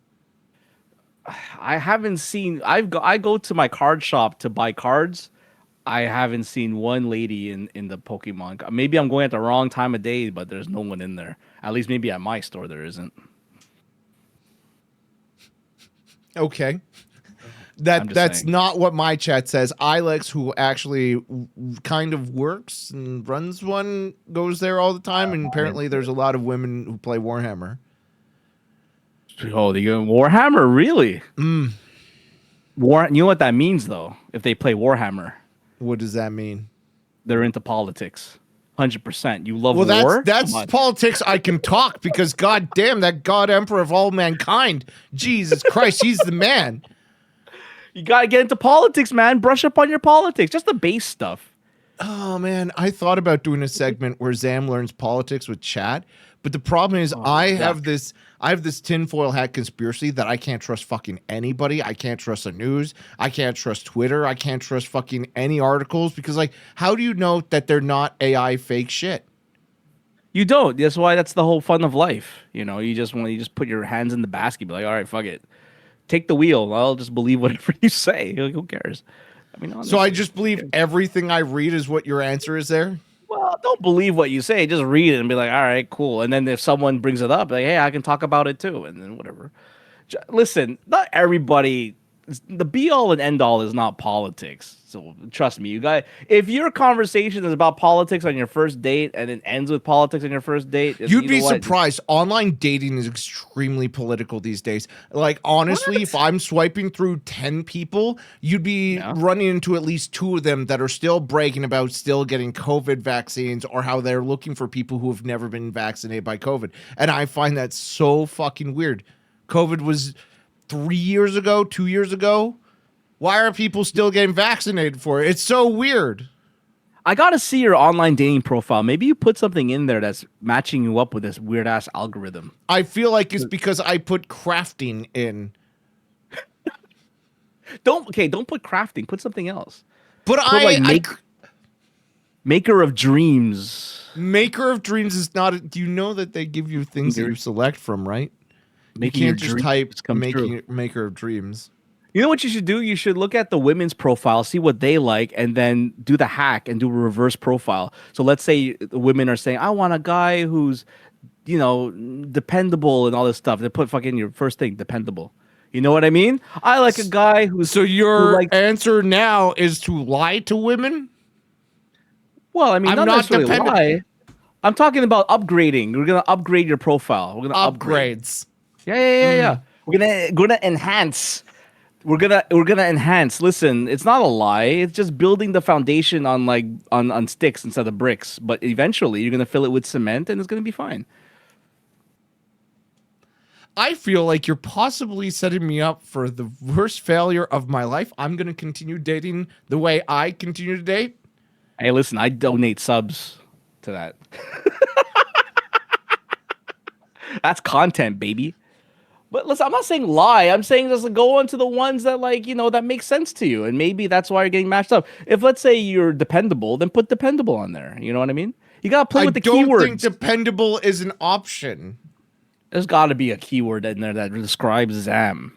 I haven't seen. I go to my card shop to buy cards. I haven't seen one lady in the Pokemon. Maybe I'm going at the wrong time of day, but there's no one in there. At least maybe at my store there isn't. Okay. That's not what my chat says. Ilex, who actually kind of works and runs one, goes there all the time, and apparently there's a lot of women who play Warhammer. Oh, they go Warhammer, really? Mm. You know what that means, though? If they play Warhammer, what does that mean? They're into politics. 100%. You love war? War? That's politics. I can talk because, god damn, that God Emperor of all mankind, Jesus Christ, he's the man. You gotta get into politics, man. Brush up on your politics, just the base stuff. Oh man, I thought about doing a segment where Zam learns politics with chat, but the problem is I have this tinfoil hat conspiracy that I can't trust fucking anybody. I can't trust the news. I can't trust Twitter. I can't trust fucking any articles because, like, how do you know that they're not AI fake shit? You don't. That's why that's the whole fun of life. You know, you just put your hands in the basket, be like, all right, fuck it. Take the wheel. I'll just believe whatever you say. Like, who cares? I mean, honestly, so I just believe everything I read is what your answer is there? Well, don't believe what you say. Just read it and be like, all right, cool. And then if someone brings it up, like, hey, I can talk about it too. And then whatever. Listen, not everybody, the be all and end all is not politics. So trust me, if your conversation is about politics on your first date and it ends with politics on your first date, you'd be surprised. Online dating is extremely political these days. Like, honestly, if I'm swiping through 10 people, you'd be running into at least 2 of them that are still bragging about still getting COVID vaccines or how they're looking for people who have never been vaccinated by COVID. And I find that so fucking weird. COVID was 3 years ago, 2 years ago. Why are people still getting vaccinated for it? It's so weird. I gotta see your online dating profile. Maybe you put something in there that's matching you up with this weird ass algorithm. I feel like it's because I put crafting in. Don't put crafting. Put something else. But Maker of Dreams. Maker of Dreams is not. Do you know that they give you things that you select from, right? You can't just type Maker of Dreams. You know what you should do? You should look at the women's profile, see what they like, and then do the hack and do a reverse profile. So let's say the women are saying, I want a guy who's, dependable and all this stuff. They put fucking your first thing, dependable. You know what I mean? I like a guy who's... So your answer now is to lie to women? Well, I mean, not necessarily lie. I'm talking about upgrading. We're going to upgrade your profile. We're going to upgrades. Yeah. We're gonna enhance. We're gonna enhance. Listen, it's not a lie. It's just building the foundation on sticks instead of bricks. But eventually, you're gonna fill it with cement, and it's gonna be fine. I feel like you're possibly setting me up for the worst failure of my life. I'm gonna continue dating the way I continue to date. Hey, listen, I donate subs to that. That's content, baby. But listen, I'm not saying lie. I'm saying just go on to the ones that that make sense to you. And maybe that's why you're getting matched up. If let's say you're dependable, then put dependable on there. You know what I mean? You got to play with the keywords. I don't think dependable is an option. There's got to be a keyword in there that describes Zam.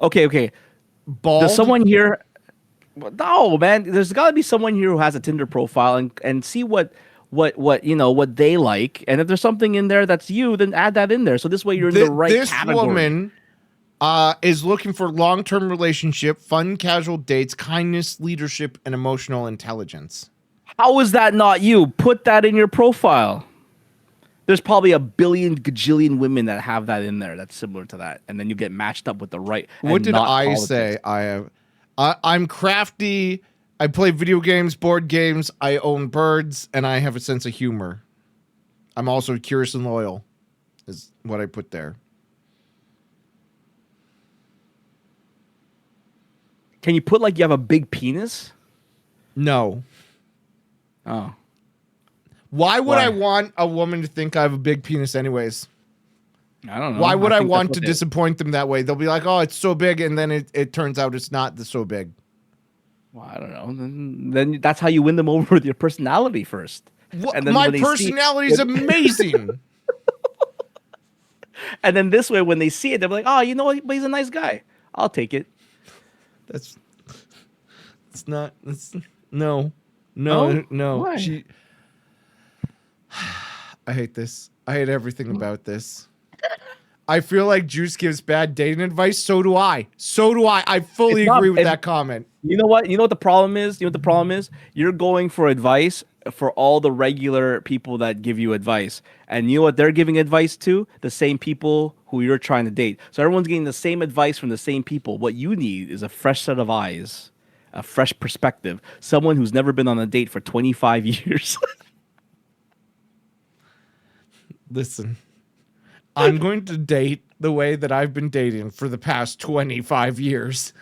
Okay. Bald? Does someone here... No, man. There's got to be someone here who has a Tinder profile and see what they like, and if there's something in there that's you, then add that in there. So this way you're in the right category. This woman is looking for long-term relationship, fun, casual dates, kindness, leadership, and emotional intelligence. How is that not you? Put that in your profile. There's probably a billion gajillion women that have that in there that's similar to that, and then you get matched up with the right. What did I say? I'm crafty. I play video games, board games, I own birds, and I have a sense of humor. I'm also curious and loyal, is what I put there. Can you put like you have a big penis? No. Oh. Why would I want a woman to think I have a big penis anyways? I don't know. Why would I want to disappoint them that way? They'll be like, oh, it's so big, and then it turns out it's not so big. Well, I don't know. Then that's how you win them over with your personality first. And then my personality is amazing. And then this way, when they see it, they're like, oh, you know what? But he's a nice guy. I'll take it. No. Why? I hate this. I hate everything about this. I feel like Juice gives bad dating advice. So do I. I fully agree with that comment. You know what? You know what the problem is? You're going for advice for all the regular people that give you advice. And you know what they're giving advice to? The same people who you're trying to date. So everyone's getting the same advice from the same people. What you need is a fresh set of eyes, a fresh perspective, someone who's never been on a date for 25 years. Listen, I'm going to date the way that I've been dating for the past 25 years.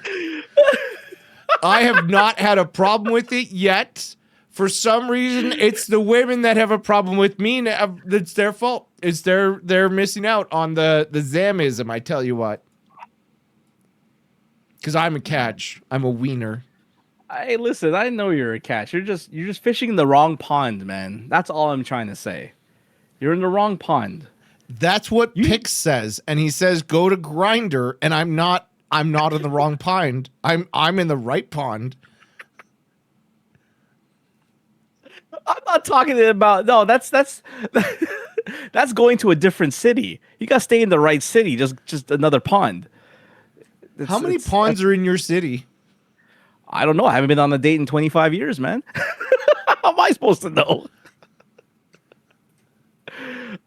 I have not had a problem with it yet. For some reason, it's the women that have a problem with me. It's their fault. They're missing out on the Zamism, I tell you what. Because I'm a catch. I'm a wiener. Hey, listen, I know you're a catch. You're just fishing in the wrong pond, man. That's all I'm trying to say. You're in the wrong pond. That's what Pix says, and he says go to Grinder, and I'm not in the wrong pond. I'm in the right pond. I'm not talking about that's that's going to a different city. You gotta stay in the right city, just another pond. How many ponds are in your city? I don't know. I haven't been on a date in 25 years, man. How am I supposed to know?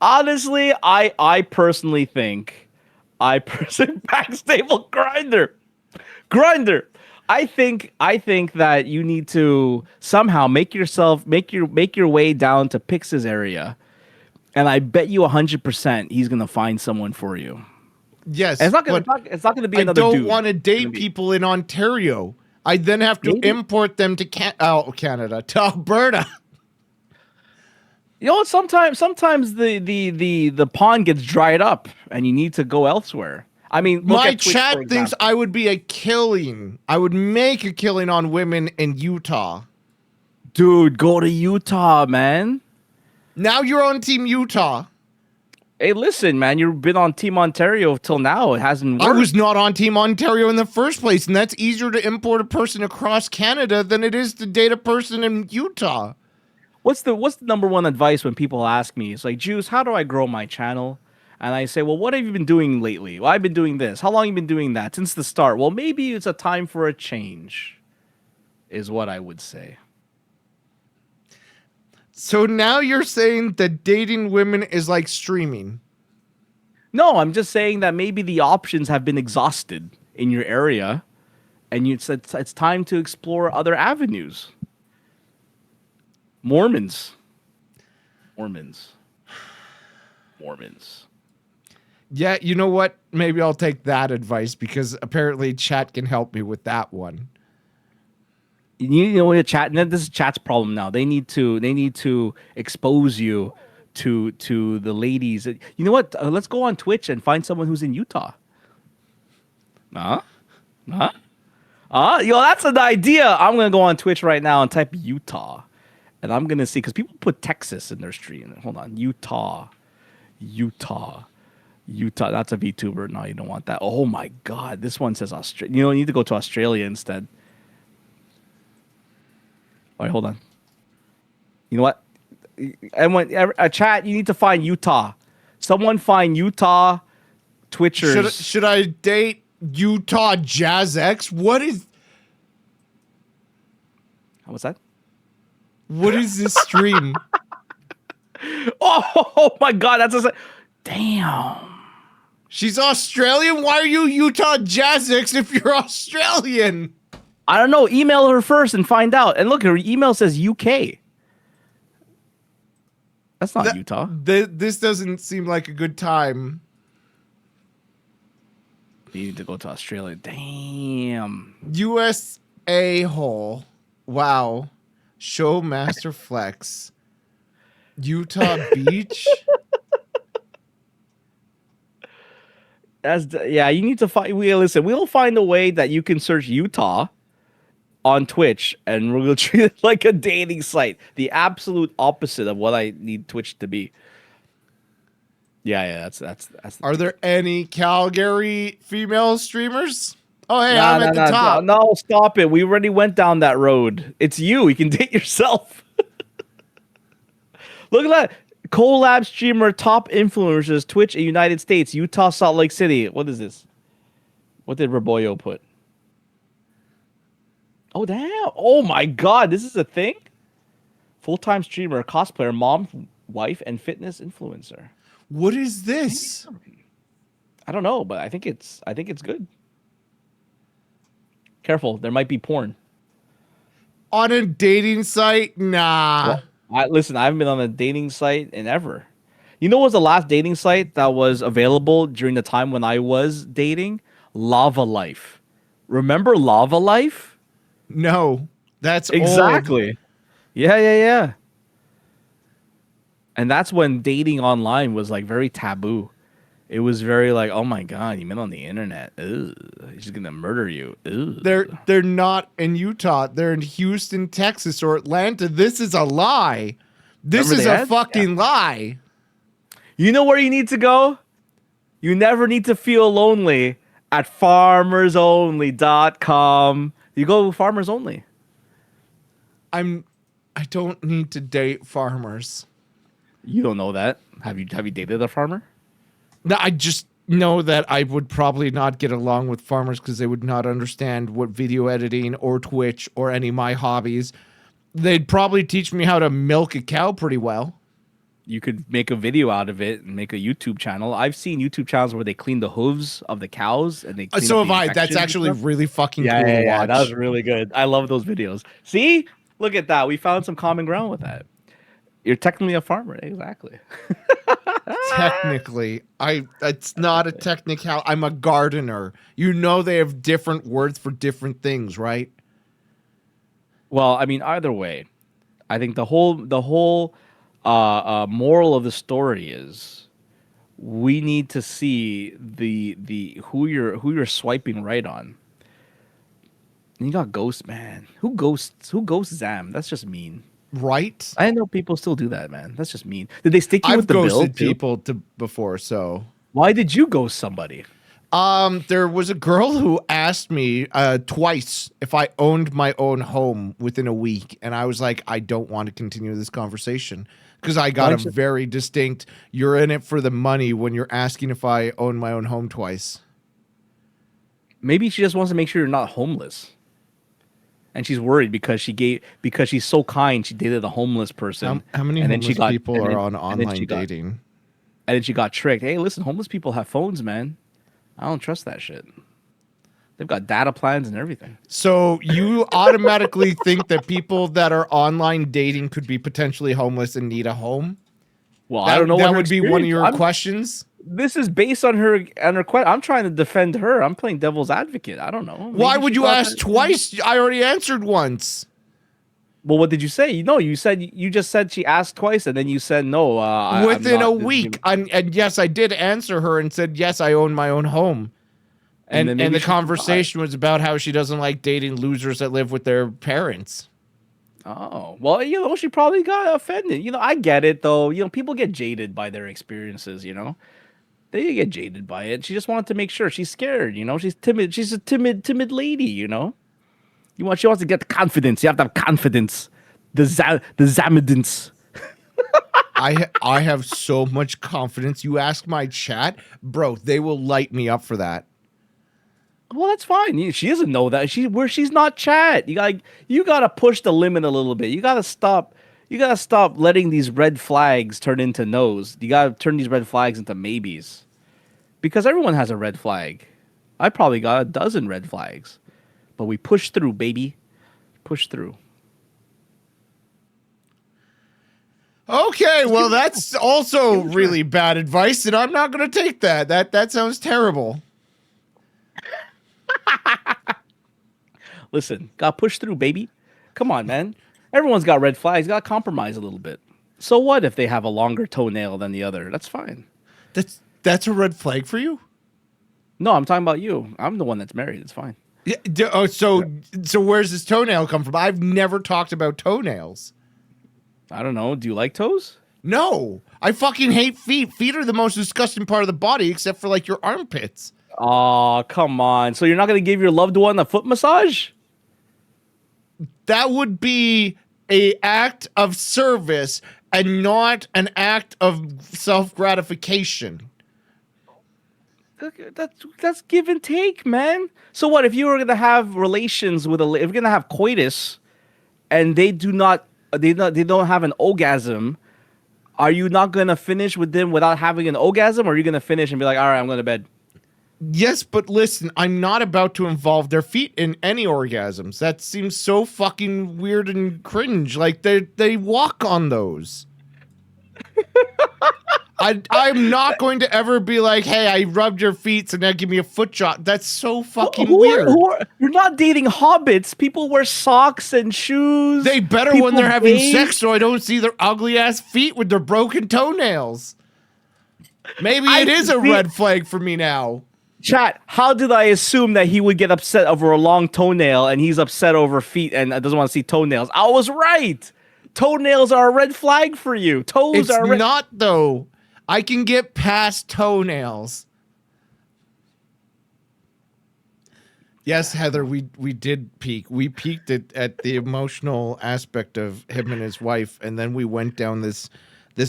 Honestly, I personally think backstable Grinder. I think that you need to somehow make your way down to Pix's area, and I bet you 100% he's gonna find someone for you. Yes, and it's not gonna be another dude. I don't want to date people in Ontario. I then have to import them to Canada, to Alberta. You know, sometimes the pond gets dried up, and you need to go elsewhere. I mean, my chat thinks I would be a killing. I would make a killing on women in Utah. Dude, go to Utah, man. Now you're on Team Utah. Hey, listen, man, you've been on Team Ontario till now. It hasn't worked. I was not on Team Ontario in the first place, and that's easier to import a person across Canada than it is to date a person in Utah. What's the number one advice when people ask me? It's like, Juice, how do I grow my channel? And I say, well, what have you been doing lately? Well, I've been doing this. How long have you been doing that? Since the start. Well, maybe it's a time for a change, is what I would say. So now you're saying that dating women is like streaming? No, I'm just saying that maybe the options have been exhausted in your area, and it's time to explore other avenues. Mormons. Yeah, you know what? Maybe I'll take that advice because apparently chat can help me with that one. You know what, chat? This is chat's problem now. They need to expose you to the ladies. You know what? Let's go on Twitch and find someone who's in Utah. Yo, that's an idea. I'm gonna go on Twitch right now and type Utah, and I'm gonna see because people put Texas in their stream. Hold on, Utah. That's a VTuber. No, you don't want that. Oh my God, this one says Australia. You need to go to Australia instead. All right, hold on. You know what? And when a chat, you need to find Utah. Someone find Utah Twitchers. Should I date Utah Jazz X? What is? How was that? What is this stream? Oh my God, that's damn. She's Australian. Why are you Utah Jazz X if you're Australian? I don't know. Email her first and find out. And look, her email says UK. That's not Utah. This doesn't seem like a good time. You need to go to Australia. Damn. USA hole. Wow. Show master flex. Utah Beach. You need to find. We'll find a way that you can search Utah on Twitch, and we'll treat it like a dating site. The absolute opposite of what I need Twitch to be. Yeah. That's. Are there any Calgary female streamers? Oh, hey, I'm at the top. No, stop it. We already went down that road. It's you. You can date yourself. Look at that. Collab streamer, top influencers, Twitch in United States, Utah, Salt Lake City. What is this? What did Rebollo put? Oh, damn. Oh, my God. This is a thing? Full-time streamer, cosplayer, mom, wife, and fitness influencer. What is this? I don't know, but I think it's good. Careful. There might be porn. On a dating site? Nah. Well, listen, I haven't been on a dating site in ever. You know what was the last dating site that was available during the time when I was dating? Lava Life. Remember Lava Life? No. That's exactly. Old. Yeah. And that's when dating online was like very taboo. It was very like, oh my God, you met on the internet. Ugh, he's gonna murder you. Ugh. They're not in Utah. They're in Houston, Texas, or Atlanta. This is a lie. This is a fucking lie. You know where you need to go? You never need to feel lonely at farmersonly.com. You go farmers only. I don't need to date farmers. You don't know that. Have you dated a farmer? No, I just know that I would probably not get along with farmers because they would not understand what video editing or Twitch or any of my hobbies. They'd probably teach me how to milk a cow pretty well. You could make a video out of it and make a YouTube channel. I've seen YouTube channels where they clean the hooves of the cows and they clean so have I. That's actually really fucking cool to watch. That was really good. I love those videos. See? Look at that. We found some common ground with that. You're technically a farmer. Exactly. Technically, it's not a technical. I'm a gardener. You know they have different words for different things, right? Well, I mean, either way, I think the whole moral of the story is we need to see the who you're swiping right on. And you got Ghost, man. Who ghosts Zam? That's just mean. Right? I know people still do that, man. That's just mean. Did they stick you with the bill? I've ghosted people before, so. Why did you ghost somebody? There was a girl who asked me twice if I owned my own home within a week, and I was like, I don't want to continue this conversation because I got a very distinct, you're in it for the money when you're asking if I own my own home twice. Maybe she just wants to make sure you're not homeless. And she's worried because she's so kind. She dated a homeless person. How many homeless people are on online dating? And then she got tricked. Hey, listen, homeless people have phones, man. I don't trust that shit. They've got data plans and everything. So you automatically think that people that are online dating could be potentially homeless and need a home? Well, I don't know. That would be one of your questions. This is based on her question. I'm trying to defend her. I'm playing devil's advocate. I don't know. Maybe why would you ask twice? I already answered once. Well, what did you say? No, you just said she asked twice, and then you said no. Within a week, and yes, I did answer her and said yes, I own my own home. And the conversation was about how she doesn't like dating losers that live with their parents. Oh, well, she probably got offended. I get it though. People get jaded by their experiences. They get jaded by it. She just wanted to make sure. She's scared, She's timid. She's a timid lady, She wants to get the confidence. You have to have confidence. The Zamadence. I have so much confidence. You ask my chat, bro, they will light me up for that. Well, that's fine. She doesn't know that. She's not chat. You gotta push the limit a little bit. You gotta stop letting these red flags turn into no's. You gotta turn these red flags into maybes. Because everyone has a red flag. I probably got a dozen red flags. But we push through, baby. Push through. Okay, well, that's also really bad advice, and I'm not going to take that. That sounds terrible. Listen, got pushed through, baby. Come on, man. Everyone's got red flags. Got to compromise a little bit. So what if they have a longer toenail than the other? That's fine. That's a red flag for you? No, I'm talking about you. I'm the one that's married. It's fine. Yeah. So where's this toenail come from? I've never talked about toenails. I don't know. Do you like toes? No, I fucking hate feet. Feet are the most disgusting part of the body, except for like your armpits. Oh, come on. So you're not going to give your loved one a foot massage? That would be an act of service and not an act of self-gratification. That's give and take, man. So what if you were going to have relations with if you're going to have coitus and they don't have an orgasm, are you not going to finish with them without having an orgasm, or are you going to finish and be like, all right, I'm going to bed? Yes, but listen, I'm not about to involve their feet in any orgasms. That seems so fucking weird and cringe. Like they walk on those. I'm not going to ever be like, hey, I rubbed your feet, so now give me a foot shot. That's so fucking weird. You're not dating hobbits. People wear socks and shoes. They better when they're having sex, so I don't see their ugly ass feet with their broken toenails. Maybe it is a red flag for me now. Chat, how did I assume that he would get upset over a long toenail and he's upset over feet and doesn't want to see toenails? I was right. Toenails are a red flag for you. Toes are not, though. I can get past toenails. Yes, Heather, we did peak. We peaked at the emotional aspect of him and his wife, and then we went down this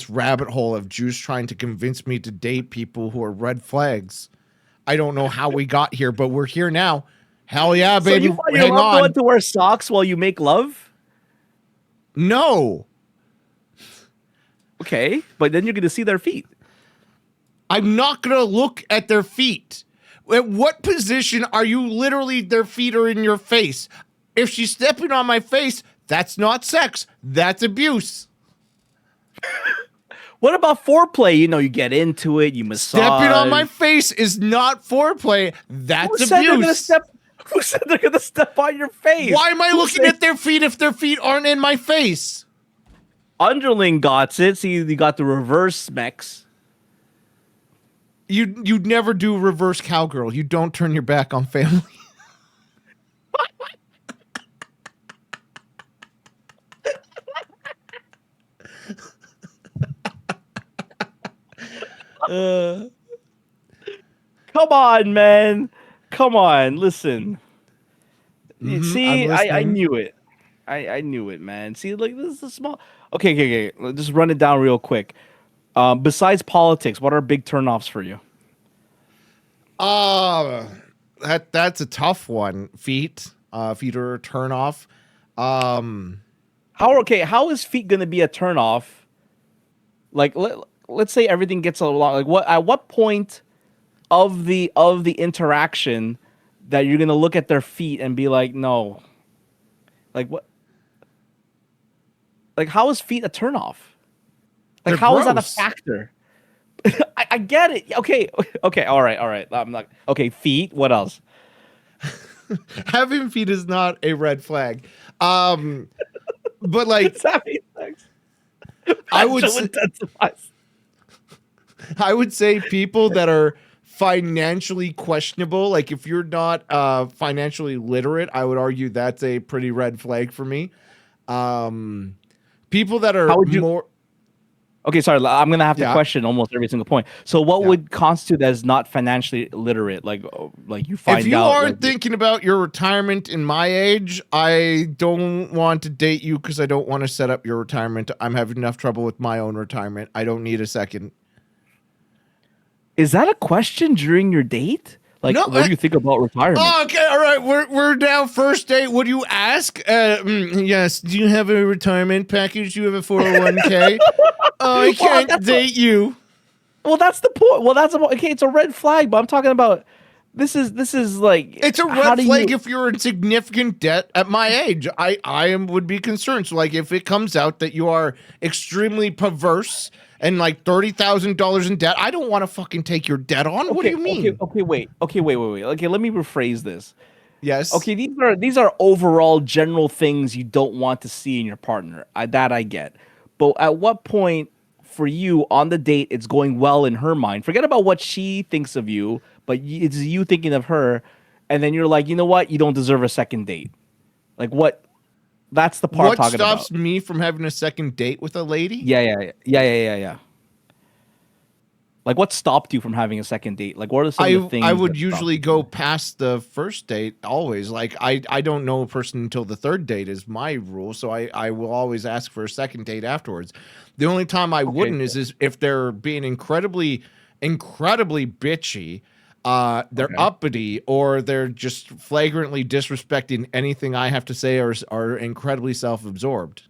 rabbit hole of Juice trying to convince me to date people who are red flags. I don't know how we got here, but we're here now. Hell yeah, baby. So you want your loved one to wear socks while you make love? No. Okay, but then you're going to see their feet. I'm not going to look at their feet. At what position are you literally, their feet are in your face? If she's stepping on my face, that's not sex. That's abuse. What about foreplay? You know, you get into it, you massage. Stepping on my face is not foreplay. That's abuse. Who said they're going to step on your face? Why am I looking at their feet if their feet aren't in my face? Underling got it. See, you got the reverse smecks. You'd never do reverse cowgirl. You don't turn your back on family. Come on, man. Come on, listen. See, I knew it. I knew it, man. See, like, this is a small. Okay. Let's just run it down real quick. Besides politics, what are big turnoffs for you? That's a tough one. Feet are a turnoff. How is feet gonna be a turnoff? Like, let's say everything gets along. Like, at what point of the interaction that you're gonna look at their feet and be like, no, like what? Like, how is feet a turnoff? Like, how is that a factor? I get it. Okay, all right. I'm not okay. Feet. What else? Having feet is not a red flag. But like, I would say people that are financially questionable. Like, if you're not financially literate, I would argue that's a pretty red flag for me. People that are more. Okay, sorry. I'm going to have to question almost every single point. So what would constitute as not financially literate? Like you find out. If you aren't thinking about your retirement in my age, I don't want to date you because I don't want to set up your retirement. I'm having enough trouble with my own retirement. I don't need a second. Is that a question during your date? Like, no, what do you think about retirement? Oh, okay, all right. We're now first date. What do you ask? Yes. Do you have a retirement package? Do you have a 401k? Oh, I can't date you. Well, that's the point. Well, that's okay. It's a red flag, but I'm talking about This is like, It's a how red do flag you? if you're in significant debt at my age. Would be concerned. So like if it comes out that you are extremely perverse and like $30,000 in debt, I don't want to fucking take your debt on. What do Okay, you okay, mean? okay, wait, okay, wait. Okay, let me rephrase this. Yes. Okay, these are overall general things you don't want to see in your partner. That I get. But at what point for you on the date it's going well in her mind? Forget about what she thinks of you, but it's you thinking of her, and then you're like, you know what? You don't deserve a second date. Like what? That's the part I'm What talking about. stops me from having a second date with a lady? Yeah. Like what stopped you from having a second date? Like what are some of the I things would that stopped usually you go from? past the first date always. Like I don't know a person until the third date is my rule, so I will always ask for a second date afterwards. The only time I Okay. wouldn't is if they're being incredibly bitchy, they're Okay. uppity, or they're just flagrantly disrespecting anything I have to say, or are incredibly self-absorbed.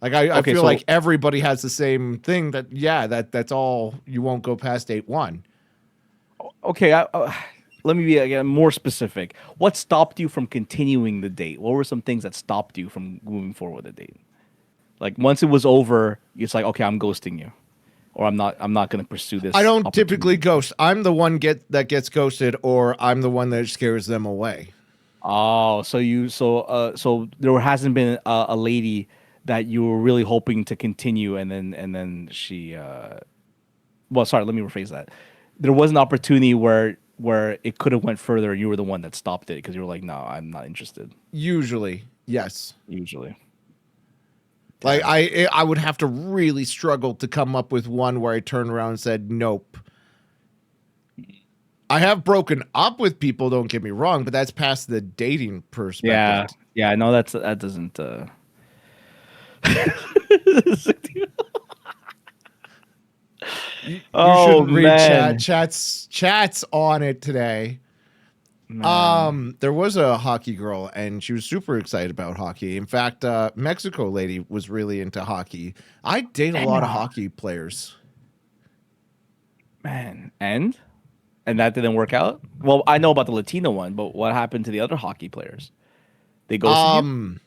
Like I Okay. feel like So everybody has the same thing that yeah, that's all you won't go past date one. okay, let me be again more specific. What stopped you from continuing the date? What were some things that stopped you from moving forward with the date? Like once it was over, it's like, okay, I'm ghosting you, or I'm not going to pursue I this don't typically opportunity. ghost. I'm the one that gets ghosted, or I'm the one that scares them away. Oh, so there hasn't been a lady that you were really hoping to continue, and then she. Well, sorry, let me rephrase that. There was an opportunity where it could have went further. You were the one that stopped it because you were like, no, I'm not interested. Usually, yes. Usually. Like Damn. I would have to really struggle to come up with one where I turned around and said nope. I have broken up with people, don't get me wrong, but that's past the dating perspective. Yeah. Yeah. No, that doesn't. You Oh shouldn't read man, chats on it today. man. There was a hockey girl, and she was super excited about hockey. In fact, Mexico lady was really into hockey. I date a lot of Damn, hockey players. man. And that didn't work out. Well, I know about the Latino one, but what happened to the other hockey players? They ghosted you. Um,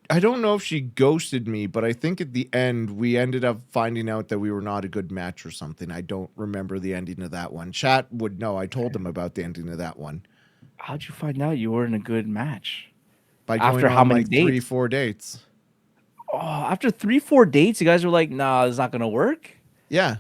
I don't know if she ghosted me, but I think at the end we ended up finding out that we were not a good match or something. I don't remember the ending of that one. Chat would know. I told them about the ending of that one How'd you find out you were in a good match? by going After how on many like three, dates? 4 dates. Oh, after 3, 4 dates, you guys were like, nah, it's not gonna work. Yeah.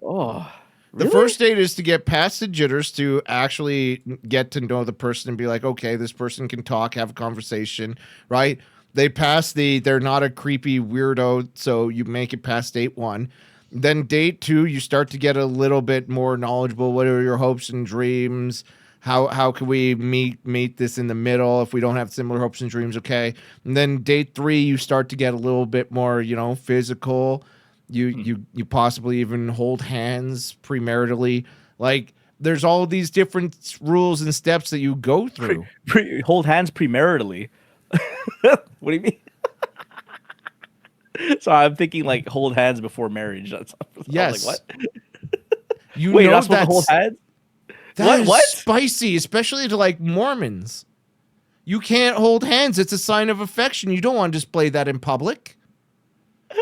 Oh, The really? first date is to get past the jitters, to actually get to know the person and be like, okay, this person can talk, have a conversation, right? They pass they're not a creepy weirdo, so you make it past date one. Then date two, you start to get a little bit more knowledgeable. What are your hopes and dreams? How can we meet this in the middle if we don't have similar hopes and dreams? Okay. And then date three, you start to get a little bit more, physical. Hmm. You possibly even hold hands premaritally. Like there's all these different rules and steps that you go through. Hold hands premaritally. What do you mean? So I'm thinking like hold hands before marriage. I was like, Yes. what? You Wait, you're know not supposed to hold that's hands? that What? is What? spicy, especially to like Mormons. You can't hold hands. It's a sign of affection. You don't want to display that in public.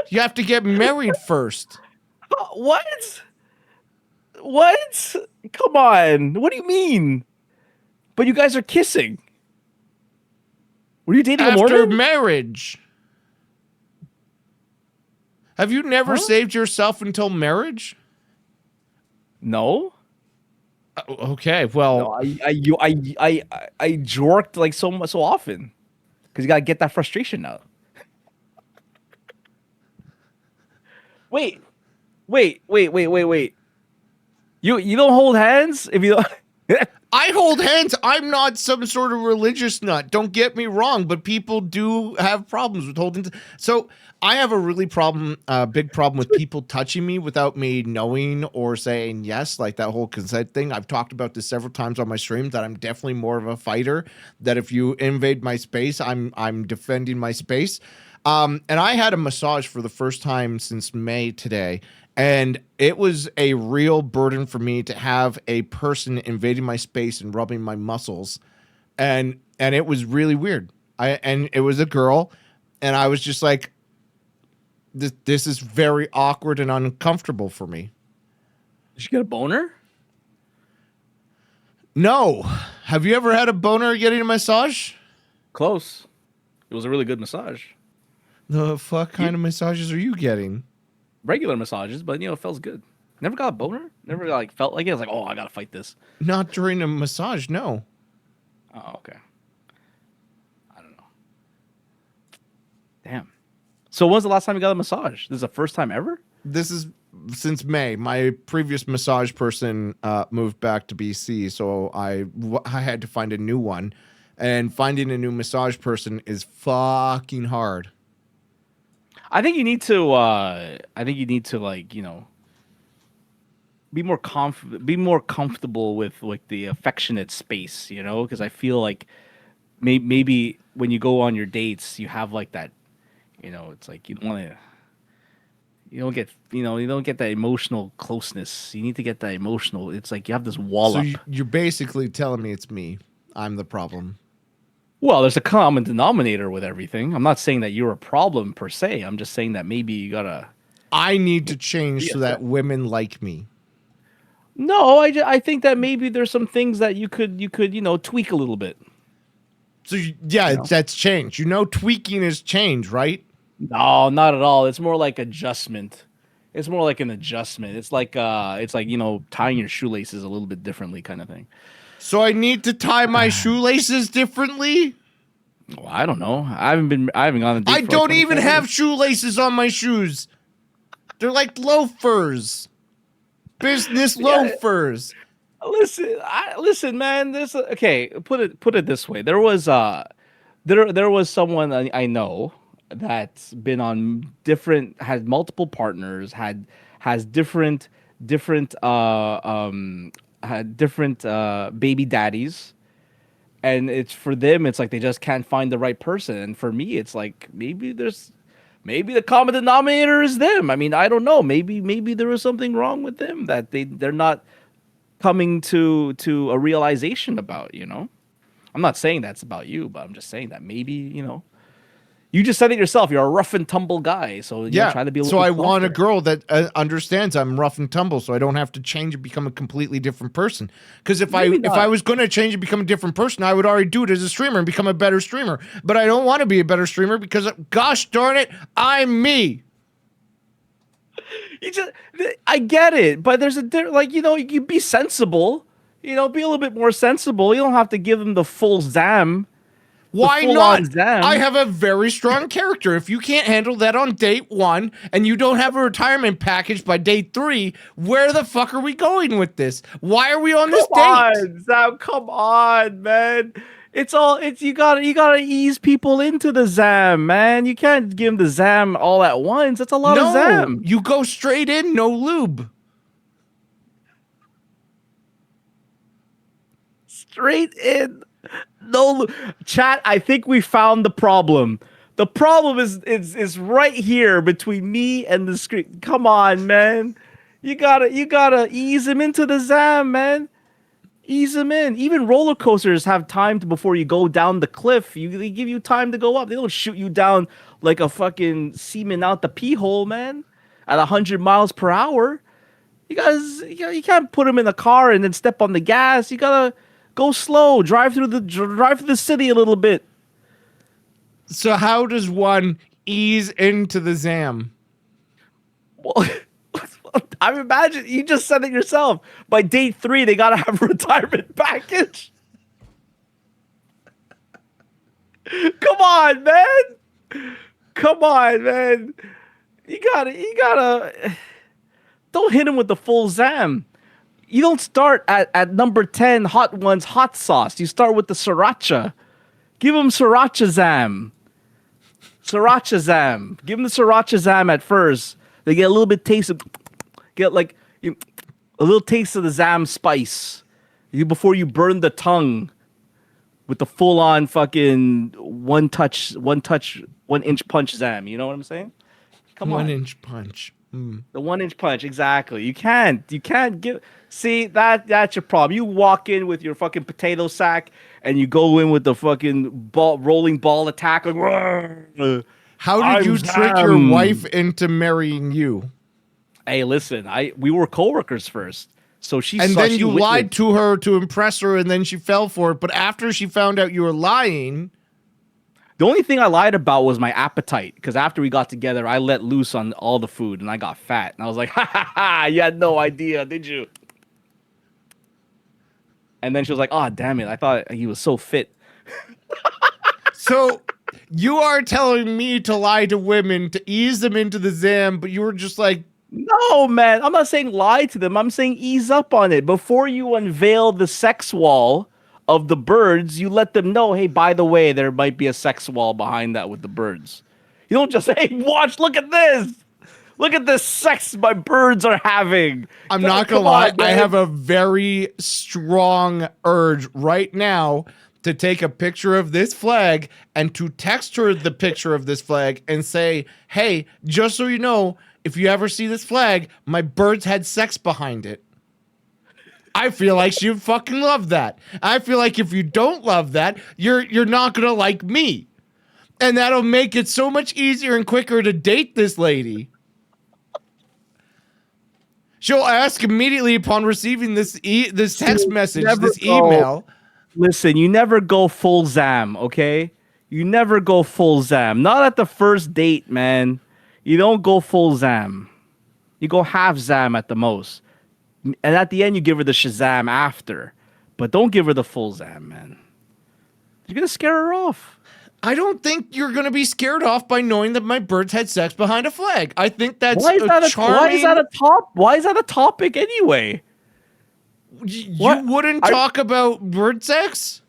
You have to get married first. What? What? Come on. What do you mean? But you guys are kissing. Were you dating a After Mormon? marriage. Have you never Huh? saved yourself until marriage? No. Okay, No, well, I jorked like so often because you gotta get that frustration out. Wait, wait. You don't hold hands if you don't. I hold hands. I'm not some sort of religious nut. Don't get me wrong, but people do have problems with holding. So I have a big problem with people touching me without me knowing or saying yes, like that whole consent thing. I've talked about this several times on my stream that I'm definitely more of a fighter. That if you invade my space, I'm defending my space. And I had a massage for the first time since May today, And it was a real burden for me to have a person invading my space and rubbing my muscles. And it was really weird. And it was a girl, and I was just like, this is very awkward and uncomfortable for me. Did you get a boner? No. Have you ever had a boner getting a massage? Close. It was a really good massage. The fuck kind of massages are you getting? Regular massages, but it feels good. Never got a boner? Never like felt like it? I was like, oh, I gotta fight this. Not during a massage, no. Oh, okay. I don't know. Damn. So when's the last time you got a massage? This is the first time ever? This is since May. My previous massage person moved back to BC, so I had to find a new one. And finding a new massage person is fucking hard. I think you need to like, be more comfortable with like the affectionate space, because I feel like maybe when you go on your dates, you have like that, it's like you don't get that emotional closeness. You need to get that emotional. It's like you have this wall up. So you're basically telling me it's me. I'm the problem. Well, there's a common denominator with everything. I'm not saying that you're a problem per se. I'm just saying that maybe you gotta. I need to change so that women like me. No, I think that maybe there's some things that you could tweak a little bit. So yeah, that's change. Tweaking is change, right? No, not at all. It's more like adjustment. It's more like an adjustment. It's like tying your shoelaces a little bit differently, kind of thing. So I need to tie my shoelaces differently? Well, I don't know. I haven't gone on a date. I don't even have shoelaces on my shoes. They're like loafers. Business loafers. Listen, man. Put it this way. There was someone I know that's been on had multiple partners, has different baby daddies, and it's for them. It's like they just can't find the right person. And for me, it's like maybe the common denominator is them. I mean, I don't know. Maybe there was something wrong with them that they're not coming to a realization about. I'm not saying that's about you, but I'm just saying that maybe you just said it yourself. You're a rough and tumble guy, so try to be a little. So I want a girl that understands I'm rough and tumble, so I don't have to change and become a completely different person. Because if I was going to change and become a different person, I would already do it as a streamer and become a better streamer. But I don't want to be a better streamer because, gosh darn it, I'm me. I get it, but there's you be sensible. Be a little bit more sensible. You don't have to give them the full Zam. Why not? I have a very strong character. If you can't handle that on date 1 and you don't have a retirement package by date 3, where the fuck are we going with this? Why are we on this date? Zam, come on, man. You gotta ease people into the Zam, man. You can't give them the Zam all at once. That's a lot of Zam. You go straight in, no lube. Straight in. No, chat. I think we found the problem. The problem is right here between me and the screen. Come on, man. You gotta ease him into the Zam, man. Ease him in. Even roller coasters have time before you go down the cliff. They give you time to go up. They don't shoot you down like a fucking seaman out the pee hole, man. At 100 miles per hour. You can't put him in the car and then step on the gas. You gotta go slow. Drive through the city a little bit. So how does one ease into the Zam? Well, I imagine you just said it yourself. By date 3, they gotta have a retirement package. Come on, man. Come on, man. You gotta. Don't hit him with the full Zam. You don't start at number 10 hot ones hot sauce. You start with the sriracha. Give him sriracha Zam. Sriracha Zam. Give him the sriracha Zam at first. They get a little bit taste of, a little taste of the Zam spice before you burn the tongue with the full on fucking one inch punch Zam. You know what I'm saying? Come on. 1 inch punch. The 1-inch punch, exactly. You can't give. See, that's your problem. You walk in with your fucking potato sack, and you go in with the fucking rolling ball attack. Like, How did I'm you trick your wife Sam. into marrying you? Hey, listen, we were coworkers first, so And then she you lied witnessed. to her to impress her, and then she fell for it. But after she found out you were lying, The only thing I lied about was my appetite, because after we got together, I let loose on all the food, and I got fat. And I was like, ha ha ha! You had no idea, did you? And then she was like, "Oh, damn it! I thought he was so fit." so you are telling me to lie to women to ease them into the Zam, but you were just like, No, man. I'm not saying lie to them. I'm saying ease up on it. Before you unveil the sex wall of the birds, you let them know, hey, by the way, there might be a sex wall behind that with the birds. You don't just say, hey, watch, look at this. Look at this sex my birds are having. I'm not gonna lie, I have a very strong urge right now to take a picture of this flag and to text her the picture of this flag and say, hey, just so you know, if you ever see this flag, my birds had sex behind it. I feel like she would fucking love that. I feel like if you don't love that, you're not gonna like me. And that'll make it so much easier and quicker to date this lady. She'll ask immediately upon receiving this text message, this email. Listen, you never go full Zam, okay? You never go full Zam. Not at the first date, man. You don't go full Zam. You go half Zam at the most. And at the end, you give her the Shazam after. But don't give her the full Zam, man. You're going to scare her off. I don't think you're going to be scared off by knowing that my birds had sex behind a flag. I think that's Why is that charming. Why is that a topic anyway? You wouldn't talk about bird sex?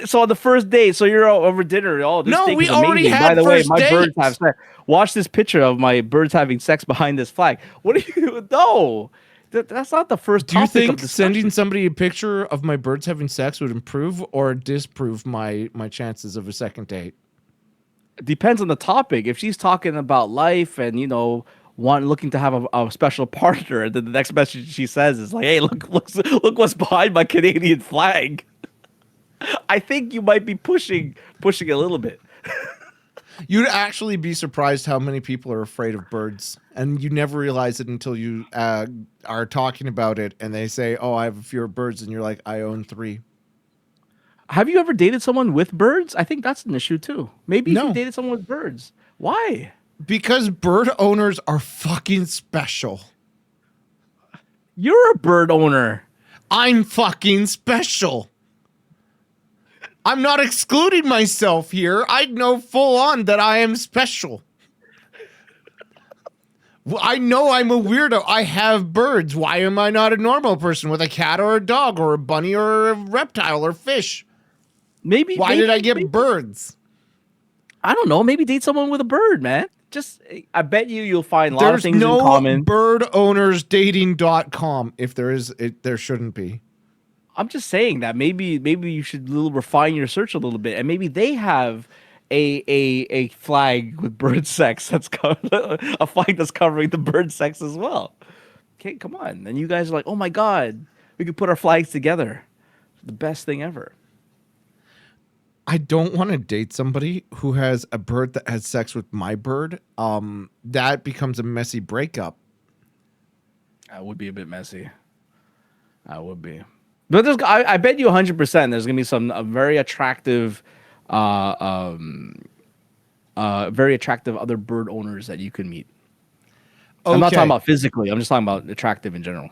So on the first date, so you're over dinner. Oh, this steak we is already amazing. had By the way, first my birds dates. have sex. Watch this picture of my birds having sex behind this flag. What are you? No, that's not the first. Do you topic think of sending somebody a picture of my birds having sex would improve or disprove my chances of a second date? Depends on the topic. If she's talking about life and looking to have a special partner, then the next message she says is like, "Hey, look what's behind my Canadian flag." I think you might be pushing a little bit. You'd actually be surprised how many people are afraid of birds, and you never realize it until you are talking about it, and they say, "Oh, I have a fear of birds," and you're like, "I own 3." Have you ever dated someone with birds? I think that's an issue too. Maybe if No. you dated someone with birds. Why? Because bird owners are fucking special. You're a bird owner. I'm fucking special. I'm not excluding myself here. I know full on that I am special. I know I'm a weirdo. I have birds. Why am I not a normal person with a cat or a dog or a bunny or a reptile or fish? Why did I get birds? I don't know. Maybe date someone with a bird, man. I bet you'll find a lot of things in common. There's no birdownersdating.com. If there is, there shouldn't be. I'm just saying that maybe you should refine your search a little bit, and maybe they have a flag with bird sex a flag that's covering the bird sex as well. Okay, come on. And you guys are like, oh my god, we could put our flags together. The best thing ever. I don't want to date somebody who has a bird that has sex with my bird. That becomes a messy breakup. That would be a bit messy. That would be. But I bet you 100% there's gonna be some very attractive other bird owners that you can meet. Okay. I'm not talking about physically. I'm just talking about attractive in general.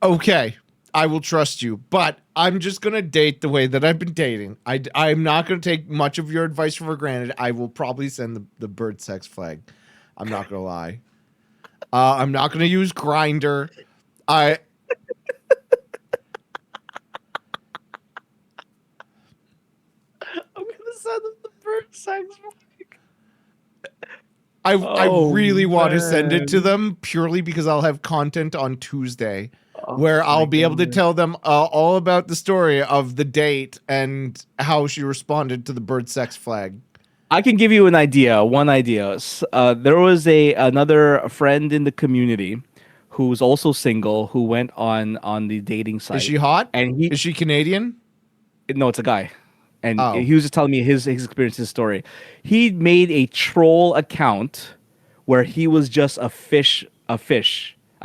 Okay, I will trust you, but I'm just going to date the way that I've been dating. I'm not going to take much of your advice for granted. I will probably send the bird sex flag. I'm not going to lie. I'm not going to use Grindr. I'm going to send them the bird sex flag. I really want to send it to them purely because I'll have content on Tuesday where I'll be able to tell them all about the story of the date and how she responded to the bird sex flag. I can give you an idea. One idea. There was another friend in the community who's also single who went on the dating Is site, she hot? and he Is she Canadian? no, it's a guy, and Oh, he was just telling me his experience, his story. He made a troll account where he was just a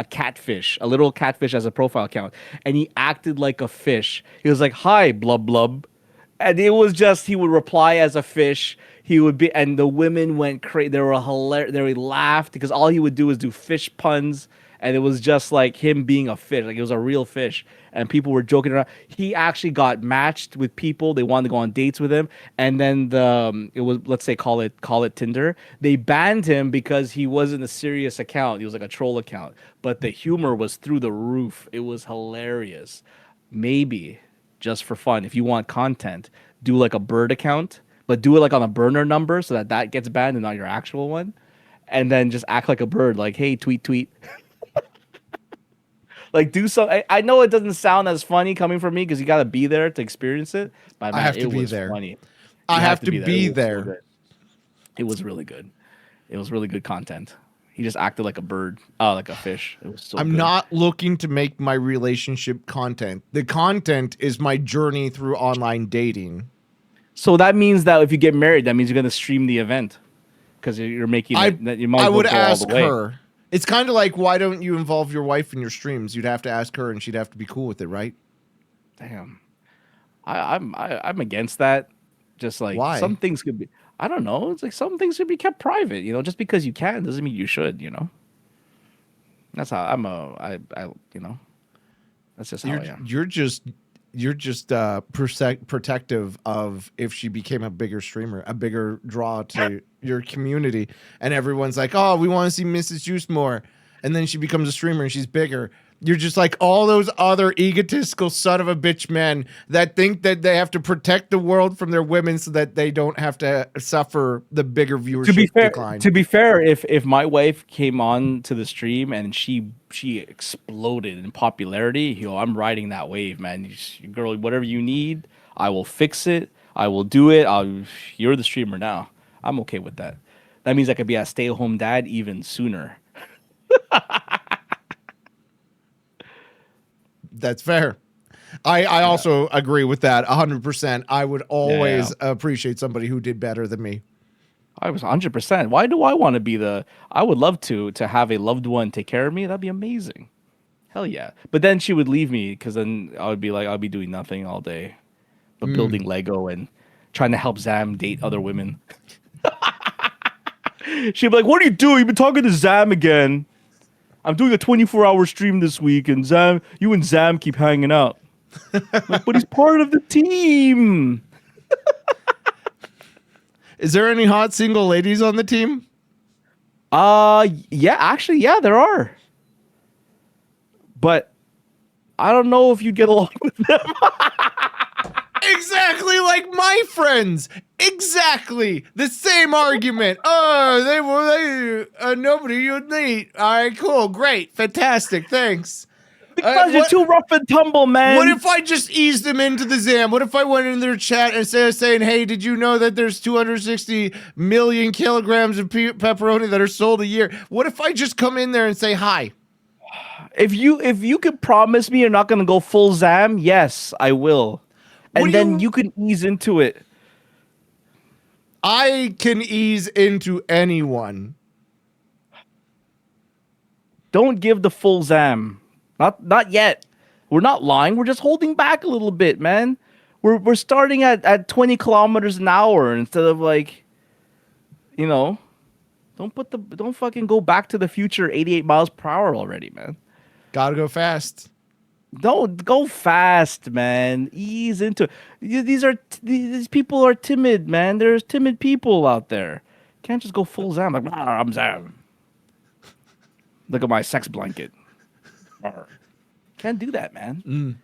catfish, a little catfish as a profile account, and he acted like a fish. He was like, "Hi, blub blub," and it was just he would reply as a fish. He would be, and the women went crazy. They were hilarious. They laughed because all he would do was do fish puns, and it was just like him being a fish, like it was a real fish. And people were joking around. He actually got matched with people. They wanted to go on dates with him, and then it was, let's say, call it Tinder. They banned him because he wasn't a serious account. He was like a troll account, but the humor was through the roof. It was hilarious. Maybe just for fun, if you want content, do like a bird account, but do it like on a burner number so that gets banned and not your actual one, and then just act like a bird, like, hey, tweet tweet. Like, do so. I know it doesn't sound as funny coming from me because you got to be there to experience it, but I man, have to it be was there. funny. I You have to be there. be It was so there. good. It was really good. It was really good content. He just acted like a bird, like a fish. It was so I'm good. not looking to make my relationship content. The content is my journey through online dating. So that means that if you get married, that means you're gonna stream the event because you're making it. That you might I as well would go all ask the way. her. It's kind of like, why don't you involve your wife in your streams? You'd have to ask her, and she'd have to be cool with it, right? Damn, I'm against that. Just like Why? some things could be. I don't know. It's like some things should be kept private. Just because you can doesn't mean you should. That's how that's just how I am. You're just protective of if she became a bigger streamer, a bigger draw to your community, and everyone's like, oh, we want to see Mrs. Juice more, and then she becomes a streamer and she's bigger. You're just like all those other egotistical son of a bitch men that think that they have to protect the world from their women so that they don't have to suffer the bigger viewership decline. To be fair, if my wife came on to the stream and she exploded in popularity, I'm riding that wave, man. Girl, whatever you need, I will fix it. I will do it. You're the streamer now. I'm okay with that. That means I could be a stay-at-home dad even sooner. That's fair. I also agree with that 100%. I would always appreciate somebody who did better than me. I was 100%. Why do I want to be I would love to have a loved one take care of me. That'd be amazing. Hell yeah. But then she would leave me because then I would be like, I'll be doing nothing all day but building Lego and trying to help Zam date other women. She'd be like, what are you doing? You've been talking to Zam again. I'm doing a 24-hour stream this week, and you and Zam keep hanging out. Like, but he's part of the team. Is there any hot single ladies on the team? Yeah, actually, yeah, there are. But I don't know if you'd get along with them. Exactly like my friends. Exactly the same argument. Oh, they nobody you'd meet. All right, cool, great, fantastic, thanks. Because you're too rough and tumble, man. What if I just eased them into the Zam? What if I went in their chat and instead of saying, hey, did you know that there's 260 million kilograms of pepperoni that are sold a year? What if I just come in there and say hi? If you could promise me you're not going to go full Zam, yes, I will. And then you can ease into it. I can ease into anyone. Don't give the full Zam. Not yet. We're not lying. We're just holding back a little bit, man. We're starting at 20 kilometers an hour instead of like, don't fucking go back to the future 88 miles per hour already, man. Gotta go fast. Don't go fast, man. Ease into it. These people are timid, man. There's timid people out there. Can't just go full Zam. Like, I'm Zam. Look at my sex blanket. Can't do that, man.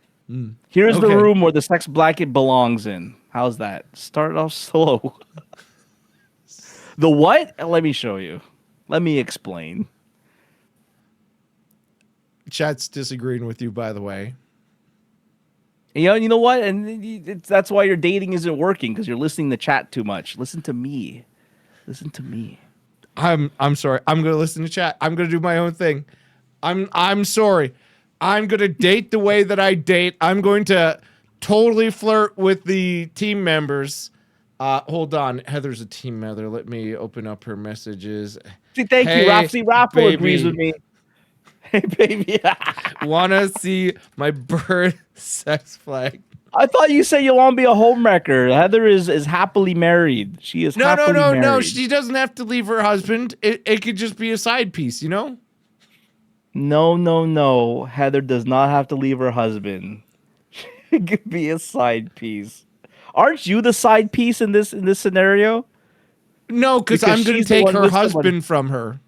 Here's the room where the sex blanket belongs in. How's that? Start off slow. The what? Let me show you. Let me explain. Chat's disagreeing with you, by the way. You know what? And that's why your dating isn't working, because you're listening to chat too much. Listen to me. Listen to me. I'm sorry. I'm gonna listen to chat. I'm gonna do my own thing. I'm sorry. I'm gonna date the way that I date. I'm going to totally flirt with the team members. Hold on. Heather's a team member. Let me open up her messages. See, thank you, Hey, Rapsy. Raffle agrees with baby. me. Hey, baby. Wanna see my bird sex flag? I thought you said you want to be a homewrecker. Heather is happily married. She is No, no, happily no, no. married. She doesn't have to leave her husband. It could just be a side piece, you know? No, no, no. Heather does not have to leave her husband. It could be a side piece. Aren't you the side piece in this scenario? No, because I'm gonna she's the take one her with someone. husband from her.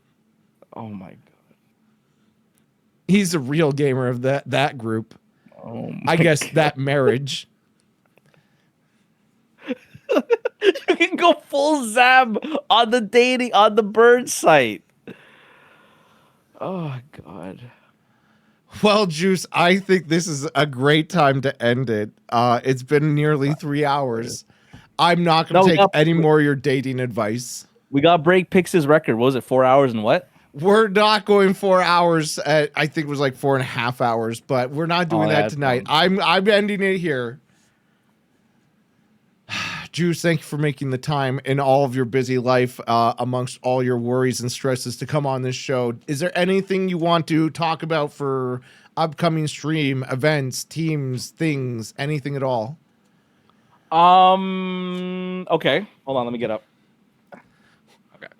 Oh my god. He's a real gamer of that group. Oh my I guess god. that marriage. You can go full Zam on the bird site. Oh god. Well, Juice, I think this is a great time to end it. It's been nearly 3 hours. I'm not going to take any more of your dating advice. We got break Pix's record. What was it, 4 hours and what? We're not going 4 hours. I think it was like 4.5 hours, but we're not doing that tonight. I'm ending it here. Juice, thank you for making the time in all of your busy life, amongst all your worries and stresses, to come on this show. Is there anything you want to talk about for upcoming stream, events, teams, things, anything at all? Okay. Hold on, let me get up. Okay.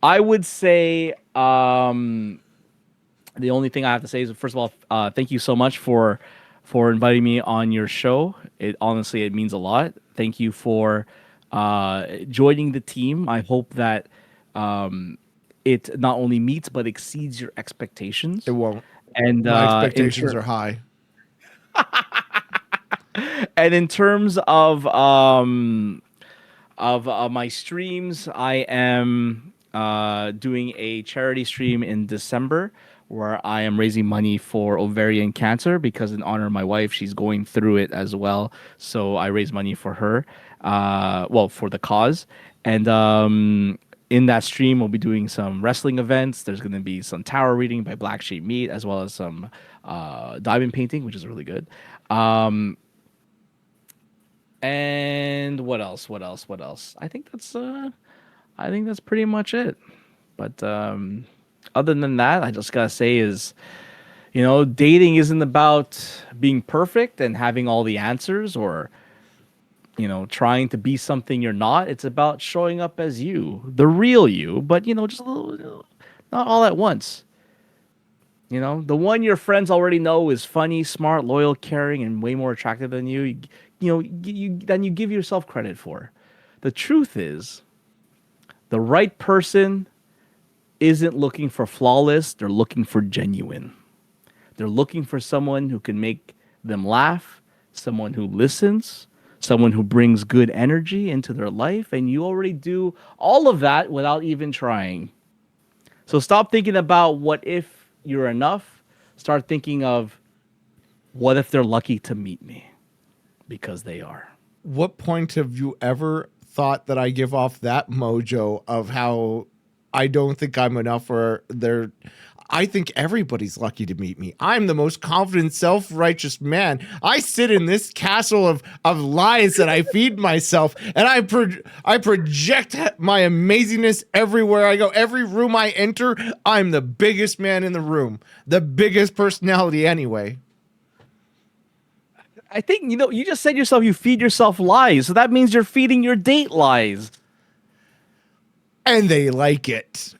I would say the only thing I have to say is, first of all, thank you so much for inviting me on your show. It honestly, it means a lot. Thank you for joining the team. I hope that it not only meets but exceeds your expectations. It won't. And my expectations are high. And in terms of my streams, I am doing a charity stream in December where I am raising money for ovarian cancer, because in honor of my wife, she's going through it as well. So I raise money for her, for the cause. And in that stream, we'll be doing some wrestling events. There's going to be some tarot reading by Black Sheep Meat, as well as some diamond painting, which is really good. And what else? I think that's pretty much it. But other than that, I just gotta say is, dating isn't about being perfect and having all the answers, or trying to be something you're not. It's about showing up as you, the real you, but just a little, not all at once. The one your friends already know is funny, smart, loyal, caring, and way more attractive than you. Than you give yourself credit for. The truth is, the right person isn't looking for flawless. They're looking for genuine. They're looking for someone who can make them laugh, someone who listens, someone who brings good energy into their life, and you already do all of that without even trying. So stop thinking about what if you're enough. Start thinking of, what if they're lucky to meet me? Because they are. What point have you ever thought that I give off that mojo of how I don't think I'm enough, or I think everybody's lucky to meet me. I'm the most confident, self-righteous man. I sit in this castle of lies that I feed myself, and I project my amazingness everywhere I go. Every room I enter, I'm the biggest man in the room, the biggest personality anyway. I think, you just said yourself, you feed yourself lies. So that means you're feeding your date lies. And they like it.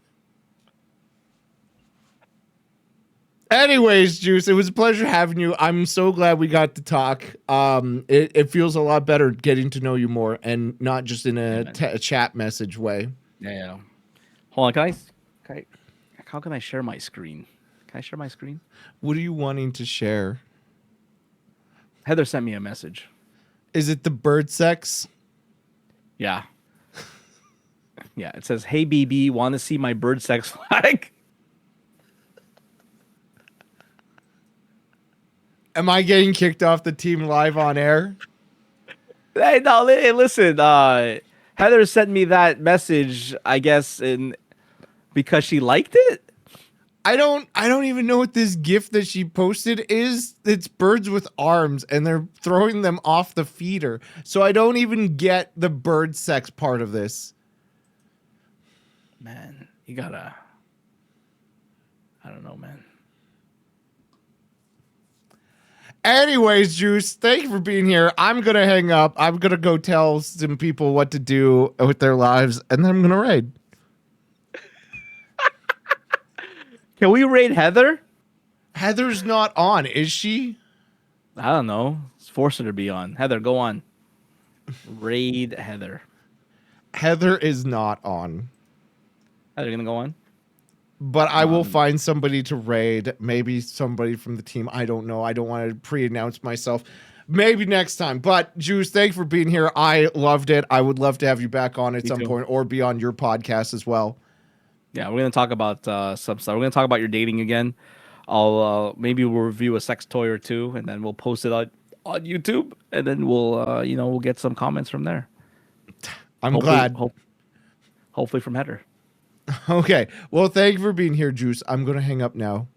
Anyways, Juice, it was a pleasure having you. I'm so glad we got to talk. It feels a lot better getting to know you more, and not just in a chat message way. Yeah. Hold on, how can I share my screen? Can I share my screen? What are you wanting to share? Heather sent me a message. Is it the bird sex? Yeah. Yeah, it says, "Hey BB, want to see my bird sex flag?" Am I getting kicked off the team live on air? Hey, no, listen. Heather sent me that message, I guess, because she liked it. I don't even know what this GIF that she posted is. It's birds with arms and they're throwing them off the feeder. So I don't even get the bird sex part of this. Man, you gotta. I don't know, man. Anyways, Juice, thank you for being here. I'm going to hang up. I'm going to go tell some people what to do with their lives, and then I'm going to raid. Can we raid Heather? Heather's not on, is she? I don't know. Let's force her to be on. Heather, go on. Raid Heather. Heather is not on. Heather, gonna go on? But I will find somebody to raid. Maybe somebody from the team. I don't know. I don't want to pre-announce myself. Maybe next time. But Juice, thanks for being here. I loved it. I would love to have you back on at some point or be on your podcast as well. Yeah, we're gonna talk about some stuff. We're gonna talk about your dating again. I'll maybe we'll review a sex toy or two, and then we'll post it on YouTube, and then we'll get some comments from there. I'm glad. Hopefully from Heather. Okay. Well, thank you for being here, Juice. I'm gonna hang up now.